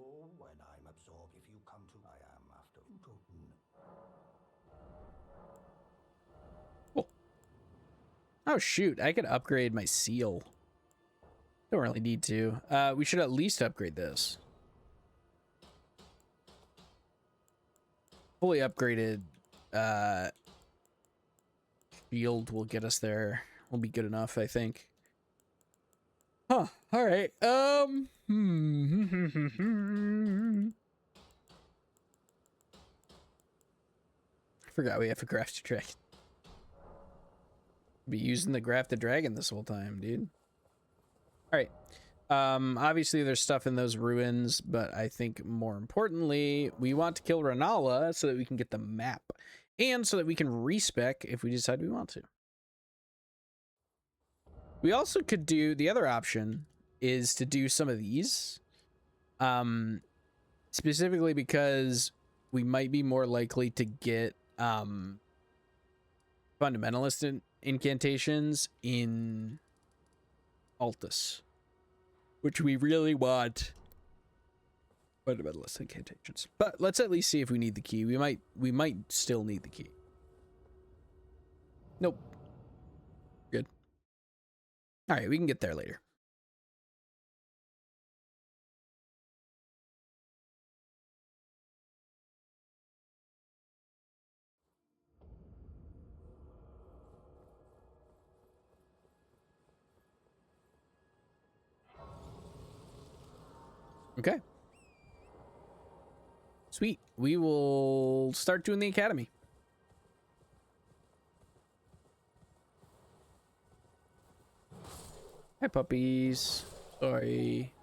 Cool. Oh shoot, I could upgrade my seal. Don't really need to. We should at least upgrade this. Fully upgraded shield will get us there. Will be good enough, I think. Huh. All right. I forgot we have a grafted dragon. Be using the grafted dragon this whole time, dude. All right. Obviously there's stuff in those ruins, but I think more importantly, we want to kill Renala so that we can get the map and so that we can respec if we decide we want to. We also could do, the other option is to do some of these, specifically because we might be more likely to get fundamentalist incantations in Altus, which we really want fundamentalist incantations. But let's at least see if we need the key. We might still need the key. Nope. Good. All right, we can get there later. Okay. Sweet. We will start doing the academy. Hi, puppies. Sorry.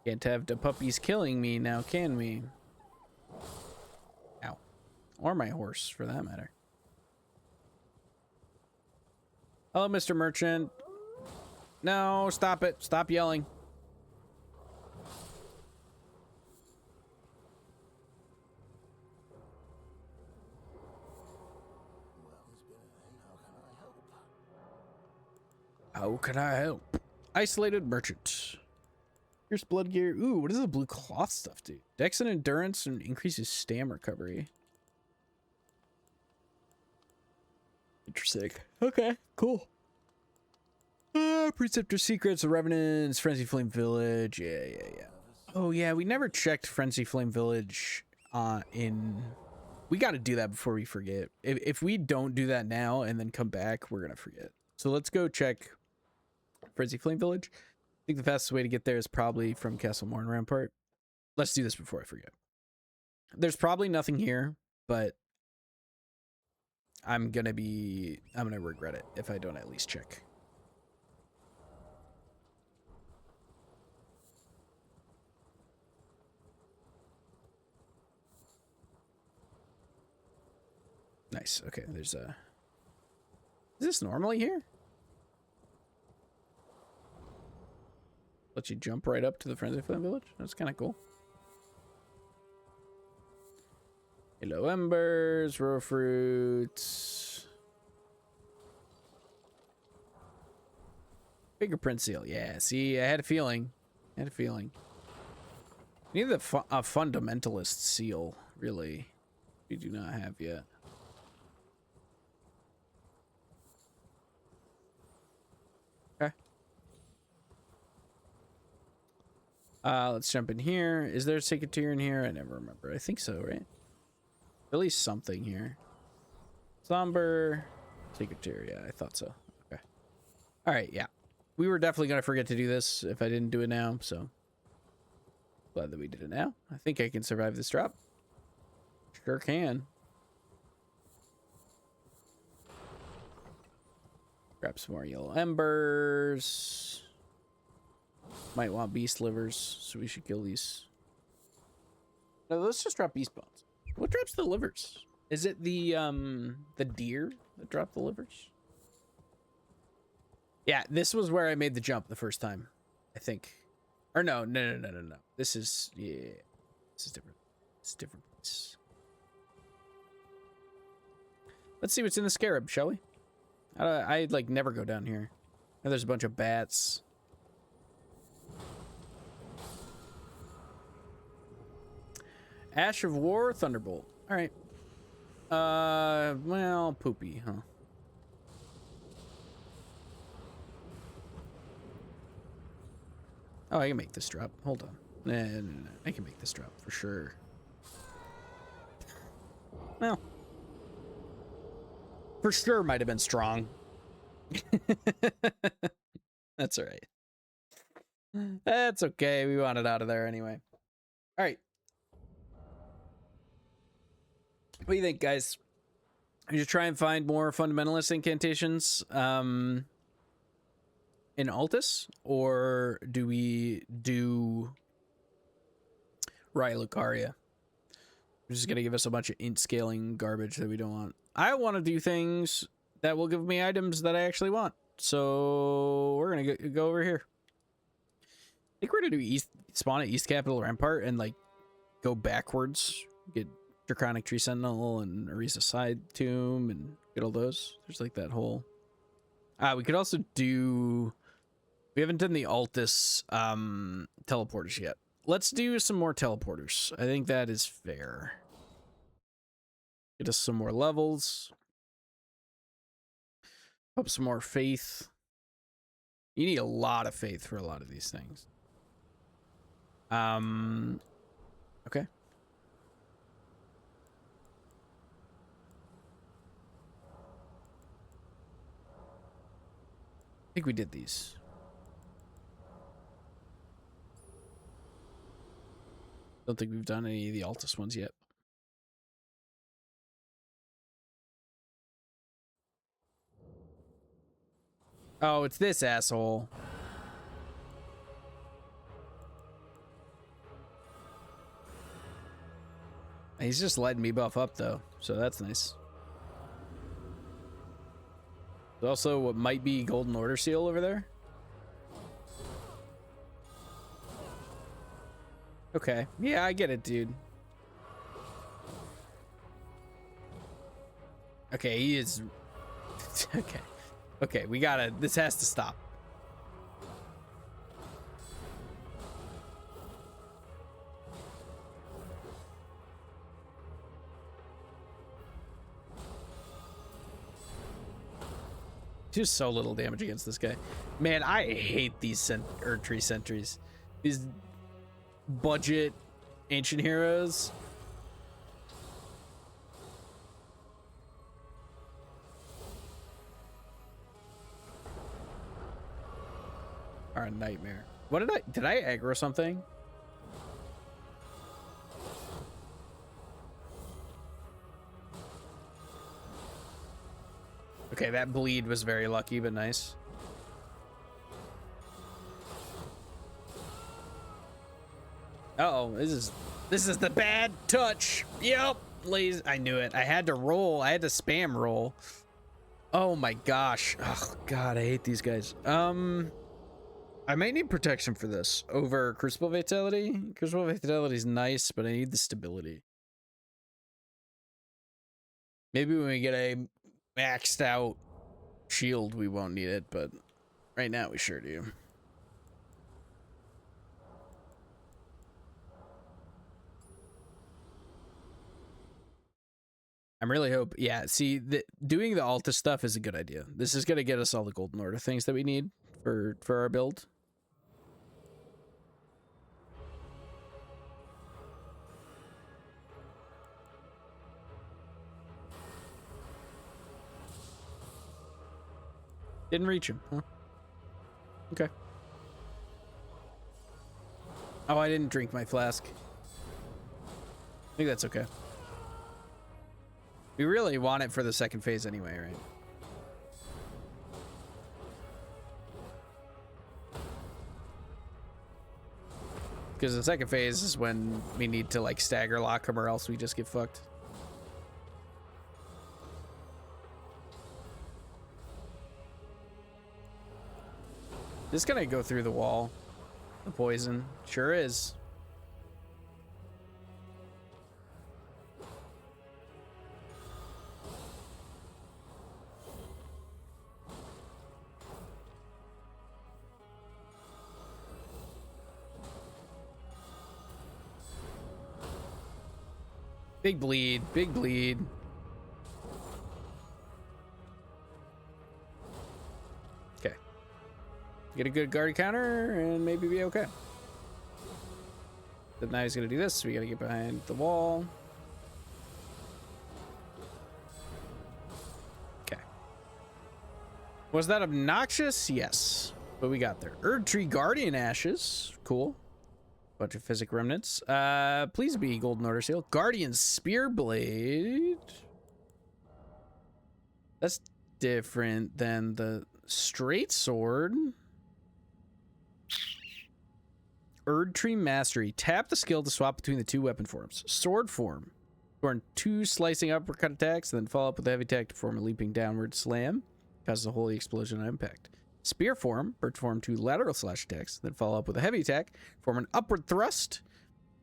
Can't have the puppies killing me now, can we? Ow. Or my horse, for that matter. Hello, Mr. Merchant. No, stop it. Stop yelling. How can I help? Isolated merchant. Here's blood gear. Ooh, what does the blue cloth stuff do? Dex and endurance and increases stam recovery. Interesting. Okay, cool. Preceptor Secrets, Revenants, Frenzy Flame Village. Yeah. Oh, yeah, we never checked Frenzy Flame Village we got to do that before we forget. If we don't do that now and then come back, we're going to forget. So let's go check Frenzy Flame Village. I think the fastest way to get there is probably from Castle Morn Rampart. Let's do this before I forget. There's probably nothing here, but I'm going to regret it if I don't at least check. Nice. Okay, there's a... Is this normally here? Let you jump right up to the Frenzy Flame Village? That's kind of cool. Yellow embers, raw fruits. Fingerprint seal. Yeah, see, I had a feeling. I need a fundamentalist seal, really. we do not have yet. Okay. Let's jump in here. Is there a secret tier in here? I never remember. I think so, right? At least something here. Somber. Secret tier. Yeah, I thought so. Okay. All right. Yeah. We were definitely going to forget to do this if I didn't do it now. So glad that we did it now. I think I can survive this drop. Sure can. Grab some more yellow embers. Might want beast livers, so we should kill these. No, let's just drop beast bones. What drops the livers? Is it the deer that dropped the livers? Yeah, this was where I made the jump the first time, I think. Or no. This is, yeah, this is different. It's a different place. Let's see what's in the scarab, shall we? I'd like never go down here. And there's a bunch of bats. Ash of War, Thunderbolt. All right. Well, poopy, huh? Oh, I can make this drop. Hold on. No. I can make this drop for sure. Well, for sure might have been strong. That's all right. That's okay. We want it out of there anyway. All right. What do you think, guys? We should try and find more fundamentalist incantations in Altus, or do we do Raya Lucaria? Which is going to give us a bunch of int scaling garbage that we don't want. I want to do things that will give me items that I actually want. So we're going to go over here. I think we're going to do spawn at East Capital Rampart and like go backwards. Get Draconic Tree Sentinel and Arisa Side Tomb and get all those. There's like that whole... we could also do... We haven't done the Altus teleporters yet. Let's do some more teleporters. I think that is fair. Get us some more levels. Hope some more faith. You need a lot of faith for a lot of these things. Okay. I think we did these. Don't think we've done any of the Altus ones yet. Oh, it's this asshole. He's just letting me buff up though, so that's nice. There's also what might be Golden Order seal over there. Okay, yeah, I get it, dude. Okay, he is... Okay, we gotta... This has to stop. Just so little damage against this guy. Man, I hate these tree sentries. These budget ancient heroes. Are a nightmare. What did I aggro something? Okay, that bleed was very lucky, but nice. Uh-oh, this is the bad touch. Yep, I knew it. I had to roll. I had to spam roll. Oh my gosh. Oh god, I hate these guys. I might need protection for this over Crucible Vitality. Crucible Vitality is nice, but I need the stability. Maybe when we get a maxed out shield, we won't need it, but right now we sure do. I'm really hope. Yeah, see, doing the Alta stuff is a good idea. This is gonna get us all the Golden Order things that we need for our build. Didn't reach him, huh? Okay. Oh, I didn't drink my flask. I think that's okay. We really want it for the second phase anyway, right? Because the second phase is when we need to like stagger lock them or else we just get fucked. This gonna go through the wall. The poison. Sure is. Big bleed, big bleed. Okay. Get a good guard counter and maybe be okay. But now he's gonna do this. We gotta get behind the wall. Okay. Was that obnoxious? Yes. But we got there. Erdtree Guardian Ashes. Cool. Bunch of Physic Remnants. Please be Golden Order Seal. Guardian Spearblade. That's different than the straight sword. Erdtree Mastery. Tap the skill to swap between the two weapon forms. Sword form. Perform 2 slicing uppercut attacks, and then follow up with a heavy attack to form a leaping downward slam. Causes a holy explosion on impact. Spear form. Perform 2 lateral slash attacks, then follow up with a heavy attack. Form an upward thrust.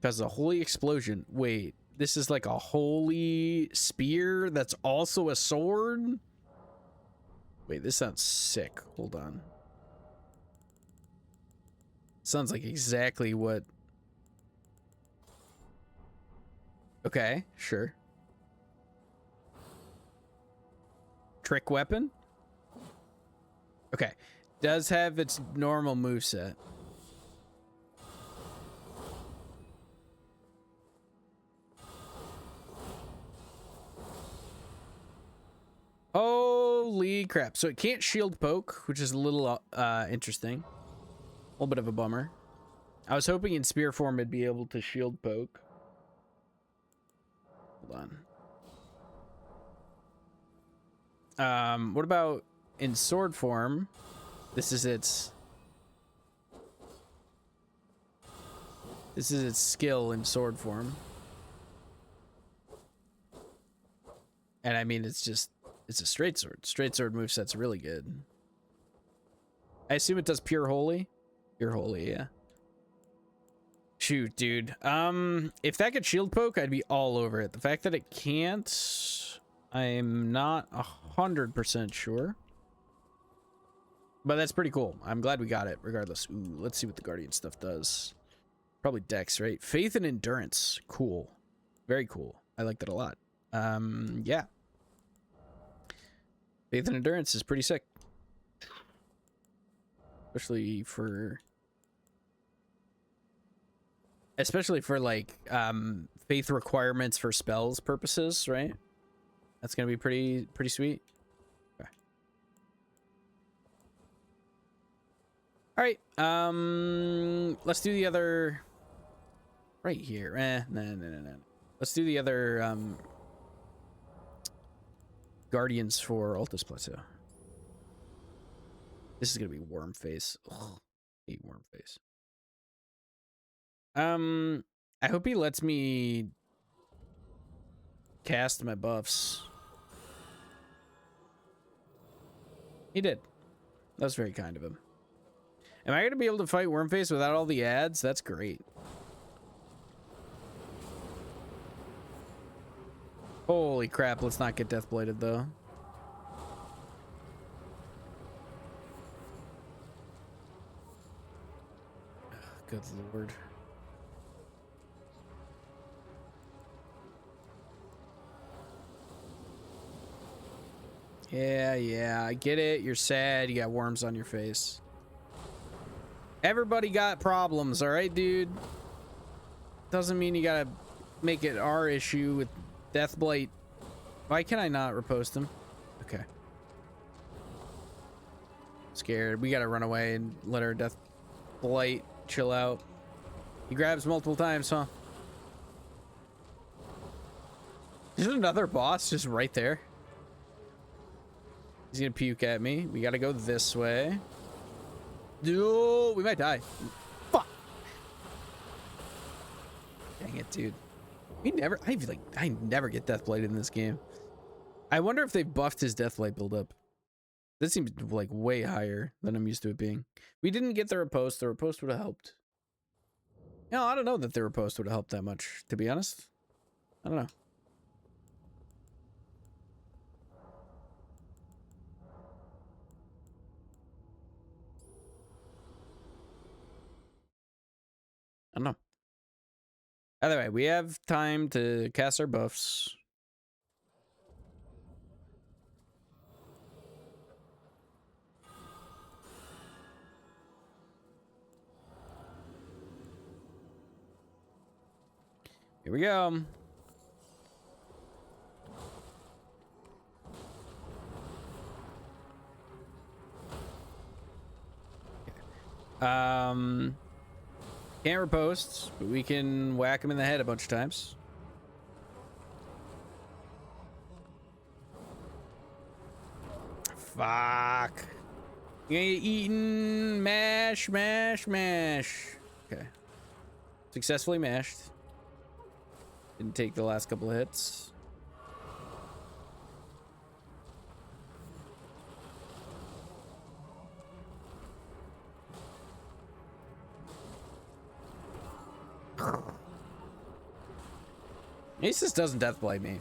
Causes a holy explosion. Wait, this is like a holy spear that's also a sword? Wait, this sounds sick. Hold on. Sounds like exactly what... Okay, sure. Trick weapon? Okay. Does have its normal moveset. Holy crap. So it can't shield poke, which is a little interesting. A little bit of a bummer. I was hoping in spear form it'd be able to shield poke. Hold on. What about in sword form? This is its skill in sword form. And I mean, it's a straight sword. Straight sword moveset's really good. I assume it does pure holy? Pure holy, yeah. Shoot, dude. If that could shield poke, I'd be all over it. The fact that it can't, I'm not 100% sure. But that's pretty cool. I'm glad we got it, regardless. Ooh, let's see what the Guardian stuff does. Probably Dex, right? Faith and Endurance. Cool. Very cool. I like that a lot. Yeah. Faith and Endurance is pretty sick. Especially for like faith requirements for spells purposes, right? That's gonna be pretty sweet. Okay. All right, let's do the other right here. No. Let's do the other Guardians for Altus Plateau. This is gonna be Worm Face. Ugh, I hate Worm Face. I hope he lets me cast my buffs. He did. That was very kind of him. Am I gonna be able to fight Wormface without all the ads? That's great. Holy crap, let's not get Deathbladed though. Good lord. Yeah, I get it. You're sad. You got worms on your face. Everybody got problems, all right, dude? Doesn't mean you gotta make it our issue with Deathblight. Why can I not repost him? Okay. Scared. We gotta run away and let our Deathblight chill out. He grabs multiple times, huh? There's another boss just right there. He's gonna puke at me. We gotta go this way. Dude, we might die. Fuck. Dang it, dude. I never get Deathblight in this game. I wonder if they've buffed his Deathblight buildup. This seems like way higher than I'm used to it being. We didn't get the riposte. The riposte would have helped. No, I don't know that the riposte would have helped that much, to be honest. I don't know. I don't know. Either way, we have time to cast our buffs. Here we go. Okay. Can't riposte, but we can whack him in the head a bunch of times. Fuck. You gonna get eaten. Mash, mash, mash. Okay. Successfully mashed. Didn't take the last couple of hits. Aces doesn't Deathblight me. And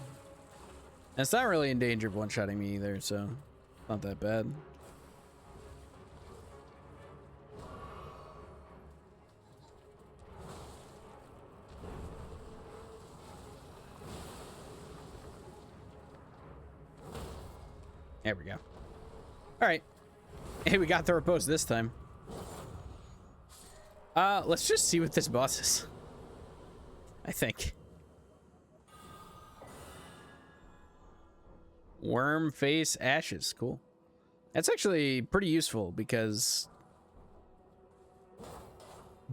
it's not really in danger of one-shotting me either, so not that bad. There we go. All right. Hey, we got the riposte this time. Let's just see what this boss is. I think. Worm face ashes. Cool. That's actually pretty useful because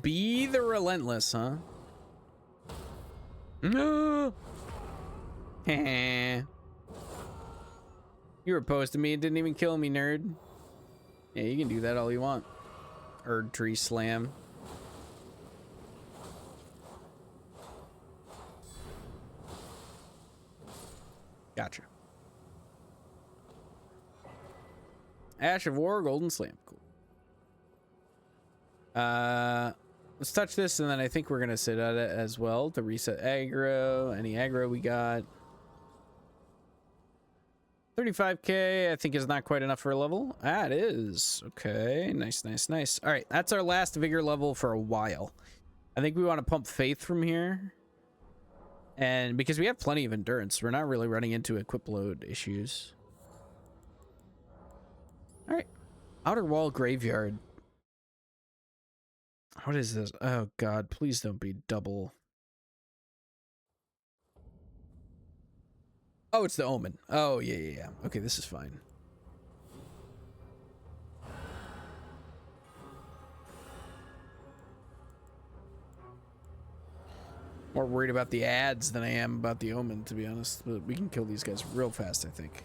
be the relentless, huh? No. You were opposed to me and didn't even kill me, nerd. Yeah, you can do that all you want. Erd tree slam. Gotcha. Ash of War, Golden Slam. Cool. Let's touch this, and then I think we're gonna sit at it as well to reset aggro. Any aggro we got. 35k, I think is not quite enough for a level. Ah, it is. Okay, nice, nice, nice. All right, that's our last vigor level for a while. I think we want to pump faith from here. And because we have plenty of endurance, we're not really running into equip load issues. All right, outer wall graveyard. What is this? Oh God, please don't be double. Oh, it's the omen. Oh, yeah. Okay, this is fine. More worried about the ads than I am about the omen, to be honest. But we can kill these guys real fast, I think.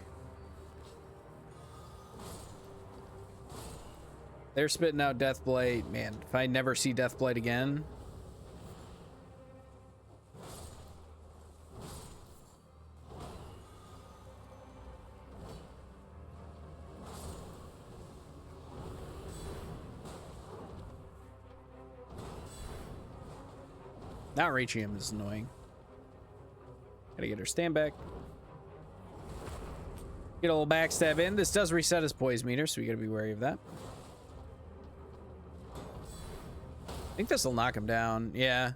They're spitting out Deathblight. Man, if I never see Deathblight again... Not reaching him is annoying. Gotta get her stand back. Get a little backstab in. This does reset his poise meter, so we gotta be wary of that. I think this will knock him down. Yeah.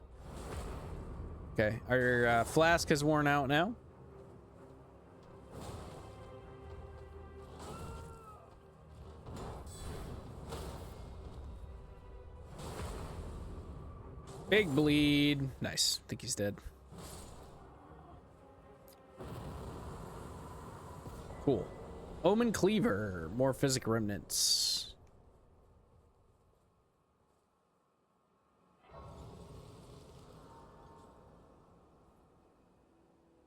Okay. Our flask has worn out now. Big bleed. Nice. I think he's dead. Cool. Omen Cleaver. More physic remnants.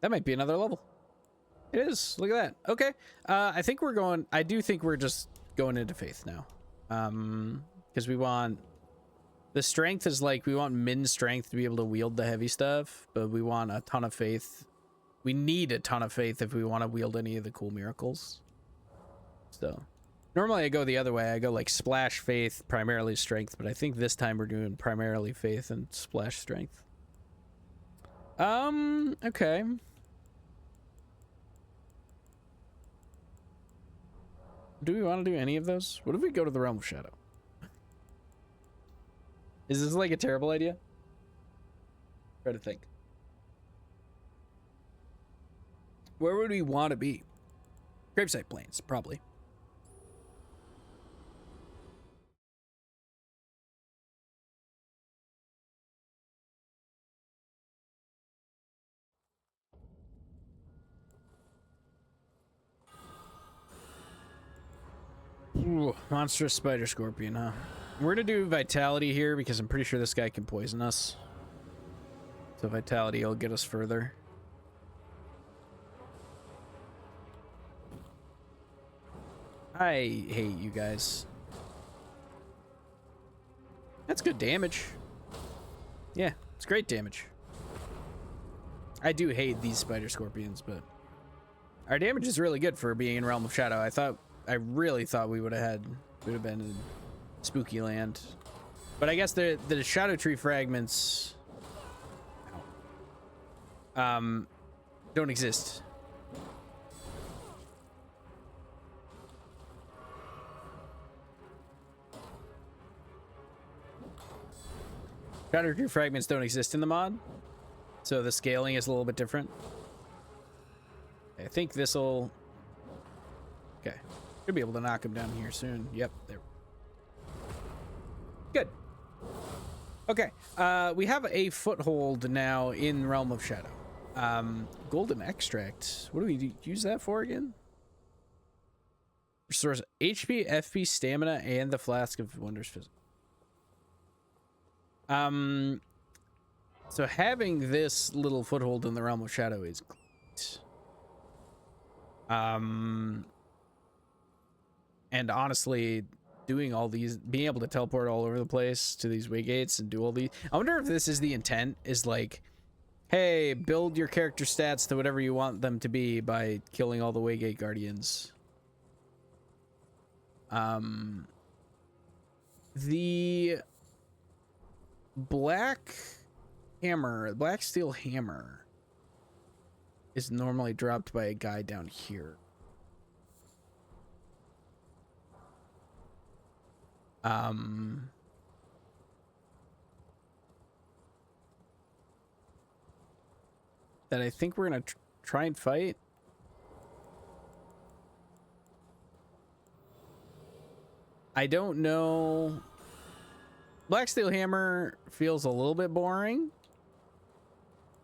That might be another level. It is. Look at that. Okay. I think we're going... I do think we're just going into Faith now. Because we want... The strength is like, we want min strength to be able to wield the heavy stuff, but we want a ton of faith. We need a ton of faith if we want to wield any of the cool miracles. So, normally I go the other way. I go like splash faith, primarily strength, but I think this time we're doing primarily faith and splash strength. Okay. Do we want to do any of those? What if we go to the Realm of Shadow? Is this like a terrible idea? Try to think. Where would we want to be? Gravesite Plains, probably. Ooh, monstrous spider scorpion, huh? We're gonna do vitality here because I'm pretty sure this guy can poison us. So vitality will get us further. I hate you guys. That's good damage. Yeah, it's great damage. I do hate these spider scorpions, but our damage is really good for being in Realm of Shadow. I really thought we would have been in Spooky Land, but I guess the Shadow Tree fragments don't exist. Shadow Tree fragments don't exist in the mod, so the scaling is a little bit different. I think this'll... Okay. Should be able to knock him down here soon. Yep, there. Good. Okay, we have a foothold now in Realm of Shadow. Golden Extract. What do we use that for again? Restores HP, FP, Stamina, and the Flask of Wondrous Physics. So having this little foothold in the Realm of Shadow is great. And honestly, doing all these, being able to teleport all over the place to these waygates and do all these, I wonder if this is the intent, is like, hey, build your character stats to whatever you want them to be by killing all the waygate guardians. The black steel hammer is normally dropped by a guy down here. That I think we're gonna try and fight. I don't know. Black steel hammer feels a little bit boring,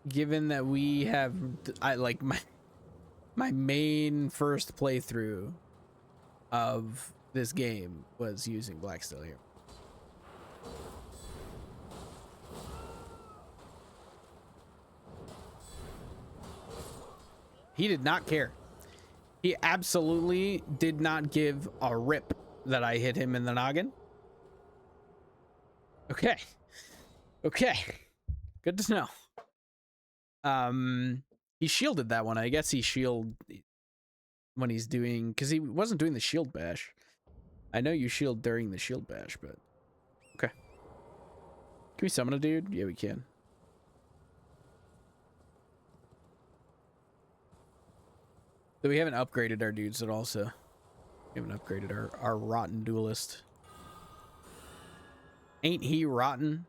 given that we have, I like my main first playthrough of this game was using black steel hammer. He did not care. He absolutely did not give a rip that I hit him in the noggin. Okay. Okay. Good to know. He shielded that one. I guess he shield when he's doing, because he wasn't doing the shield bash. I know you shield during the shield bash, but okay. Can we summon a dude? Yeah, we can. So we haven't upgraded our dudes at all, so we haven't upgraded our rotten duelist. Ain't he rotten?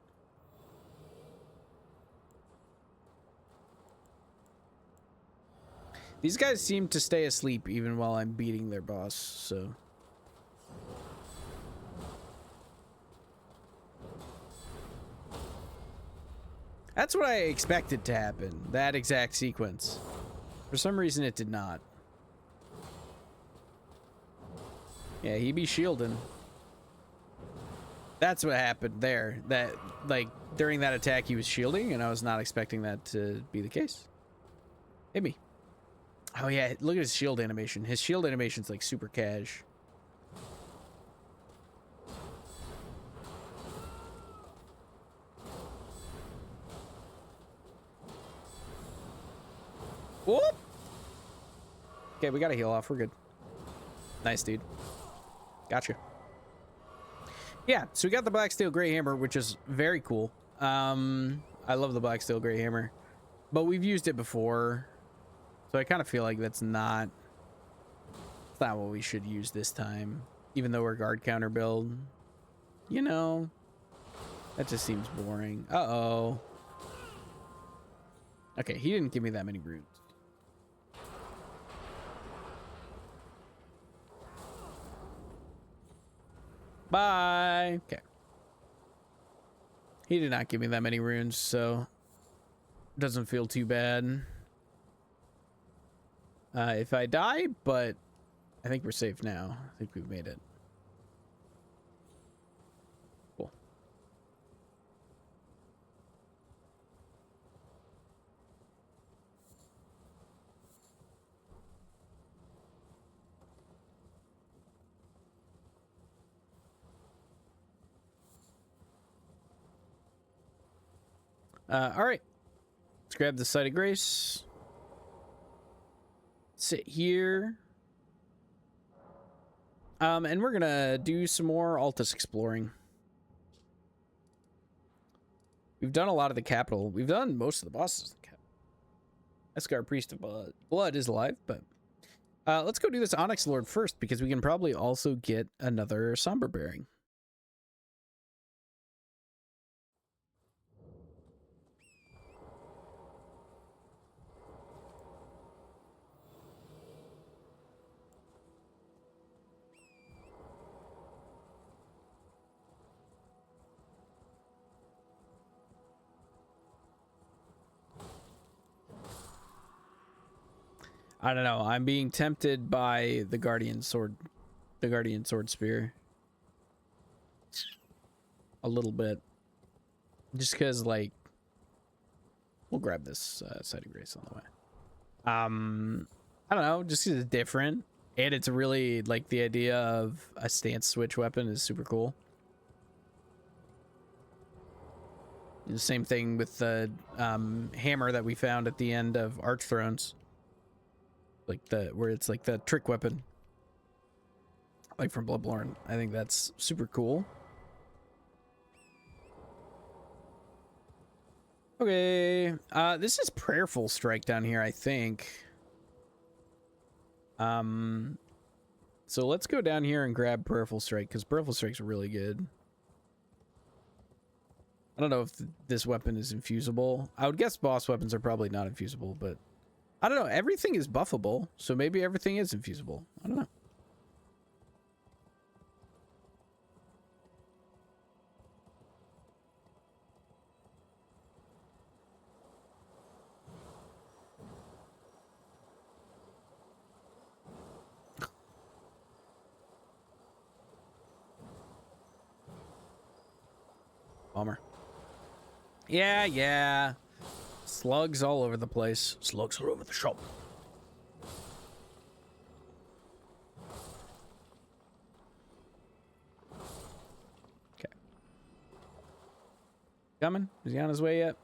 These guys seem to stay asleep even while I'm beating their boss, so. That's what I expected to happen. That exact sequence. For some reason, it did not. Yeah, he be shielding. That's what happened there. That, like, during that attack, he was shielding, and I was not expecting that to be the case. Hit me. Oh, yeah, look at his shield animation. His shield animation's, like, super cash. Whoop! Okay, we gotta heal off. We're good. Nice, dude. Gotcha. Yeah, so we got the Black Steel Grey Hammer, which is very cool. I love the Black Steel Grey Hammer, but we've used it before, so I kind of feel like it's not what we should use this time, even though we're guard counter build. You know, that just seems boring. Uh-oh. Okay, he didn't give me that many runes. Bye. Okay. He did not give me that many runes, so doesn't feel too bad. If I die, but I think we're safe now. I think we've made it. Cool. All right. Let's grab the Site of Grace. Sit here. And we're gonna do some more Altus exploring. We've done a lot of the capital. We've done most of the bosses in the capital. Escar Priest of Blood is alive, but let's go do this Onyx Lord first, because we can probably also get another Somber Bearing. I don't know. I'm being tempted by the Guardian Sword Spear. A little bit. Just because, like, we'll grab this Site of Grace on the way. I don't know. Just 'cause it's different. And it's really, like, the idea of a stance switch weapon is super cool. The same thing with the hammer that we found at the end of Arch Thrones. Like where it's like the trick weapon, like from Bloodborne. I think that's super cool. Okay, this is Prayerful Strike down here, I think. So let's go down here and grab Prayerful Strike, because Prayerful Strike's really good. I don't know if this weapon is infusible. I would guess boss weapons are probably not infusible, but I don't know. Everything is buffable, so maybe everything is infusible. I don't know. Bummer. Yeah. Slugs all over the place. Slugs all over the shop. Okay. Coming? Is he on his way yet?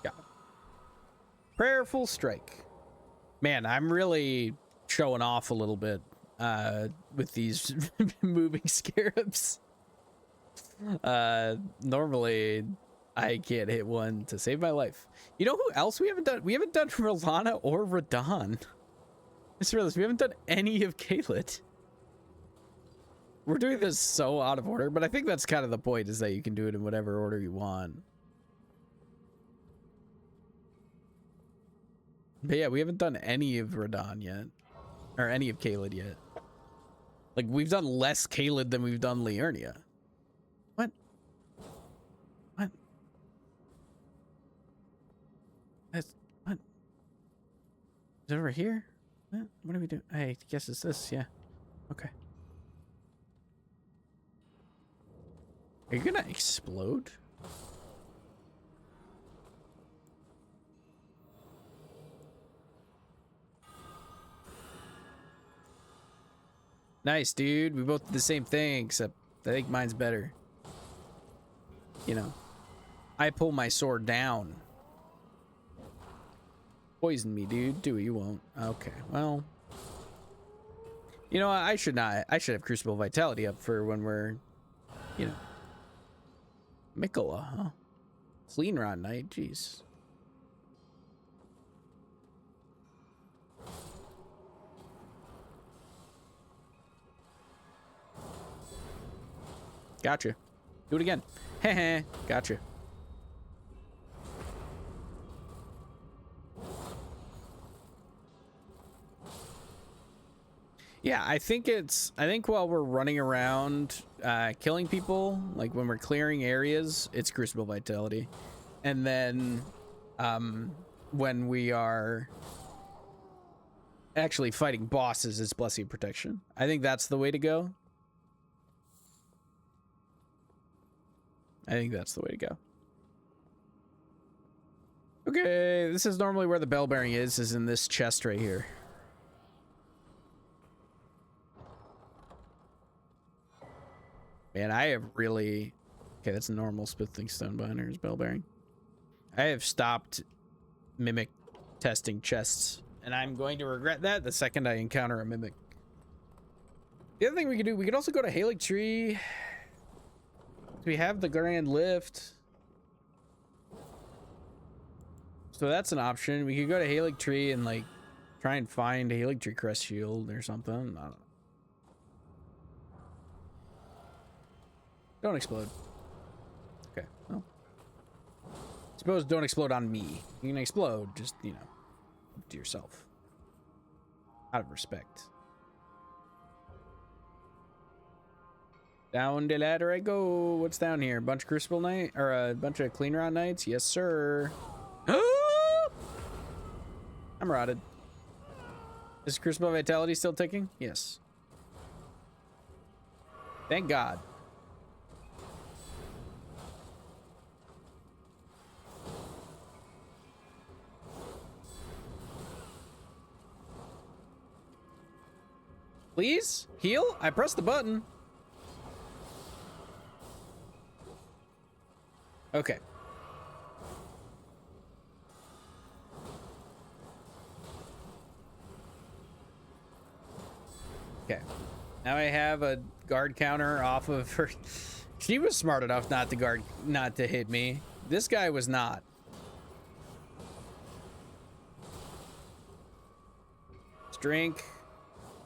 Got it. Prayerful Strike. Man, I'm really showing off a little bit with these moving scarabs. Normally I can't hit one to save my life. You know who else we haven't done? We haven't done Rolana or Radahn. I just realized we haven't done any of Caelid. We're doing this so out of order, but I think that's kind of the point, is that you can do it in whatever order you want. But yeah, we haven't done any of Radahn yet. Or any of Caelid yet. Like, we've done less Caelid than we've done Liurnia. What? What? That's... What? Is it over here? What do we do? I guess it's this, yeah. Okay. Are you gonna explode? Nice, dude. We both did the same thing, except I think mine's better. You know, I pull my sword down. Poison me, dude. Do it, you won't. Okay, well. You know, I should not. I should have Crucible Vitality up for when we're, you know. Mikola, huh? Clean Rod Knight, jeez. Gotcha. Do it again. Heh. Gotcha. Yeah, I think while we're running around killing people, like when we're clearing areas, it's Crucible Vitality. And then when we are actually fighting bosses, it's Blessing Protection. I think that's the way to go. I think that's the way to go. Okay, this is normally where the bell bearing is in this chest right here. Man, I have really... Okay, that's a normal Spithing Stone behind her, bell bearing. I have stopped mimic testing chests, and I'm going to regret that the second I encounter a mimic. The other thing we could do, we could also go to Halig Tree. We have the Grand Lift. So that's an option. We could go to Halig Tree and like try and find a Halig Tree Crest Shield or something. I don't know. Don't explode. Okay, well. Suppose don't explode on me. You can explode, just, you know, up to yourself. Out of respect. Down the ladder I go. What's down here? A bunch of Crucible Knight? Or a bunch of Clean Rod Knights? Yes, sir. I'm rotted. Is Crucible Vitality still ticking? Yes. Thank God. Please? Heal? I pressed the button. Okay. Okay. Now I have a guard counter off of her. She was smart enough not to hit me. This guy was not. Let's drink.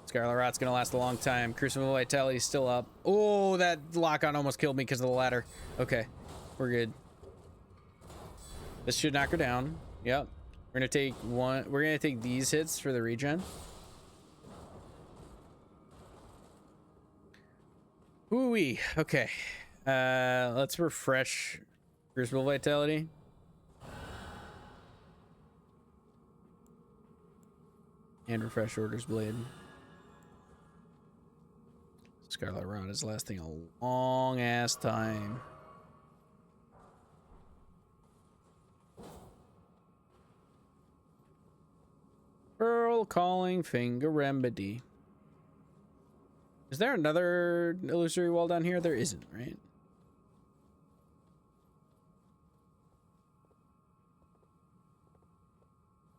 Scarlet Rot's gonna last a long time. Crucible Vitality's still up. Oh, that lock-on almost killed me because of the ladder. Okay, we're good. This should knock her down. Yep. We're gonna take one. We're gonna take these hits for the regen. Ooh-wee. Okay. Let's refresh Crucible Vitality. And refresh Order's Blade. Scarlet Rot is lasting a long ass time. Pearl Calling Finger Remedy. Is there another illusory wall down here? There isn't, right?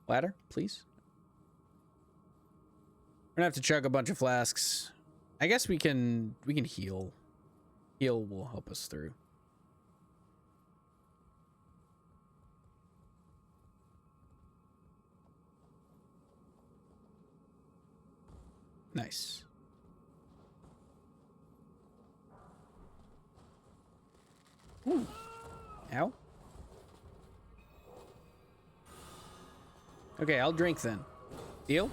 Ladder, please. We're gonna have to chug a bunch of flasks. I guess we can heal. Heal will help us through. Nice. Ooh. Ow. Okay, I'll drink then. Deal?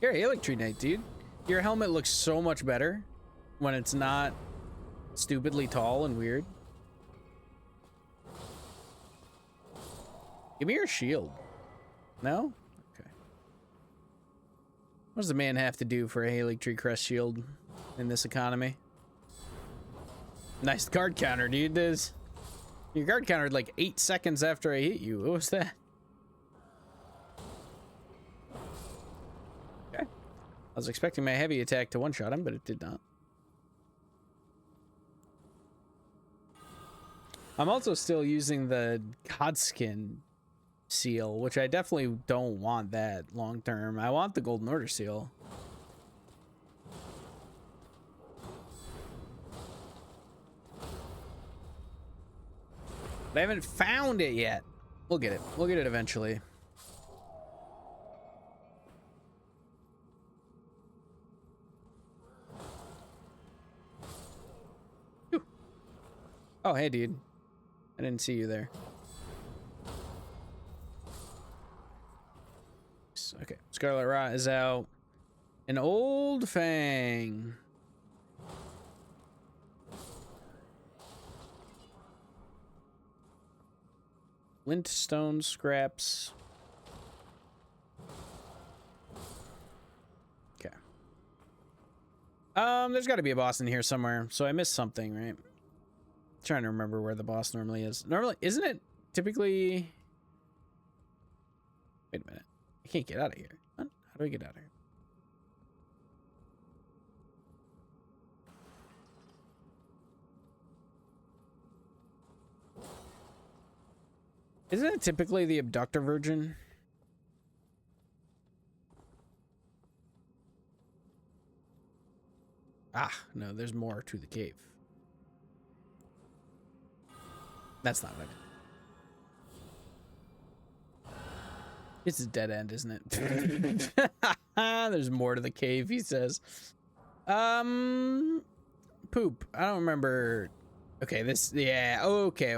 You're a Halig Tree Knight, dude. Your helmet looks so much better when it's not stupidly tall and weird. Give me your shield. No? Okay. What does the man have to do for a Haley Tree Crest shield in this economy? Nice guard counter, dude. Your guard countered like 8 seconds after I hit you. What was that? Okay. I was expecting my heavy attack to one-shot him, but it did not. I'm also still using the Godskin seal, which I definitely don't want that long term. I want the Golden Order seal. But I haven't found it yet. We'll get it. We'll get it eventually. Whew. Oh, hey, dude. I didn't see you there. Okay, Scarlet Rot is out. An Old Fang. Lintstone scraps. Okay. There's got to be a boss in here somewhere, so I missed something, right? Trying to remember where the boss normally is. Normally, isn't it typically... Wait a minute. I can't get out of here. What? How do I get out of here? Isn't it typically the abductor virgin? Ah, no, there's more to the cave. That's not what I meant. It's a dead end, isn't it? There's more to the cave, he says. Poop. I don't remember. Okay, this, yeah, okay.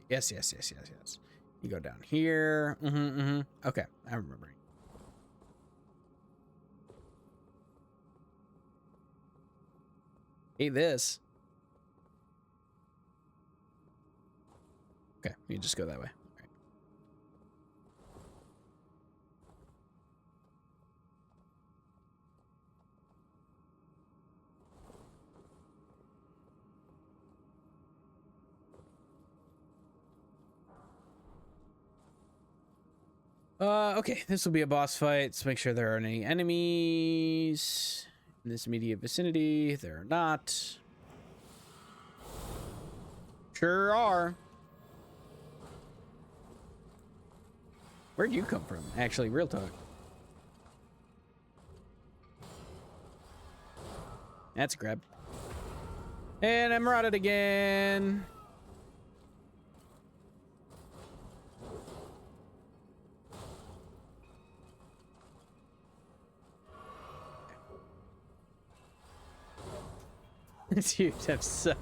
Yes. You go down here. Okay, I remember. Hey, this. Okay, you just go that way. Okay, this will be a boss fight. Let's make sure there aren't any enemies in this immediate vicinity. There are not. Sure are. Where'd you come from? Actually, real talk. That's a grab. And I'm rotted again. Dude, I'm so...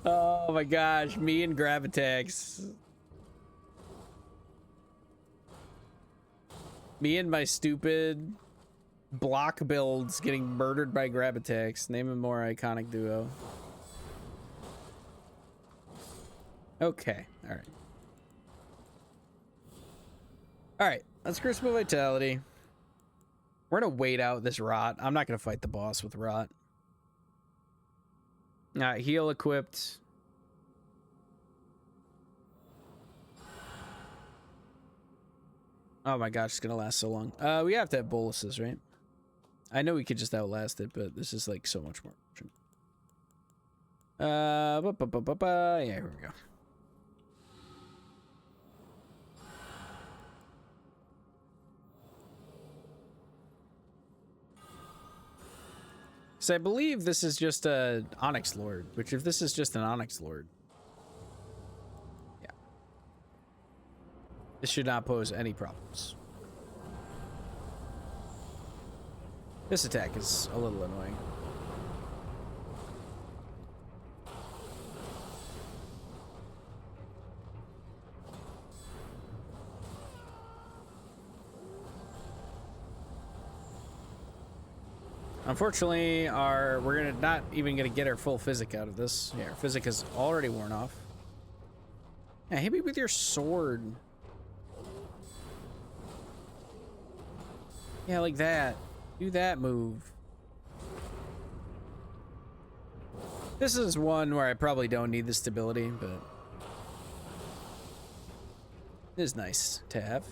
Oh my gosh, me and Gravitex. Me and my stupid block builds getting murdered by Gravitex. Name a more iconic duo. Okay, alright. Alright, let's Crucible Vitality. We're gonna wait out this Rot. I'm not gonna fight the boss with Rot. Heal equipped. Oh my gosh, it's gonna last so long. We have to have boluses, right? I know we could just outlast it, but this is like so much more. Yeah, here we go. So I believe this is just a Onyx Lord, which if this is just an Onyx Lord, yeah, this should not pose any problems. This attack is a little annoying. Unfortunately, we're not even gonna get our full physic out of this. Yeah, our physic is already worn off. Yeah, hit me with your sword. Yeah, like that. Do that move. This is one where I probably don't need the stability, but it is nice to have.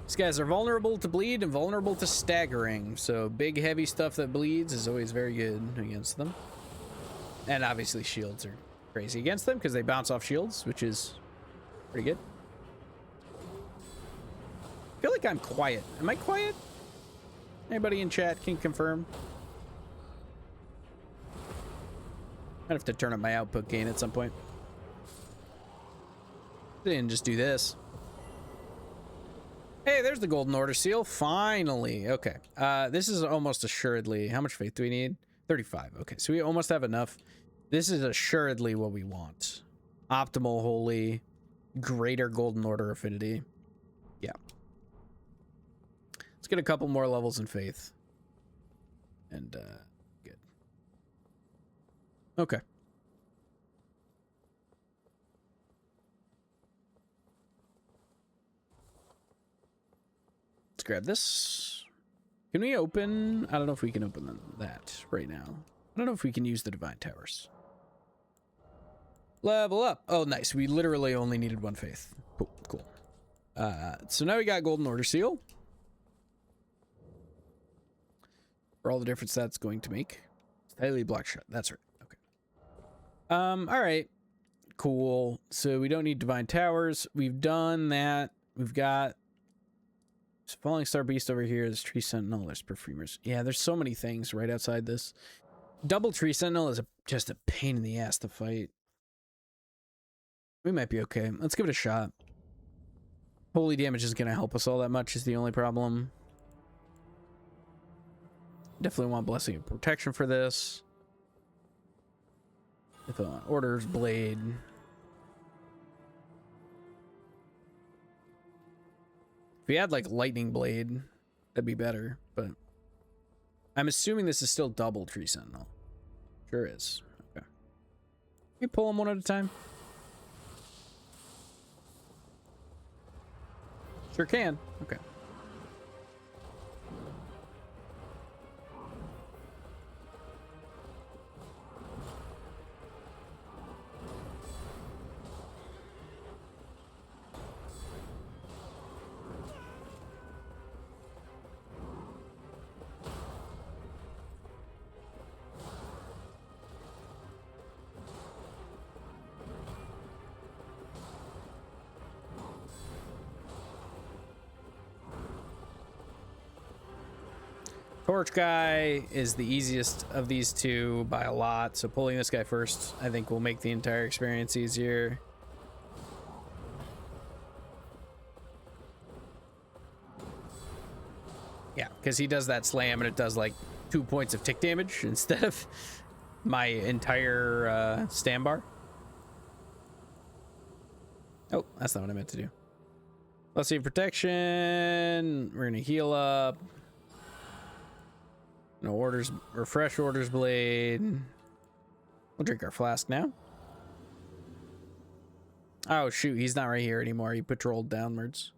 These guys are vulnerable to bleed and vulnerable to staggering, so big heavy stuff that bleeds is always very good against them. And obviously shields are crazy against them because they bounce off shields, which is pretty good. I feel like I'm quiet. Am I quiet? Anybody in chat can confirm? I'd have to turn up my output gain at some point. Didn't just do this. Hey, there's the Golden Order seal. Finally. Okay. This is almost assuredly... How much faith do we need? 35. Okay, so we almost have enough. This is assuredly what we want. Optimal, holy, greater Golden Order affinity. Yeah. Let's get a couple more levels in faith. And, good. Okay. Let's grab this. Can we open? I don't know if we can open that right now. I don't know if we can use the Divine Towers. Level up. Oh, nice. We literally only needed one faith. Cool. Cool. So now we got Golden Order Seal. For all the difference that's going to make. Highly block shot. That's right. Okay. All right. Cool. So we don't need Divine Towers. We've done that. We've got Falling Star Beast over here. There's Tree Sentinel. There's Perfumers. Yeah, there's so many things right outside this. Double Tree Sentinel is just a pain in the ass to fight. We might be okay. Let's give it a shot. Holy damage isn't going to help us all that much is the only problem. Definitely want Blessing of Protection for this. If Order's Blade. If we had like Lightning Blade, that'd be better, but I'm assuming this is still double Tree Sentinel. Sure is. Okay. Can we pull them one at a time? Sure can. Okay. Torch guy is the easiest of these two by a lot, so pulling this guy first, I think, will make the entire experience easier. Yeah, because he does that slam and it does like 2 points of tick damage instead of my entire stand bar. Oh, that's not what I meant to do. Let's see, protection. We're gonna heal up. No orders, refresh Order's Blade. We'll drink our flask now. Oh shoot, he's not right here anymore. He patrolled downwards.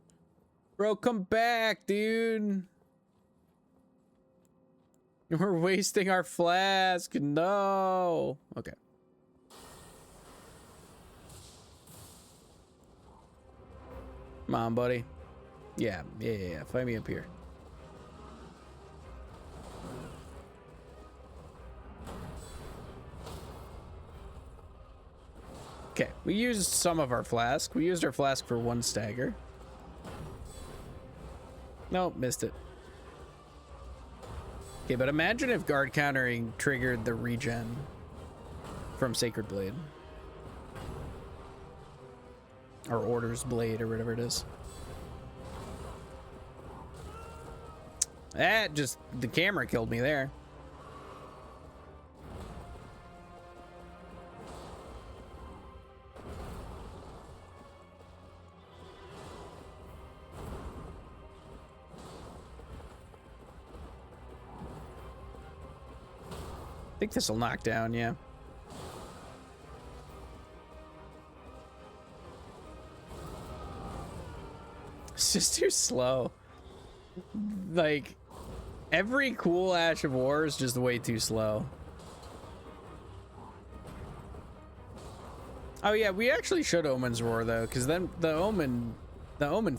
Bro, come back, dude. We're wasting our flask. No. Okay. Come on, buddy. Yeah. Find me up here. Okay, we used some of our flask. We used our flask for one stagger. Nope, missed it. Okay, but imagine if guard countering triggered the regen from Sacred Blade. Or Order's Blade, or whatever it is. That just, the camera killed me there. think this will knock down, yeah. It's just too slow. Like, every cool Ash of War is just way too slow. Oh yeah, we actually should Omen's Roar though, because then the Omen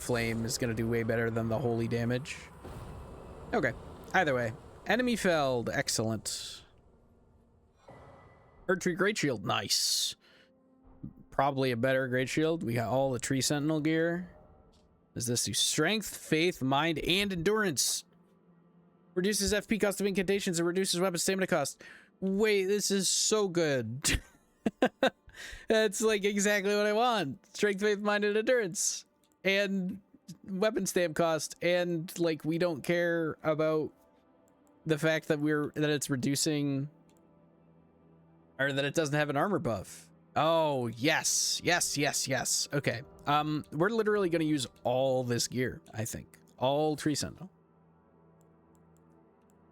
Flame is gonna do way better than the holy damage. Okay, either way. Enemy felled, excellent. Erdtree Great Shield, nice. Probably a better Great Shield. We got all the Tree Sentinel gear. Does this do strength, faith, mind, and endurance? Reduces FP cost of incantations and reduces weapon stamina cost. Wait, this is so good. That's like exactly what I want. Strength, faith, mind, and endurance. And weapon stamp cost. And like we don't care about the fact that it's reducing, or that it doesn't have an armor buff. Oh, yes. Yes, yes, yes. Okay. We're literally going to use all this gear, I think. All Tree Sentinel.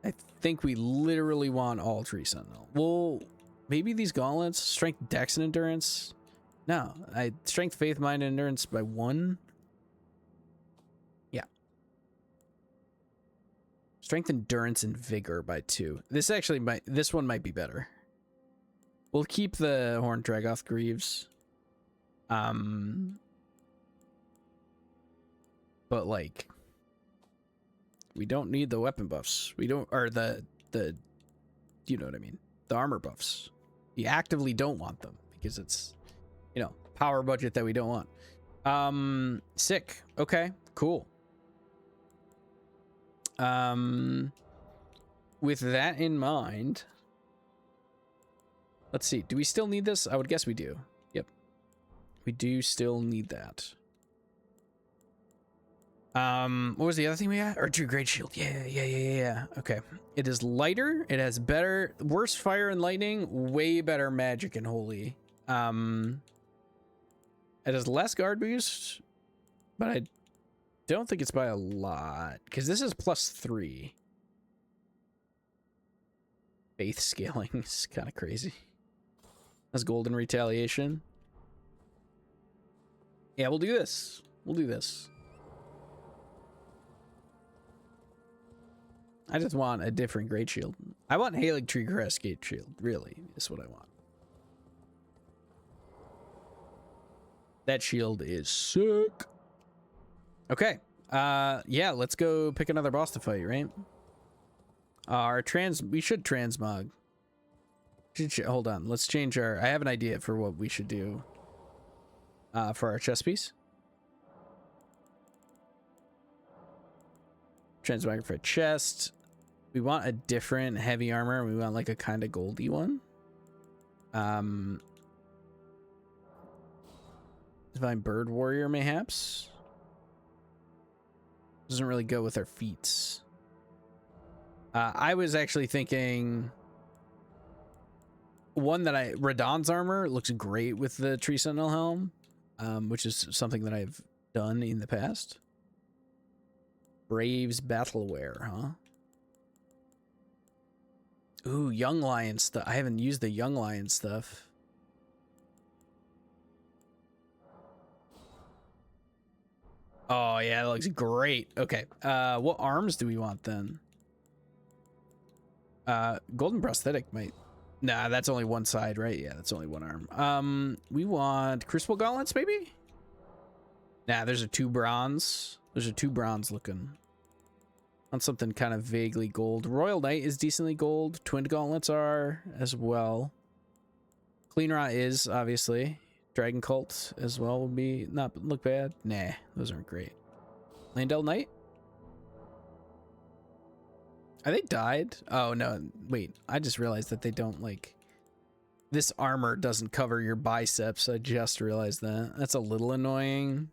I think we literally want all Tree Sentinel. Well, maybe these gauntlets, strength, dex, and endurance. No, strength, faith, mind, and endurance by 1. Yeah. Strength, endurance, and vigor by 2. This one might be better. We'll keep the Horned Dragoth Greaves. But like, we don't need the weapon buffs. We don't, or the you know what I mean? The armor buffs. We actively don't want them because it's, you know, power budget that we don't want. Sick. Okay, cool. With that in mind, let's see. Do we still need this? I would guess we do. Yep. We do still need that. What was the other thing we got? Erdtree Great Shield. Yeah. Okay. It is lighter. It has worse fire and lightning, way better magic and holy. It has less guard boost, but I don't think it's by a lot, because this is +3. Faith scaling is kind of crazy. That's golden retaliation. Yeah, we'll do this. We'll do this. I just want a different Great Shield. I want Halig Tree Crest Great Shield, really, is what I want. That shield is sick. Okay. Yeah, let's go pick another boss to fight, right? We should transmog. Hold on, let's change I have an idea for what we should do for our chess piece. Transmog for a chest. We want a different heavy armor. We want like a kind of goldy one. Divine Bird Warrior, mayhaps. Doesn't really go with our feats. I was actually thinking one that Radahn's armor looks great with the Tree Sentinel helm, which is something that I've done in the past. Brave's Battleware, huh? Ooh, Young Lion stuff. I haven't used the Young Lion stuff. Oh, yeah, that looks great. Okay, what arms do we want then? Golden Prosthetic might... Nah, that's only one side, right? Yeah, that's only one arm. We want Crucible Gauntlets, maybe? Nah, there's a 2 bronze. There's a 2 bronze looking. On something kind of vaguely gold. Royal Knight is decently gold. Twin Gauntlets are as well. Clean Rot is, obviously. Dragon Cult as well would be not look bad. Nah, those aren't great. Leyndell Knight? Are they dyed? Oh, no. Wait, I just realized that they don't, like... This armor doesn't cover your biceps. I just realized that. That's a little annoying.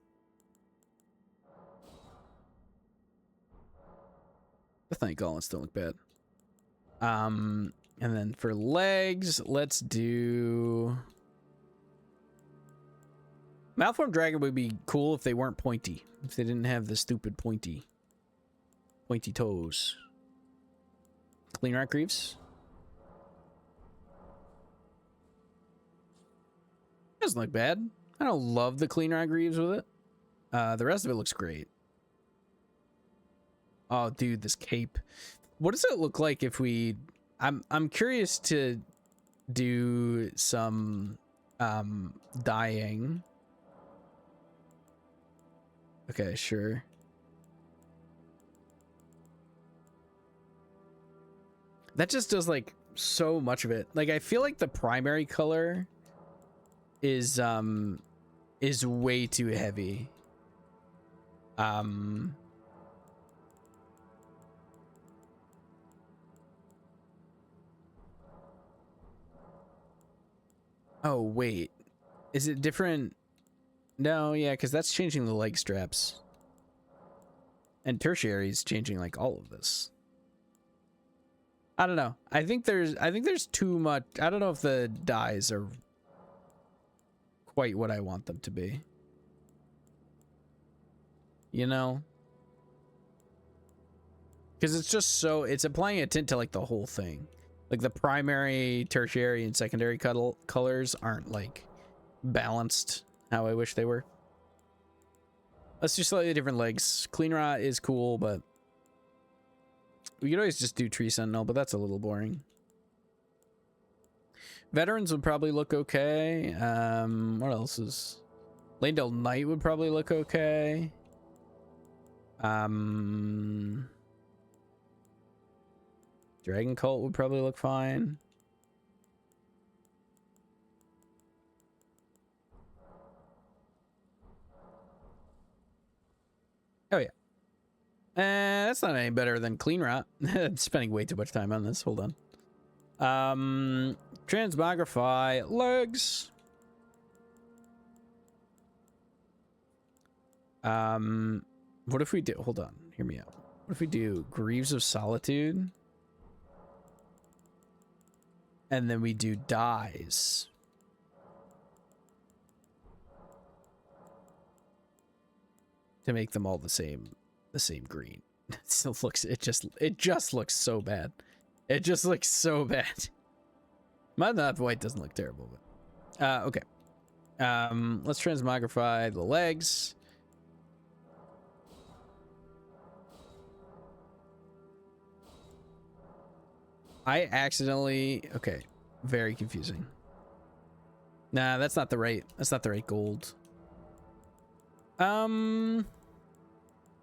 The Night Gauntlets don't look bad. And then for legs, let's do... Malformed Dragon would be cool if they weren't pointy. If they didn't have the stupid pointy toes. Clean Rock Greaves. doesn't look bad. I don't love the clean rock greaves with it. The rest of it looks great. Oh, dude, this cape. What does it look like if we... I'm curious to do some dyeing. Okay, sure. That just does like so much of it. Like I feel like the primary color is way too heavy. Oh wait. Is it different? No, yeah, because that's changing the leg straps. And tertiary is changing like all of this. I don't know. I think there's too much. I don't know if the dyes are quite what I want them to be. You know? Because it's just so, it's applying a tint to like the whole thing. Like the primary, tertiary, and secondary colors aren't like balanced how I wish they were. Let's do slightly different legs. Clean rot is cool, but we could always just do tree sentinel, but that's a little boring. Veterans would probably look okay. What else is... Leyndell Knight would probably look okay. Dragon Cult would probably look fine. Oh yeah. That's not any better than Clean Rot. I'm spending way too much time on this. Hold on. Transmogrify legs. What if we do... Hold on. Hear me out. What if we do Greaves of Solitude? And then we do dyes. To make them all the same green. It still looks, it just looks so bad. It just looks so bad. My not white doesn't look terrible, but okay. Let's transmogrify the legs. I accidentally, okay, very confusing. Nah, that's not the right gold.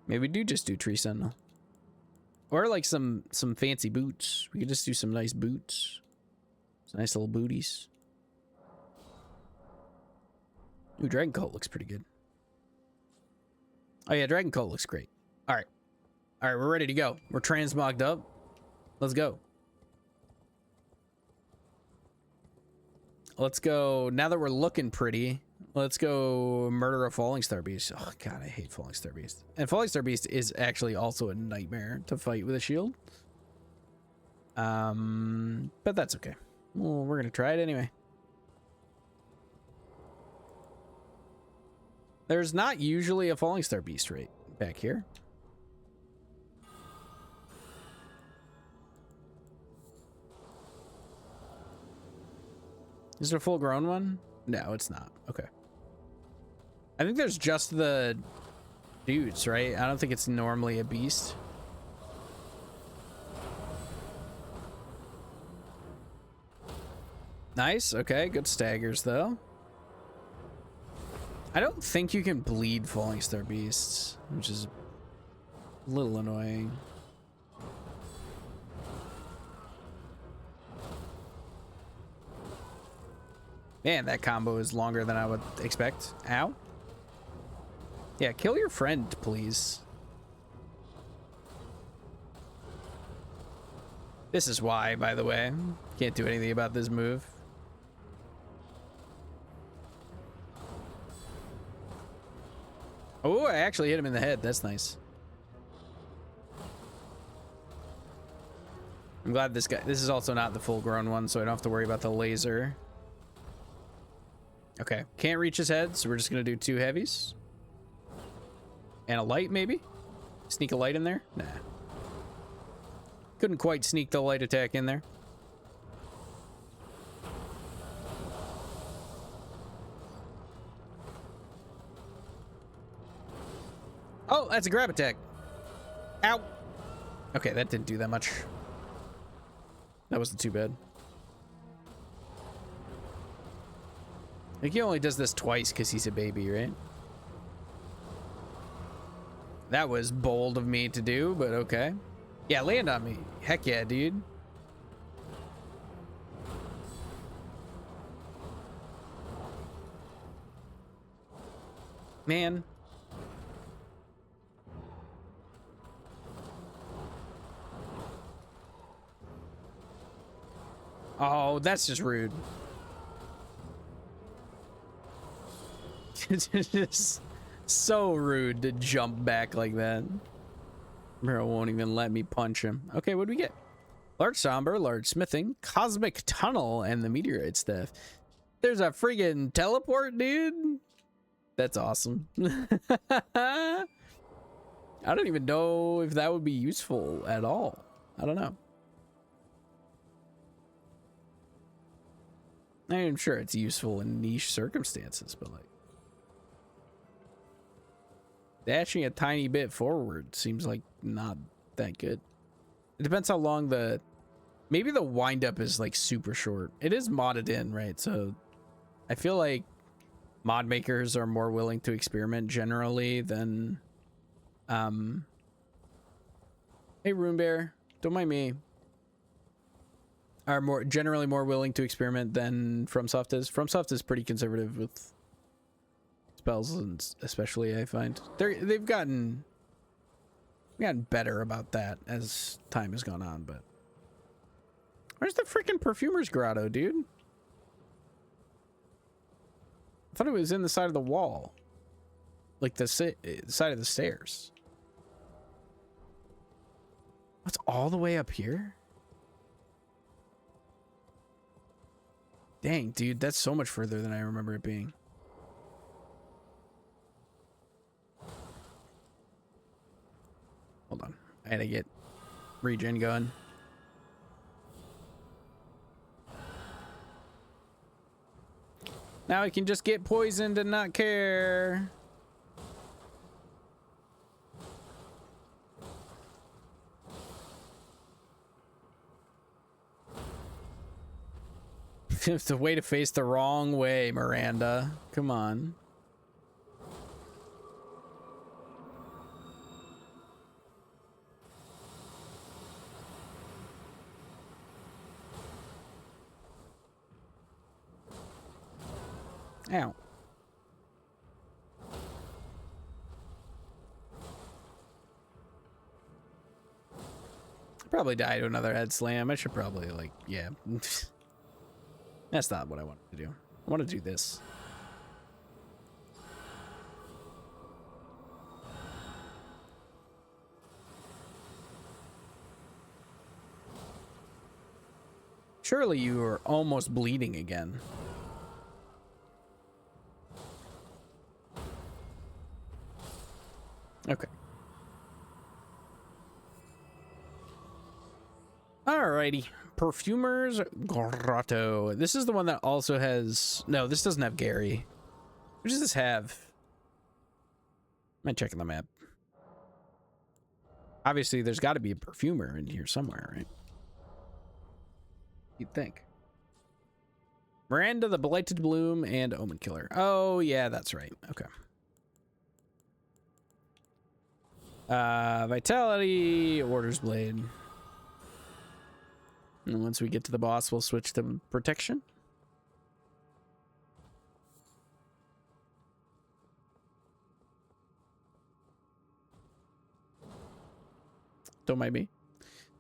Maybe we do just do tree sentinel. Or like some fancy boots. We could just do some nice boots. Some nice little booties. Ooh, Dragon Cult looks pretty good. Oh yeah, Dragon Cult looks great. Alright. Alright, we're ready to go. We're transmogged up. Let's go. Let's go. Now that we're looking pretty, let's go murder a Falling Star Beast. Oh god, I hate Falling Star Beast. And Falling Star Beast is actually also a nightmare to fight with a shield. But that's okay. Well, we're gonna try it anyway. There's not usually a Falling Star Beast right back here. Is there a full grown one? No, it's not. Okay. I think there's just the dudes, right? I don't think it's normally a beast. Nice. Okay, good staggers though. I don't think you can bleed Falling Star Beasts, which is a little annoying. Man, that combo is longer than I would expect. Ow. Yeah, kill your friend, please. This is why, by the way. Can't do anything about this move. Oh, I actually hit him in the head. That's nice. I'm glad this is also not the full-grown one, so I don't have to worry about the laser. Okay, can't reach his head, so we're just gonna do 2 heavies. And a light, maybe? Sneak a light in there? Nah. Couldn't quite sneak the light attack in there. Oh, that's a grab attack. Ow. Okay, that didn't do that much. That wasn't too bad. I think he only does this twice because he's a baby, right? That was bold of me to do, but okay. Yeah, land on me. Heck yeah, dude. Man. Oh, that's just rude. It's just so rude to jump back like that. Bro won't even let me punch him. Okay, what do we get? Large somber, large smithing, cosmic tunnel, and the meteorite staff. There's a friggin' teleport, dude. That's awesome. I don't even know if that would be useful at all. I don't know. I'm sure it's useful in niche circumstances, but like dashing a tiny bit forward seems like not that good. It depends how long maybe the windup is like super short. It is modded in, right? So I feel like mod makers are more willing to experiment generally than hey Rune Bear, don't mind me. Are generally more willing to experiment than FromSoft is. FromSoft is pretty conservative with spells, and especially I find they've gotten better about that as time has gone on. But where's the freaking Perfumer's Grotto, dude? I thought it was in the side of the wall, like the side of the stairs. What's all the way up here? Dang, dude, that's so much further than I remember it being. Hold on. I had to get regen going. Now I can just get poisoned and not care. It's a way to face the wrong way, Miranda. Come on. Ow. Probably die to another head slam. I should probably, like, yeah. That's not what I wanted to do. I want to do this. Surely you are almost bleeding again. Okay. Alrighty. Perfumer's Grotto. This is the one that also has... No, this doesn't have Gary. What does this have? I'm checking the map. Obviously, there's got to be a perfumer in here somewhere, right? You'd think. Miranda, the Blighted Bloom, and Omen Killer. Oh, yeah, that's right. Okay. Vitality, Order's Blade. And once we get to the boss, we'll switch to Protection. Don't mind me.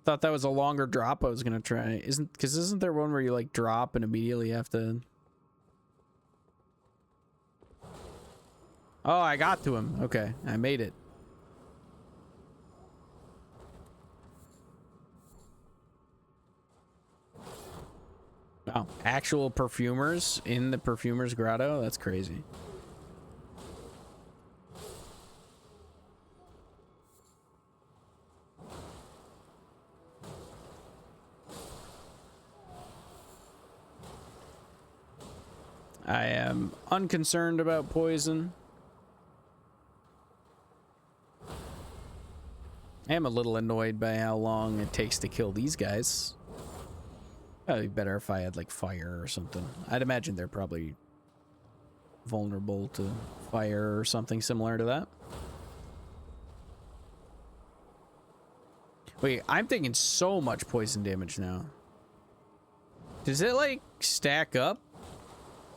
Thought that was a longer drop I was gonna try. Isn't there one where you like drop and immediately have to... Oh, I got to him. Okay, I made it. Wow, actual perfumers in the Perfumer's Grotto? That's crazy. I am unconcerned about poison. I am a little annoyed by how long it takes to kill these guys. Probably better if I had like fire or something. I'd imagine they're probably vulnerable to fire or something similar to that. Wait, I'm taking so much poison damage now. Does it like stack up?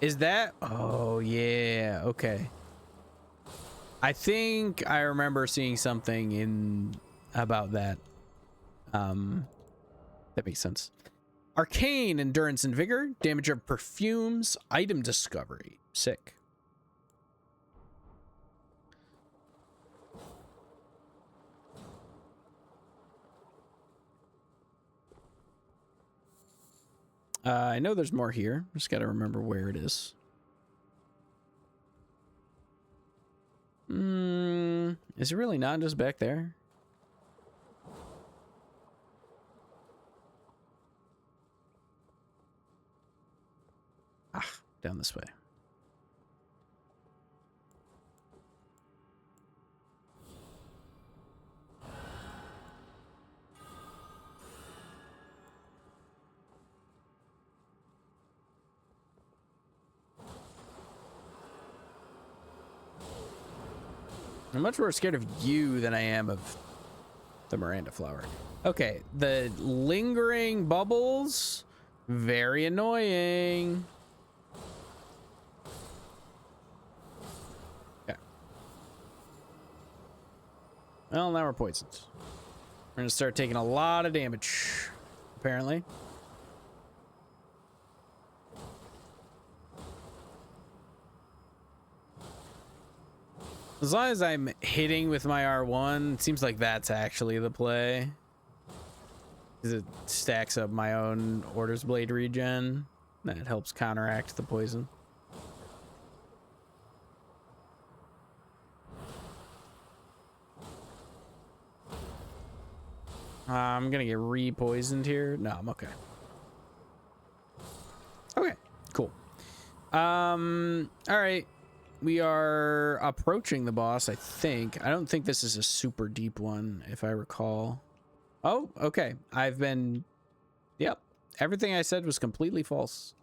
Is that? Oh yeah, okay. I think I remember seeing something in about that. That makes sense. Arcane endurance and vigor, damage of perfumes, item discovery. Sick. I know there's more here. Just got to remember where it is. Is it really not just back there? Ah, down this way. I'm much more scared of you than I am of the Miranda flower. Okay, the lingering bubbles, very annoying. Okay. Well, now we're poisoned. We're gonna start taking a lot of damage, apparently. As long as I'm hitting with my R1, it seems like that's actually the play. Because it stacks up my own Order's Blade regen. That helps counteract the poison. I'm gonna get re-poisoned here. No, I'm okay. Okay, cool. All right. We are approaching the boss, I think. I don't think this is a super deep one, if I recall. Oh, okay. Yep. Everything I said was completely false.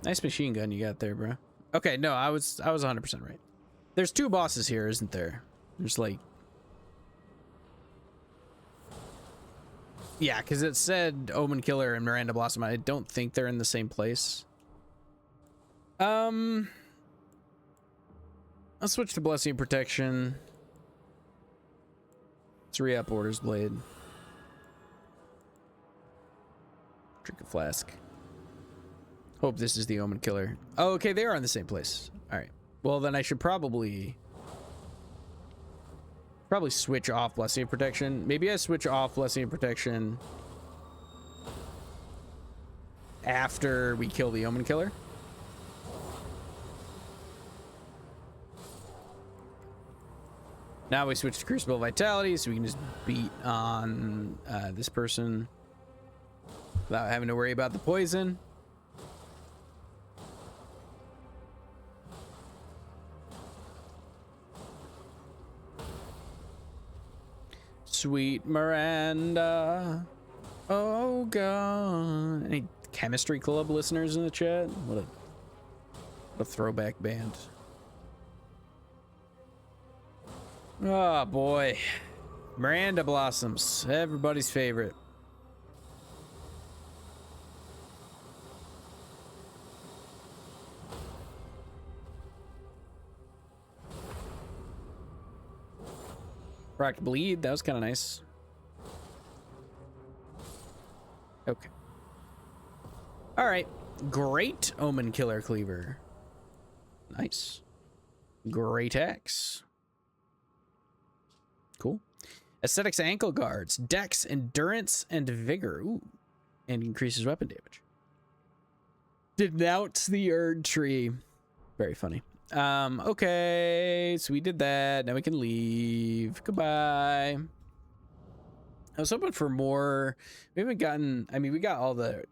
Nice machine gun you got there, bro. Okay, no, I was 100% right. There's two bosses here, isn't there? There's like... Yeah, because it said Omen Killer and Miranda Blossom. I don't think they're in the same place. I'll switch to Blessing and Protection. Let's re-up Order's Blade. Drink a flask. Hope this is the Omen Killer. Oh, okay, they are in the same place. All right. Well, then I should probably switch off Blessing and Protection. Maybe I switch off Blessing and Protection after we kill the Omen Killer. Now we switch to Crucible Vitality, so we can just beat on this person without having to worry about the poison. Sweet Miranda. Oh, God. Any Chemistry Club listeners in the chat? What a throwback band. Oh, boy. Miranda Blossoms. Everybody's favorite. Rocked Bleed. That was kind of nice. Okay. All right. Great Omen Killer Cleaver. Nice. Great Axe. Cool. Aesthetics Ankle Guards. Dex, Endurance, and Vigor. Ooh. And increases weapon damage. Denounce the Erd Tree. Very funny. Okay, so we did that. Now we can leave. Goodbye. I was hoping for more. We haven't gotten, I mean, we got all the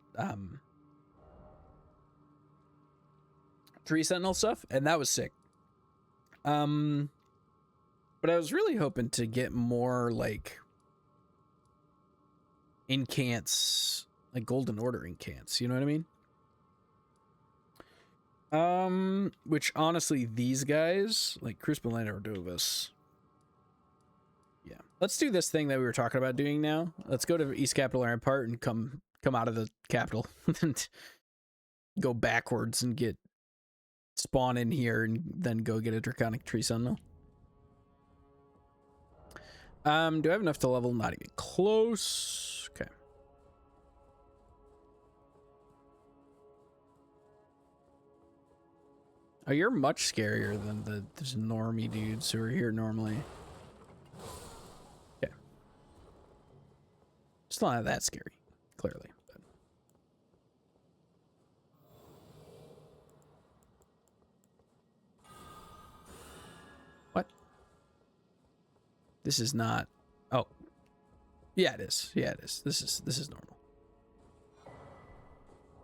tree sentinel stuff, and that was sick. But I was really hoping to get more like incants, like Golden Order incants, you know what I mean? Which honestly, these guys, like Crucible Knight Ordovus. Yeah. Let's do this thing that we were talking about doing now. Let's go to East Capital Rampart and come out of the capital and go backwards and get spawn in here and then go get a Draconic Tree Sentinel. Do I have enough to level? Not even close. Okay. Oh, you're much scarier than those normie dudes who are here normally. Okay. Still not that scary, clearly. But. What? This is not. Oh. Yeah, it is. Yeah, it is. This is normal.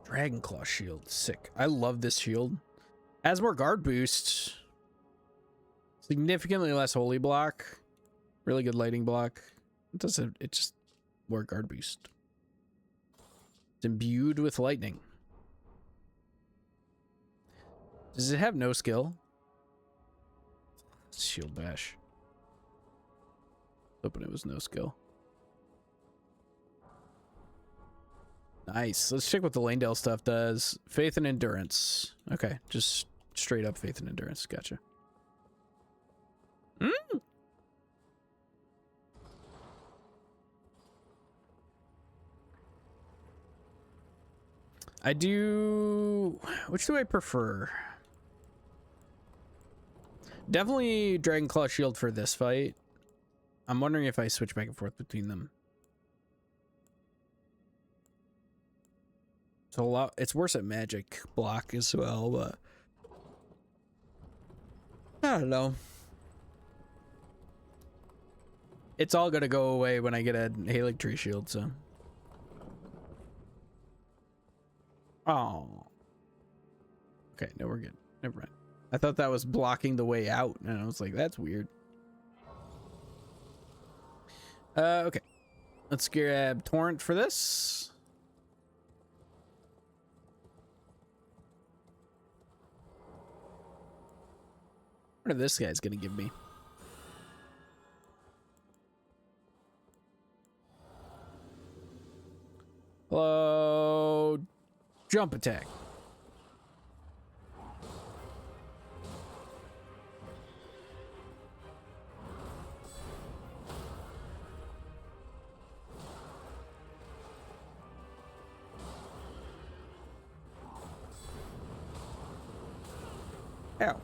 Dragonclaw shield. Sick. I love this shield. Has more guard boost. Significantly less holy block. Really good lighting block. It just more guard boost. It's imbued with lightning. Does it have no skill? Shield bash. Hoping it was no skill. Nice. Let's check what the Leyndell stuff does. Faith and endurance. Okay, just straight up faith and endurance. Gotcha. I do... Which do I prefer? Definitely Dragonclaw shield for this fight. I'm wondering if I switch back and forth between them. It's a lot. It's worse at magic block as well, but I don't know. It's all gonna go away when I get a Halig Tree shield, so. Oh. Okay, no, we're good. Never mind. I thought that was blocking the way out, and I was like, that's weird. Okay. Let's grab Torrent for this. What are this guy's gonna give me? Hello. Jump attack. Ow.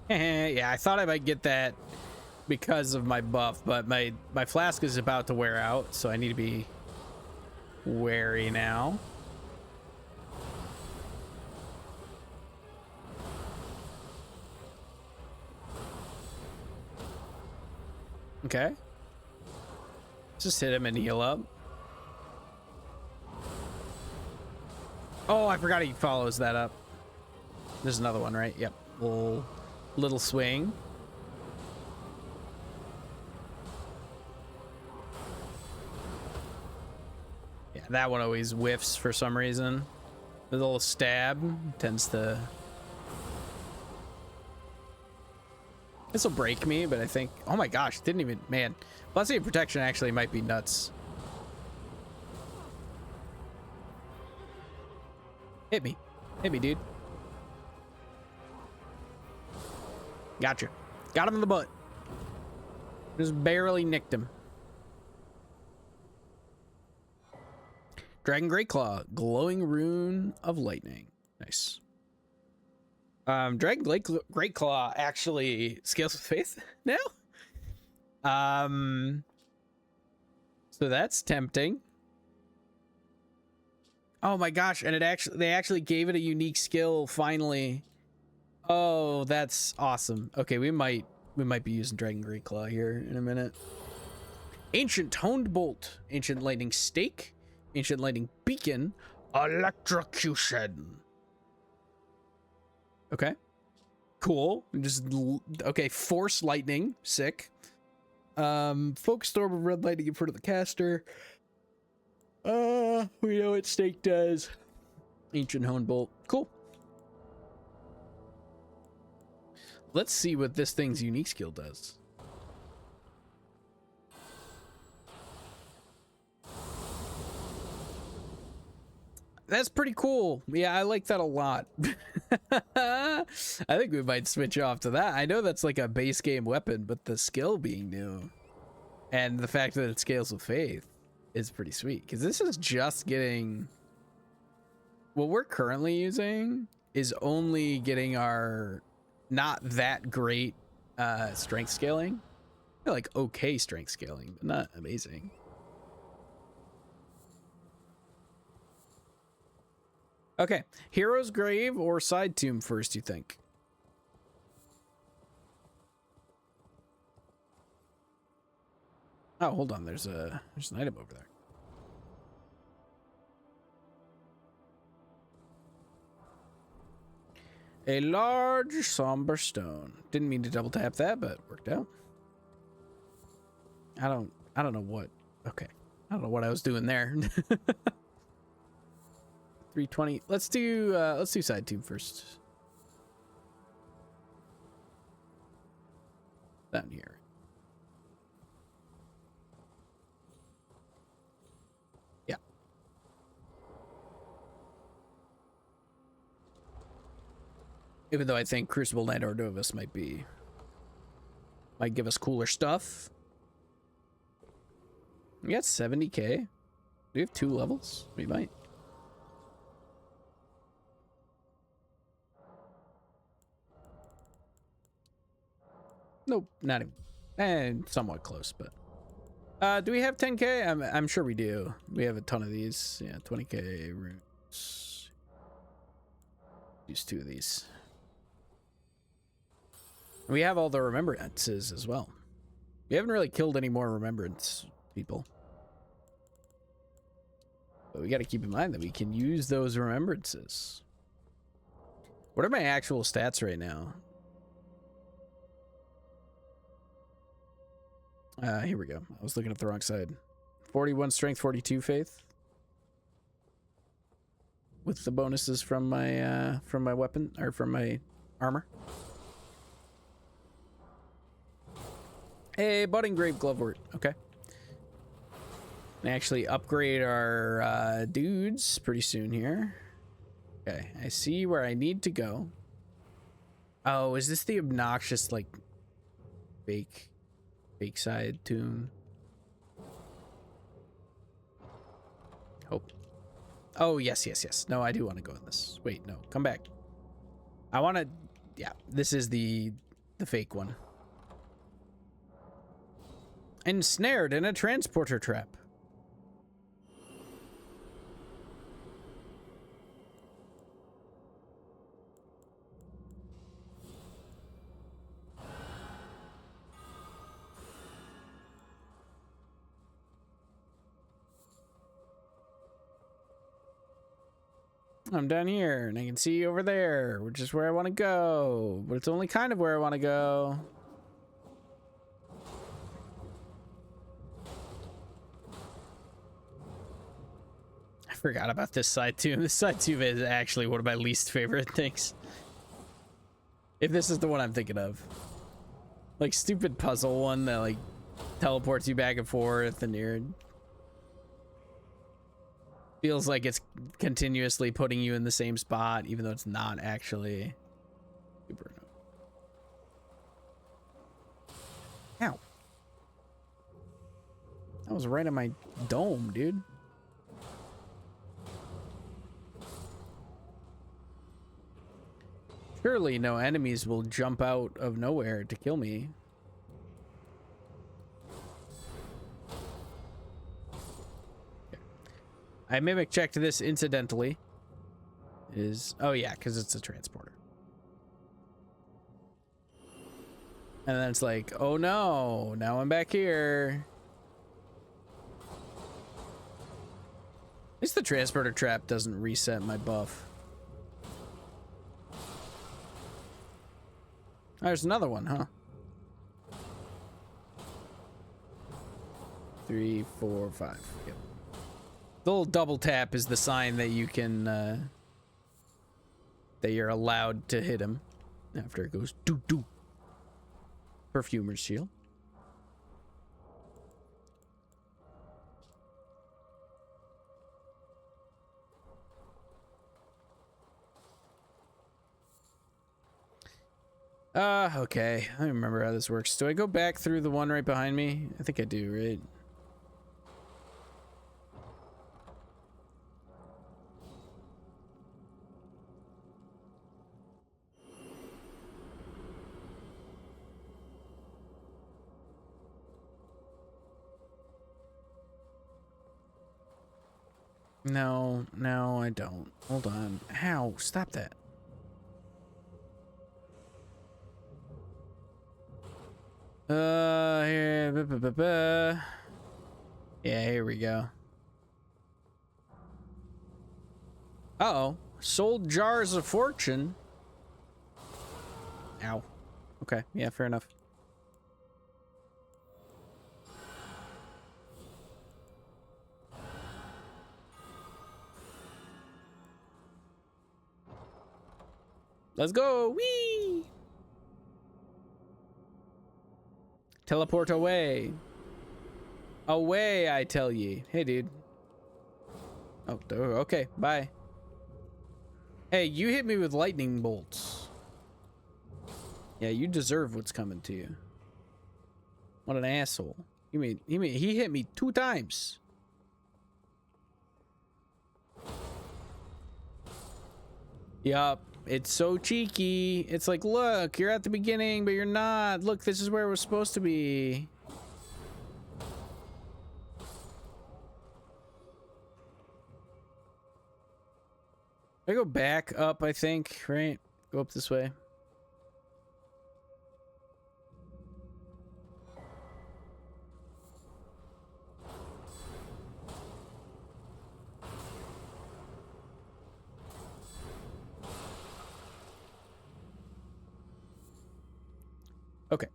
Yeah, I thought I might get that because of my buff, but my flask is about to wear out, so I need to be wary now. Okay. Just hit him and heal up. Oh, I forgot he follows that up. There's another one, right? Yep. Little swing. Yeah, that one always whiffs for some reason. The little stab tends to... This will break me, but I think... Oh my gosh, didn't even... Man, Blessing of Protection actually might be nuts. Hit me. Hit me, dude. Gotcha. Got him in the butt. Just barely nicked him. Dragon Greatclaw. Glowing Rune of Lightning. Nice. Dragon Greatclaw actually scales with faith now. So that's tempting. Oh my gosh, and they actually gave it a unique skill finally. Oh, that's awesome. Okay, we might be using Dragon Greatclaw here in a minute. Ancient Toned Bolt, Ancient Lightning Stake, Ancient Lightning Beacon, Electrocution. Okay. Cool. Okay, force lightning. Sick. Focus storm of red lightning in front of the caster. We know what Snake does. Ancient Hone Bolt. Cool. Let's see what this thing's unique skill does. That's pretty cool. Yeah, I like that a lot. I think we might switch off to that. I know that's like a base game weapon, but the skill being new and the fact that it scales with faith is pretty sweet. Because this is just getting... What we're currently using is only getting our not that great strength scaling. Like okay strength scaling, but not amazing. Okay, Hero's Grave or Side Tomb first, you think? Oh, hold on. There's an item over there. A large somber stone. Didn't mean to double tap that, but worked out. I don't know what. Okay. I don't know what I was doing there. 320. Let's do Side Tomb first. Down here. Yeah. Even though I think Crucible Land Ordovis might give us cooler stuff. We got 70k. Do we have 2 levels? We might. Nope, not even. And somewhat close, but do we have 10k? I'm sure we do. We have a ton of these. Yeah, 20k runes. Use 2 of these. We have all the remembrances as well. We haven't really killed any more remembrance people. But we got to keep in mind that we can use those remembrances. What are my actual stats right now? Here we go. I was looking at the wrong side. 41 strength, 42 faith. With the bonuses from my weapon, or from my armor. Hey, budding grave glovewort. Okay. And actually upgrade our dudes pretty soon here. Okay, I see where I need to go. Oh, is this the obnoxious, like, fake side tomb? Hope. Oh, yes. No, I do want to go in this. Wait, no, come back. I want to... Yeah, this is the fake one. Ensnared in a transporter trap. I'm down here, and I can see over there, which is where I want to go. But it's only kind of where I want to go. I forgot about this side tomb. This side tomb is actually one of my least favorite things. If this is the one I'm thinking of. Like, stupid puzzle one that, like, teleports you back and forth, and you're... Feels like it's continuously putting you in the same spot, even though it's not actually. Super. Ow. That was right on my dome, dude. Surely no enemies will jump out of nowhere to kill me. I mimic checked this incidentally. Oh yeah, because it's a transporter. And then it's like, oh no, now I'm back here. At least the transporter trap doesn't reset my buff. There's another one, huh? 3, 4, 5. Yep. The little double tap is the sign that you can, that you're allowed to hit him after it goes doo doo. Perfumer's shield. Okay. I don't remember how this works. Do I go back through the one right behind me? I think I do, right? No, no, I don't. Hold on. How? Stop that. Here. Yeah, here we go. Uh-oh. Sold jars of fortune. Ow. Okay, yeah, fair enough. Let's go. Whee! Teleport away. Away, I tell ye. Hey, dude. Oh, okay. Bye. Hey, you hit me with lightning bolts. Yeah, you deserve what's coming to you. What an asshole. He hit me 2 times. Yup. It's so cheeky. It's like, look, you're at the beginning, but you're not. Look, this is where we're supposed to be. I go back up, I think, right? Go up this way. Okay.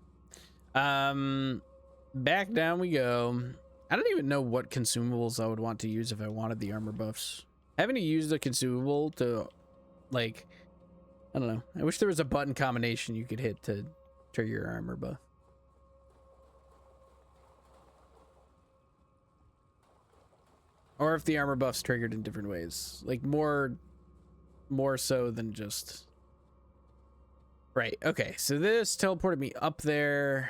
Back down we go. I don't even know what consumables I would want to use if I wanted the armor buffs. Having to use the consumable to, like, I don't know. I wish there was a button combination you could hit to trigger your armor buff. Or if the armor buff's triggered in different ways. Like, more so than just... Right, okay. So this teleported me up there.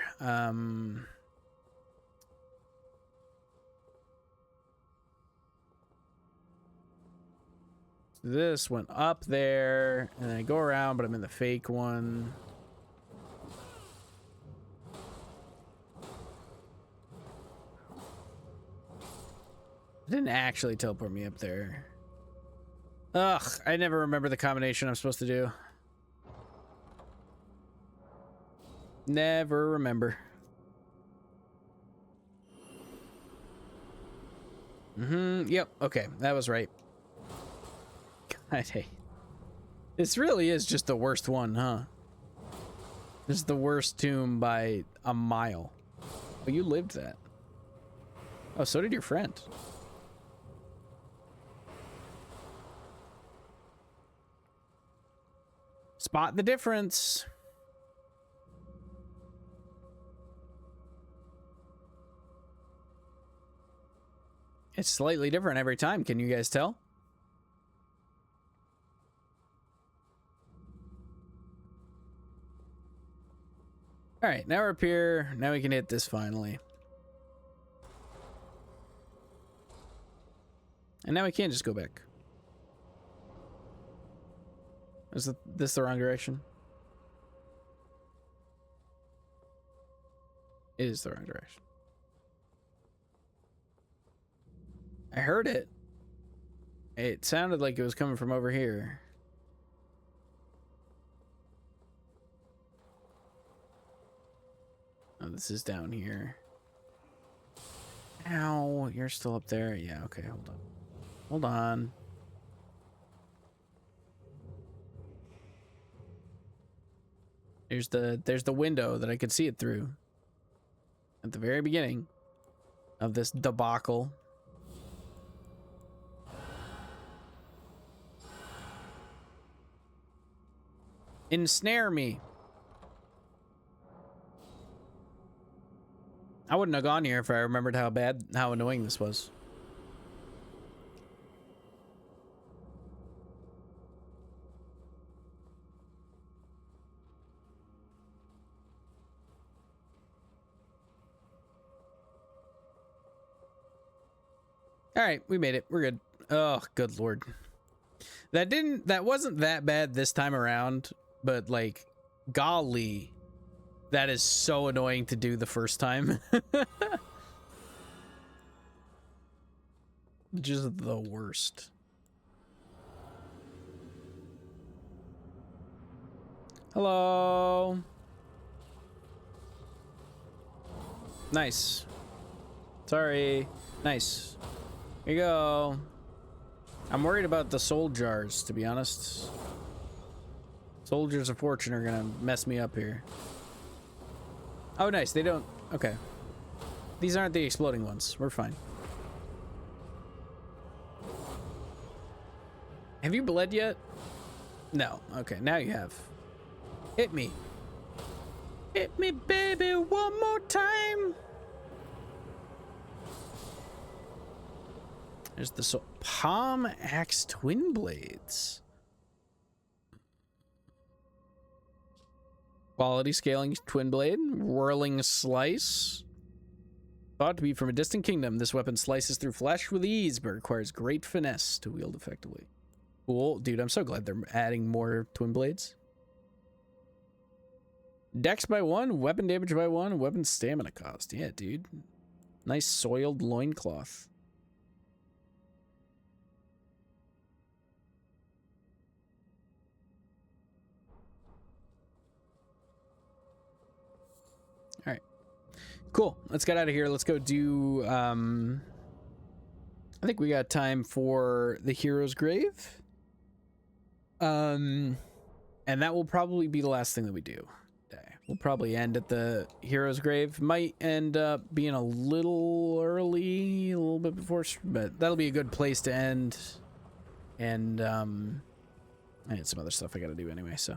This went up there, and then I go around, but I'm in the fake one. It didn't actually teleport me up there. Ugh, I never remember the combination I'm supposed to do. Never remember. Yep, okay, that was right. God, hey. This really is just the worst one, huh? This is the worst tomb by a mile. Oh, you lived that. Oh, so did your friend. Spot the difference. It's slightly different every time. Can you guys tell? All right, now we're up here. Now we can hit this finally. And now we can't just go back. Is this the wrong direction? It is the wrong direction. I heard it. It sounded like it was coming from over here. Oh, this is down here. Ow, you're still up there? Yeah, okay, hold on. Hold on. There's the window that I could see it through at the very beginning of this debacle. Ensnare me. I wouldn't have gone here if I remembered how annoying this was. All right, we made it. We're good. Oh, good lord. That wasn't that bad this time around, but like, golly, that is so annoying to do the first time. Just the worst. Hello. Nice. Sorry. Nice. Here you go. I'm worried about the soul jars, to be honest. Soldiers of Fortune are gonna mess me up here. Oh, nice. They don't... Okay. These aren't the exploding ones. We're fine. Have you bled yet? No. Okay, now you have. Hit me. Hit me, baby, one more time. There's the Palm Axe Twin Blades. Quality scaling twin blade. Whirling slice. Thought to be from a distant kingdom, this weapon slices through flesh with ease, but requires great finesse to wield effectively. Cool. Dude, I'm so glad they're adding more twin blades. Dex by 1, weapon damage by 1, weapon stamina cost. Yeah, dude. Nice soiled loincloth. All right. Cool. Let's get out of here. Let's go do... I think we got time for the hero's grave. And that will probably be the last thing that we do. We'll probably end at the hero's grave. Might end up being a little early, a little bit before, but that'll be a good place to end. And I had some other stuff I gotta do anyway, so.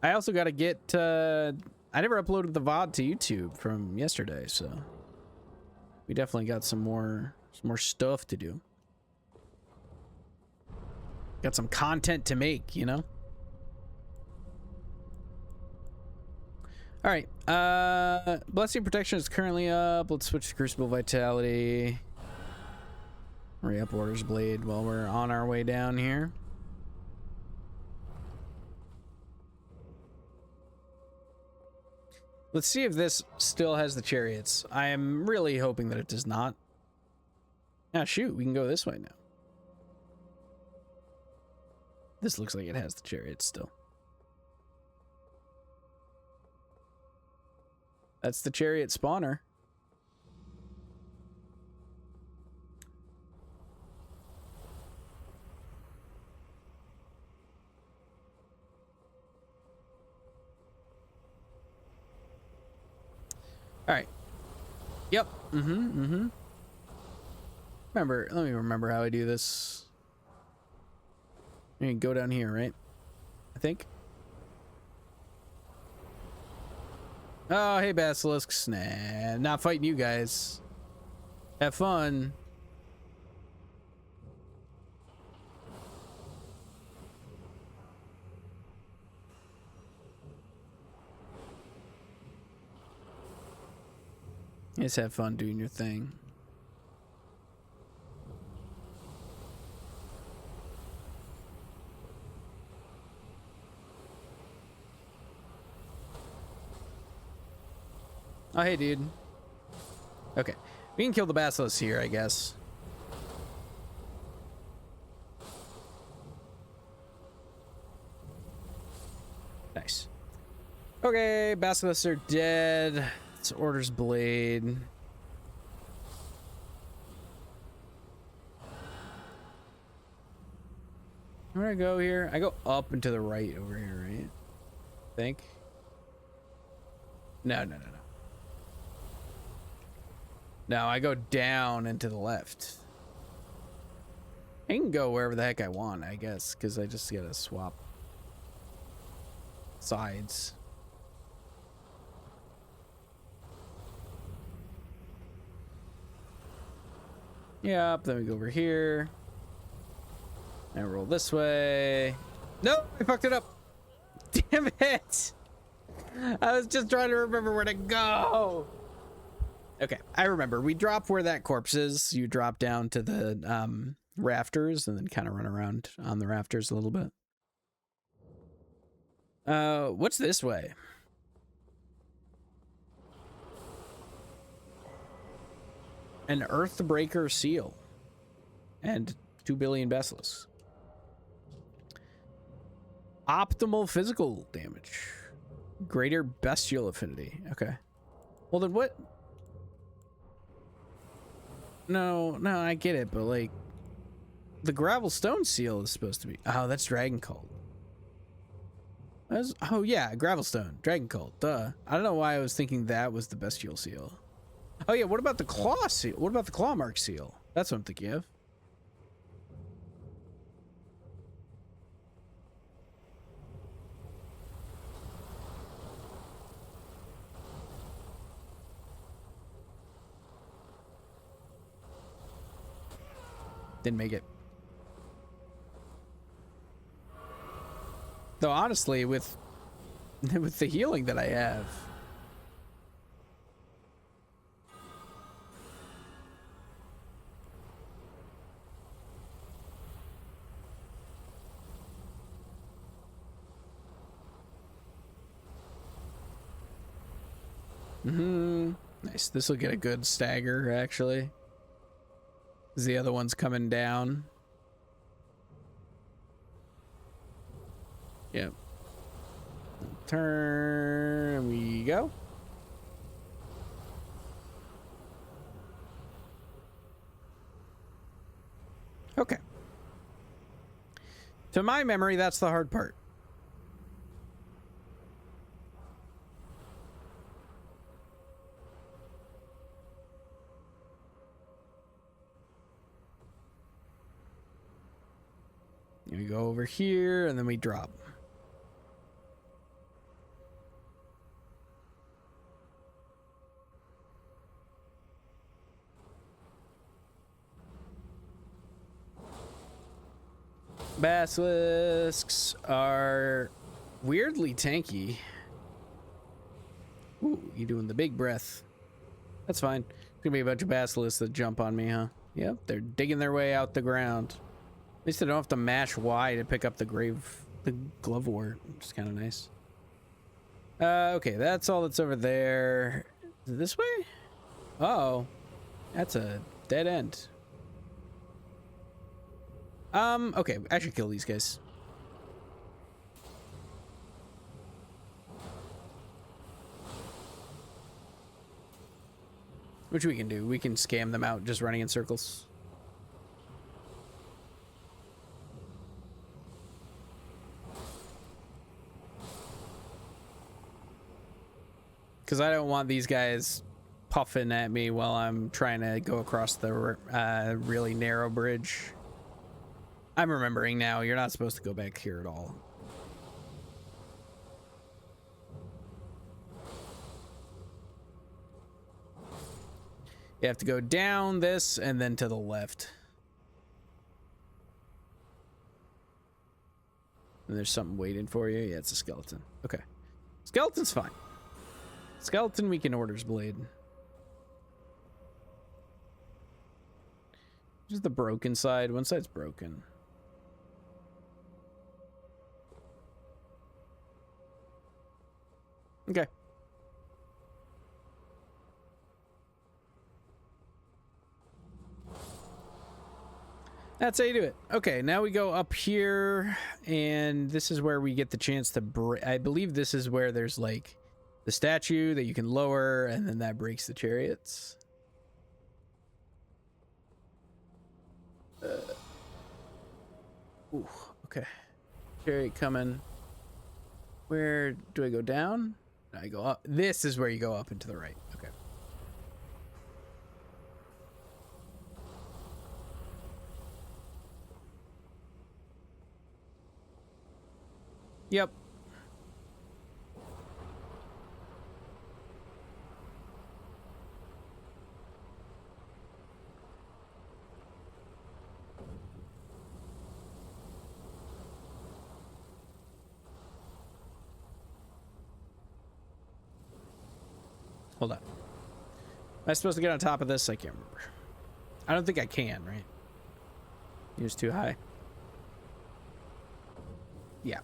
I also gotta get, I never uploaded the VOD to YouTube from yesterday, so. We definitely got some more stuff to do. Got some content to make, you know? All right, Blessing Protection is currently up. Let's switch to Crucible Vitality. Re-up Order's Blade while we're on our way down here. Let's see if this still has the chariots. I am really hoping that it does not. Ah, shoot, we can go this way now. This looks like it has the chariots still. That's the chariot spawner. All right. Yep. Remember, let me remember how I do this. You can go down here, right? I think. Oh, hey, basilisks. Nah, I'm not fighting you guys. Have fun. Just have fun doing your thing. Oh, hey, dude. Okay. We can kill the basilisk here, I guess. Nice. Okay, basilisks are dead. It's Order's Blade. Where do I go here? I go up and to the right over here, right? Think. No. No, I go down and to the left. I can go wherever the heck I want, I guess, because I just gotta swap sides. Yep, then we go over here. And roll this way. Nope, I fucked it up. Damn it. I was just trying to remember where to go. Okay, I remember. We drop where that corpse is. You drop down to the rafters and then kind of run around on the rafters a little bit. What's this way? An Earthbreaker seal. And 2 billion basilisks. Optimal physical damage. Greater bestial affinity. Okay. Well, then what? No, I get it, but like, the gravel stone seal is supposed to be. Oh, that's dragon cult. Oh yeah, gravelstone, dragon cult. Duh. I don't know why I was thinking that was the bestial seal. Oh yeah, what about the claw seal? What about the claw mark seal? That's what I'm thinking of. Didn't make it. Though honestly, with the healing that I have. Nice. This will get a good stagger, actually. 'Cause the other one's coming down. Yep. Turn. We go. Okay. To my memory, that's the hard part. We go over here and then we drop. Basilisks are weirdly tanky. Ooh, you doing the big breath. That's fine. It's gonna be a bunch of basilisks that jump on me, huh? Yep, they're digging their way out the ground. At least I don't have to mash Y to pick up the glove wart, which is kind of nice. Okay, that's all that's over there. Is it this way? Uh-oh. That's a dead end. Okay, I should kill these guys. Which we can do. We can scam them out just running in circles. Because I don't want these guys puffing at me while I'm trying to go across the really narrow bridge. I'm remembering now, you're not supposed to go back here at all. You have to go down this and then to the left. And there's something waiting for you. Yeah, it's a skeleton. Okay. Skeleton's fine. Skeleton, we can Order's Blade. This is the broken side. One side's broken. Okay. That's how you do it. Okay, now we go up here, and this is where we get the chance to break. I believe this is where there's like the statue that you can lower, and then that breaks the chariots. Ooh, Okay. Chariot coming. Where do I go down? I go up. This is where you go up and to the right. Okay. Yep. Hold on. Am I supposed to get on top of this? I can't remember. I don't think I can, right? He was too high. Yeah.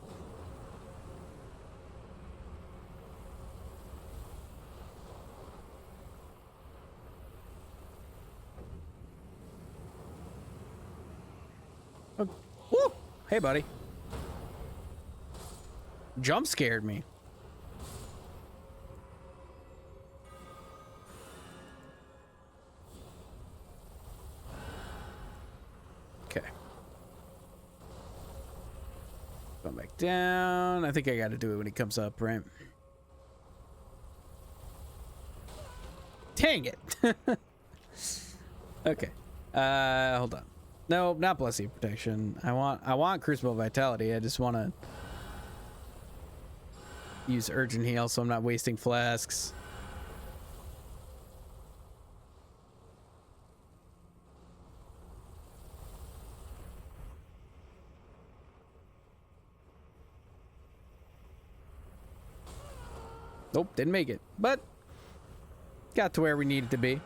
Oh, woo! Hey, buddy. Jump scared me. Okay. Going back down. I think I got to do it when he comes up, right? Dang it. Okay. Hold on. No, not blessing protection. I want crucible vitality. I just want to use urgent heal so I'm not wasting flasks. Nope, didn't make it, but got to where we needed to be.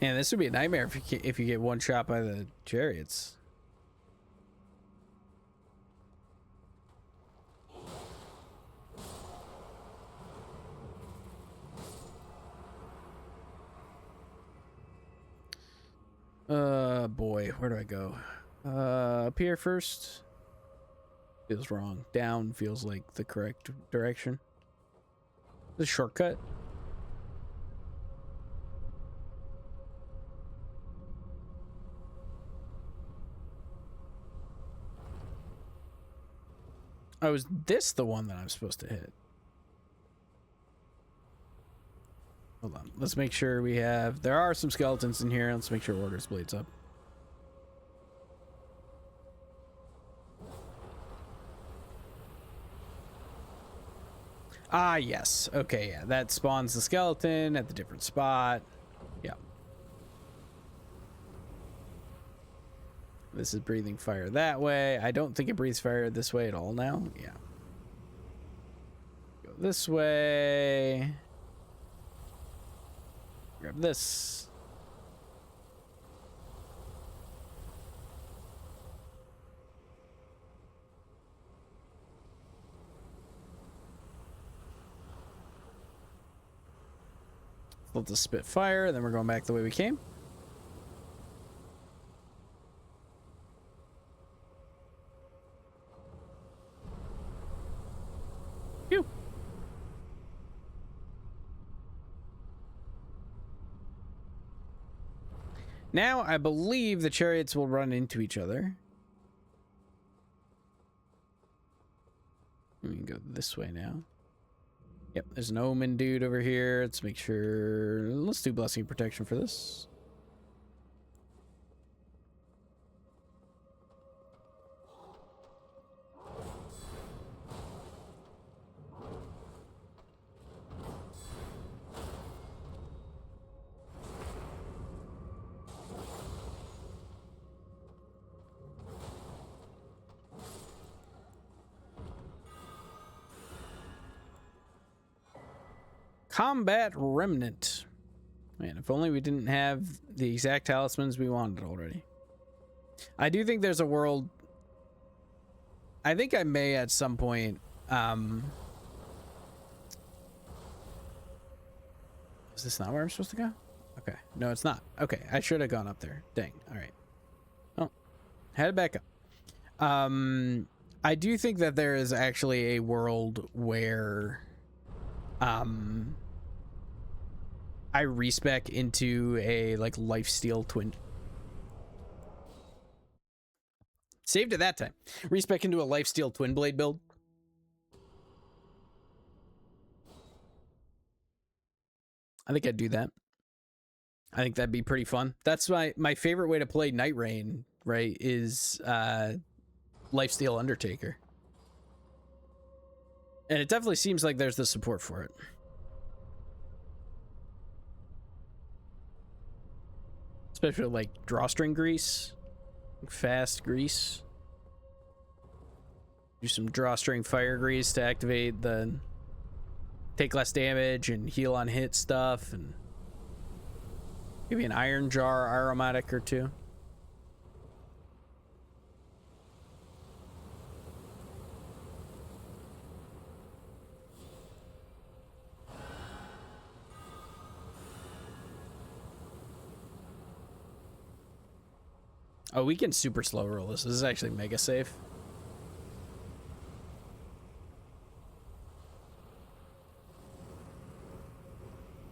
And this would be a nightmare if you get one shot by the chariots. Boy, where do I go? Up here first. Feels wrong. Down feels like the correct direction. The shortcut. Oh, is this the one that I'm supposed to hit? Hold on. Let's make sure we have... There are some skeletons in here. Let's make sure Order's Blade's up. Ah, yes. Okay, yeah. That spawns the skeleton at the different spot. Yeah. This is breathing fire that way. I don't think it breathes fire this way at all now. Yeah. Go this way. Grab this. Let this spit fire, then we're going back the way we came. Phew. Now, I believe the chariots will run into each other. We can go this way now. Yep, there's an omen dude over here. Let's make sure... Let's do blessing protection for this. Combat Remnant. Man, if only we didn't have the exact talismans we wanted already. I do think there's a world... I think I may at some point... Is this not where I'm supposed to go? Okay. No, it's not. Okay, I should have gone up there. Dang. All right. Oh. Head back up. I do think that there is actually a world where... I respec into a like lifesteal twin. Saved it that time. Respec into a lifesteal twin blade build. I think I'd do that. I think that'd be pretty fun. That's my favorite way to play Night Rain, right? Is lifesteal Undertaker. And it definitely seems like there's the support for it. Especially like drawstring grease. Fast grease. Do some drawstring fire grease to activate the take less damage and heal on hit stuff, and maybe an iron jar aromatic or two. Oh, we can super slow roll this. This is actually mega safe.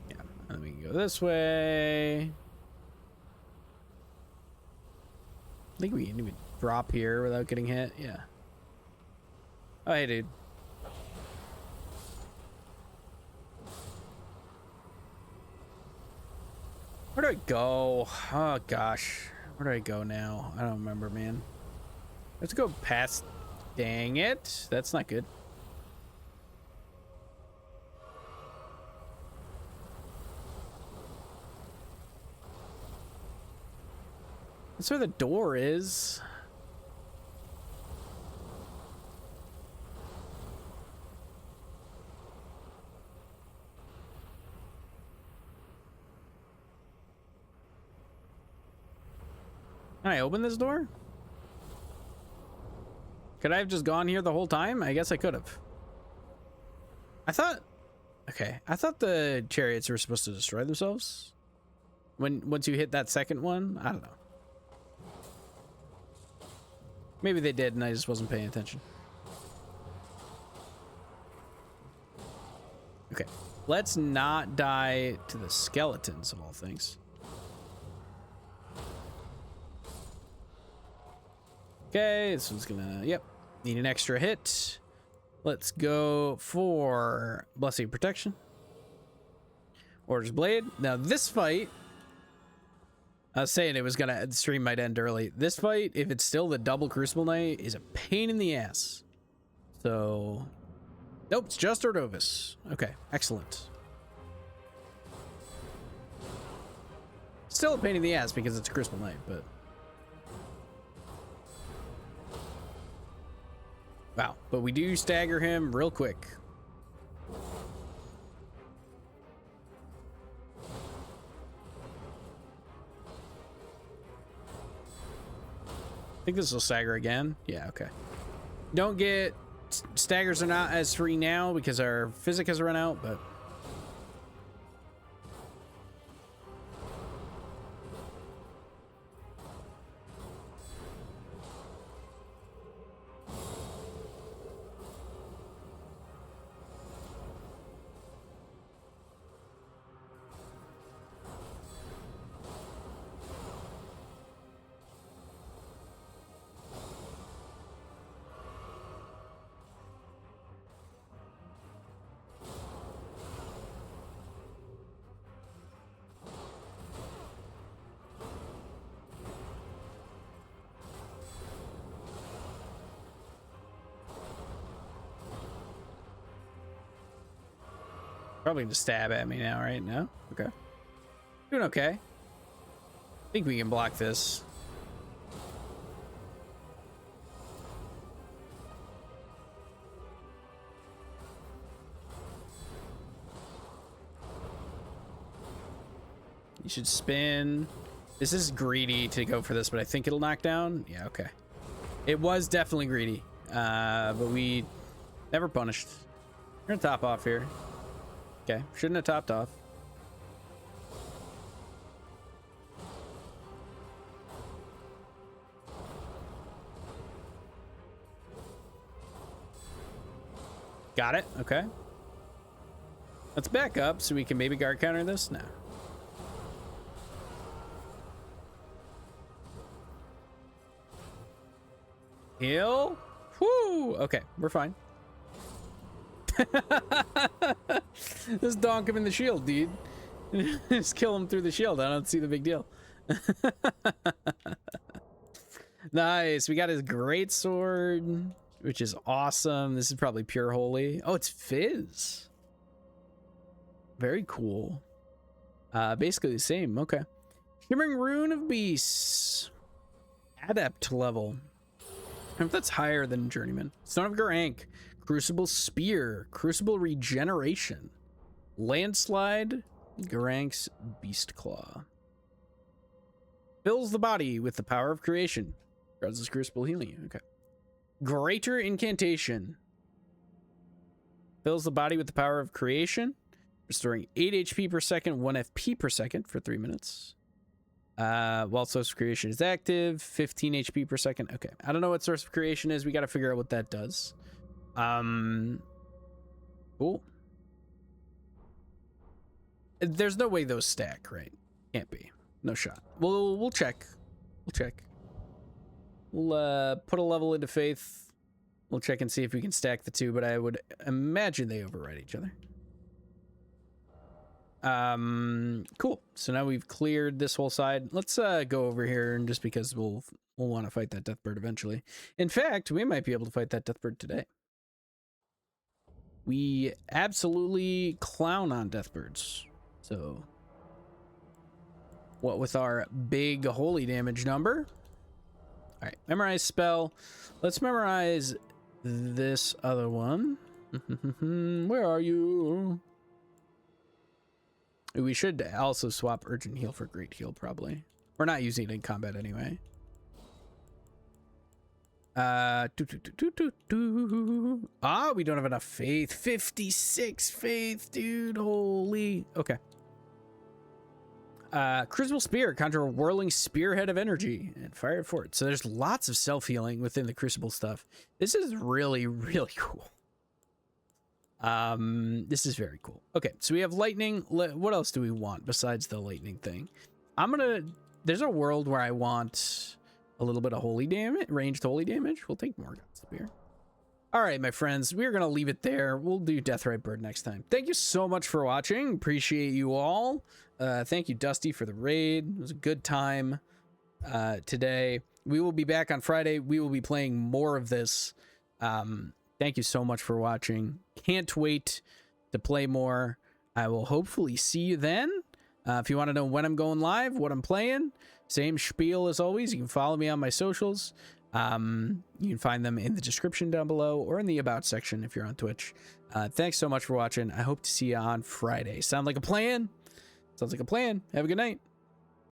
Yeah, and we can go this way. I think we can even drop here without getting hit. Yeah. Oh, hey, dude. Where do I go? Oh, gosh. Where do I go now? I don't remember, man. Let's go past. Dang it. That's not good. That's where the door is. Can I open this door? Could I have just gone here the whole time? I guess I could have. I thought... Okay, I thought the chariots were supposed to destroy themselves. Once you hit that second one? I don't know. Maybe they did and I just wasn't paying attention. Okay, let's not die to the skeletons of all things. Okay, this one's gonna, yep, need an extra hit. Let's go for Blessing of Protection. Order's Blade. Now this fight, I was saying it was gonna, the stream might end early. This fight, if it's still the double Crucible Knight, is a pain in the ass. So, nope, it's just Ordovis. Okay, excellent. Still a pain in the ass because it's a Crucible Knight, but... Wow, but we do stagger him real quick. I think this will stagger again. Yeah, okay. Don't get... Staggers are not as free now because our physic has run out, but... Probably just stab at me now, right? No? Okay. Doing okay. I think we can block this. You should spin. This is greedy to go for this, but I think it'll knock down. Yeah, okay. It was definitely greedy, but we never punished. We're gonna top off here. Okay, shouldn't have topped off. Got it. Okay. Let's back up so we can maybe guard counter this. No. Heal. Whoo. Okay, we're fine. Just donk him in the shield, dude. Just kill him through the shield. I don't see the big deal. Nice. We got his great sword, which is awesome. This is probably pure holy. Oh, it's Fizz. Very cool. Basically the same. Okay. Shimmering Rune of Beasts. Adept level. I don't know if that's higher than Journeyman. Stone of Garank. Crucible Spear. Crucible Regeneration. Landslide. Garank's Beast Claw. Fills the body with the power of creation. Causes Crucible healing. Okay. Greater Incantation. Fills the body with the power of creation. Restoring 8 HP per second, 1 FP per second for 3 minutes. While Source of Creation is active, 15 HP per second. Okay. I don't know what Source of Creation is. We got to figure out what that does. Cool. There's no way those stack, right? Can't be. No shot. We'll check. We'll check. We'll put a level into Faith. We'll check and see if we can stack the two, but I would imagine they override each other. Cool. So now we've cleared this whole side. Let's go over here, and just because we'll want to fight that Deathbird eventually. In fact, we might be able to fight that Deathbird today. We absolutely clown on Deathbirds. So what with our big holy damage number? All right, memorize spell. Let's memorize this other one. Where are you? We should also swap Urgent Heal for Great Heal, probably. We're not using it in combat anyway. Ah, we don't have enough faith. 56 faith, dude. Holy. Okay. Crucible Spear, conjure a whirling spearhead of energy and fire it forward. So there's lots of self-healing within the Crucible stuff. This is really, really cool. This is very cool. Okay, so we have lightning. What else do we want besides the lightning thing? There's a world where I want a little bit of holy damage, ranged holy damage. We'll take Morgoth's Spear. All right, my friends, we're going to leave it there. We'll do Deathrite Bird next time. Thank you so much for watching. Appreciate you all. Thank you, Dusty, for the raid. It was a good time today. We will be back on Friday. We will be playing more of this. Thank you so much for watching. Can't wait to play more. I will hopefully see you then. If you want to know when I'm going live, what I'm playing, same spiel as always. You can follow me on my socials. You can find them in the description down below or in the About section if you're on Twitch. Thanks so much for watching. I hope to see you on Friday. Sound like a plan? Sounds like a plan. Have a good night.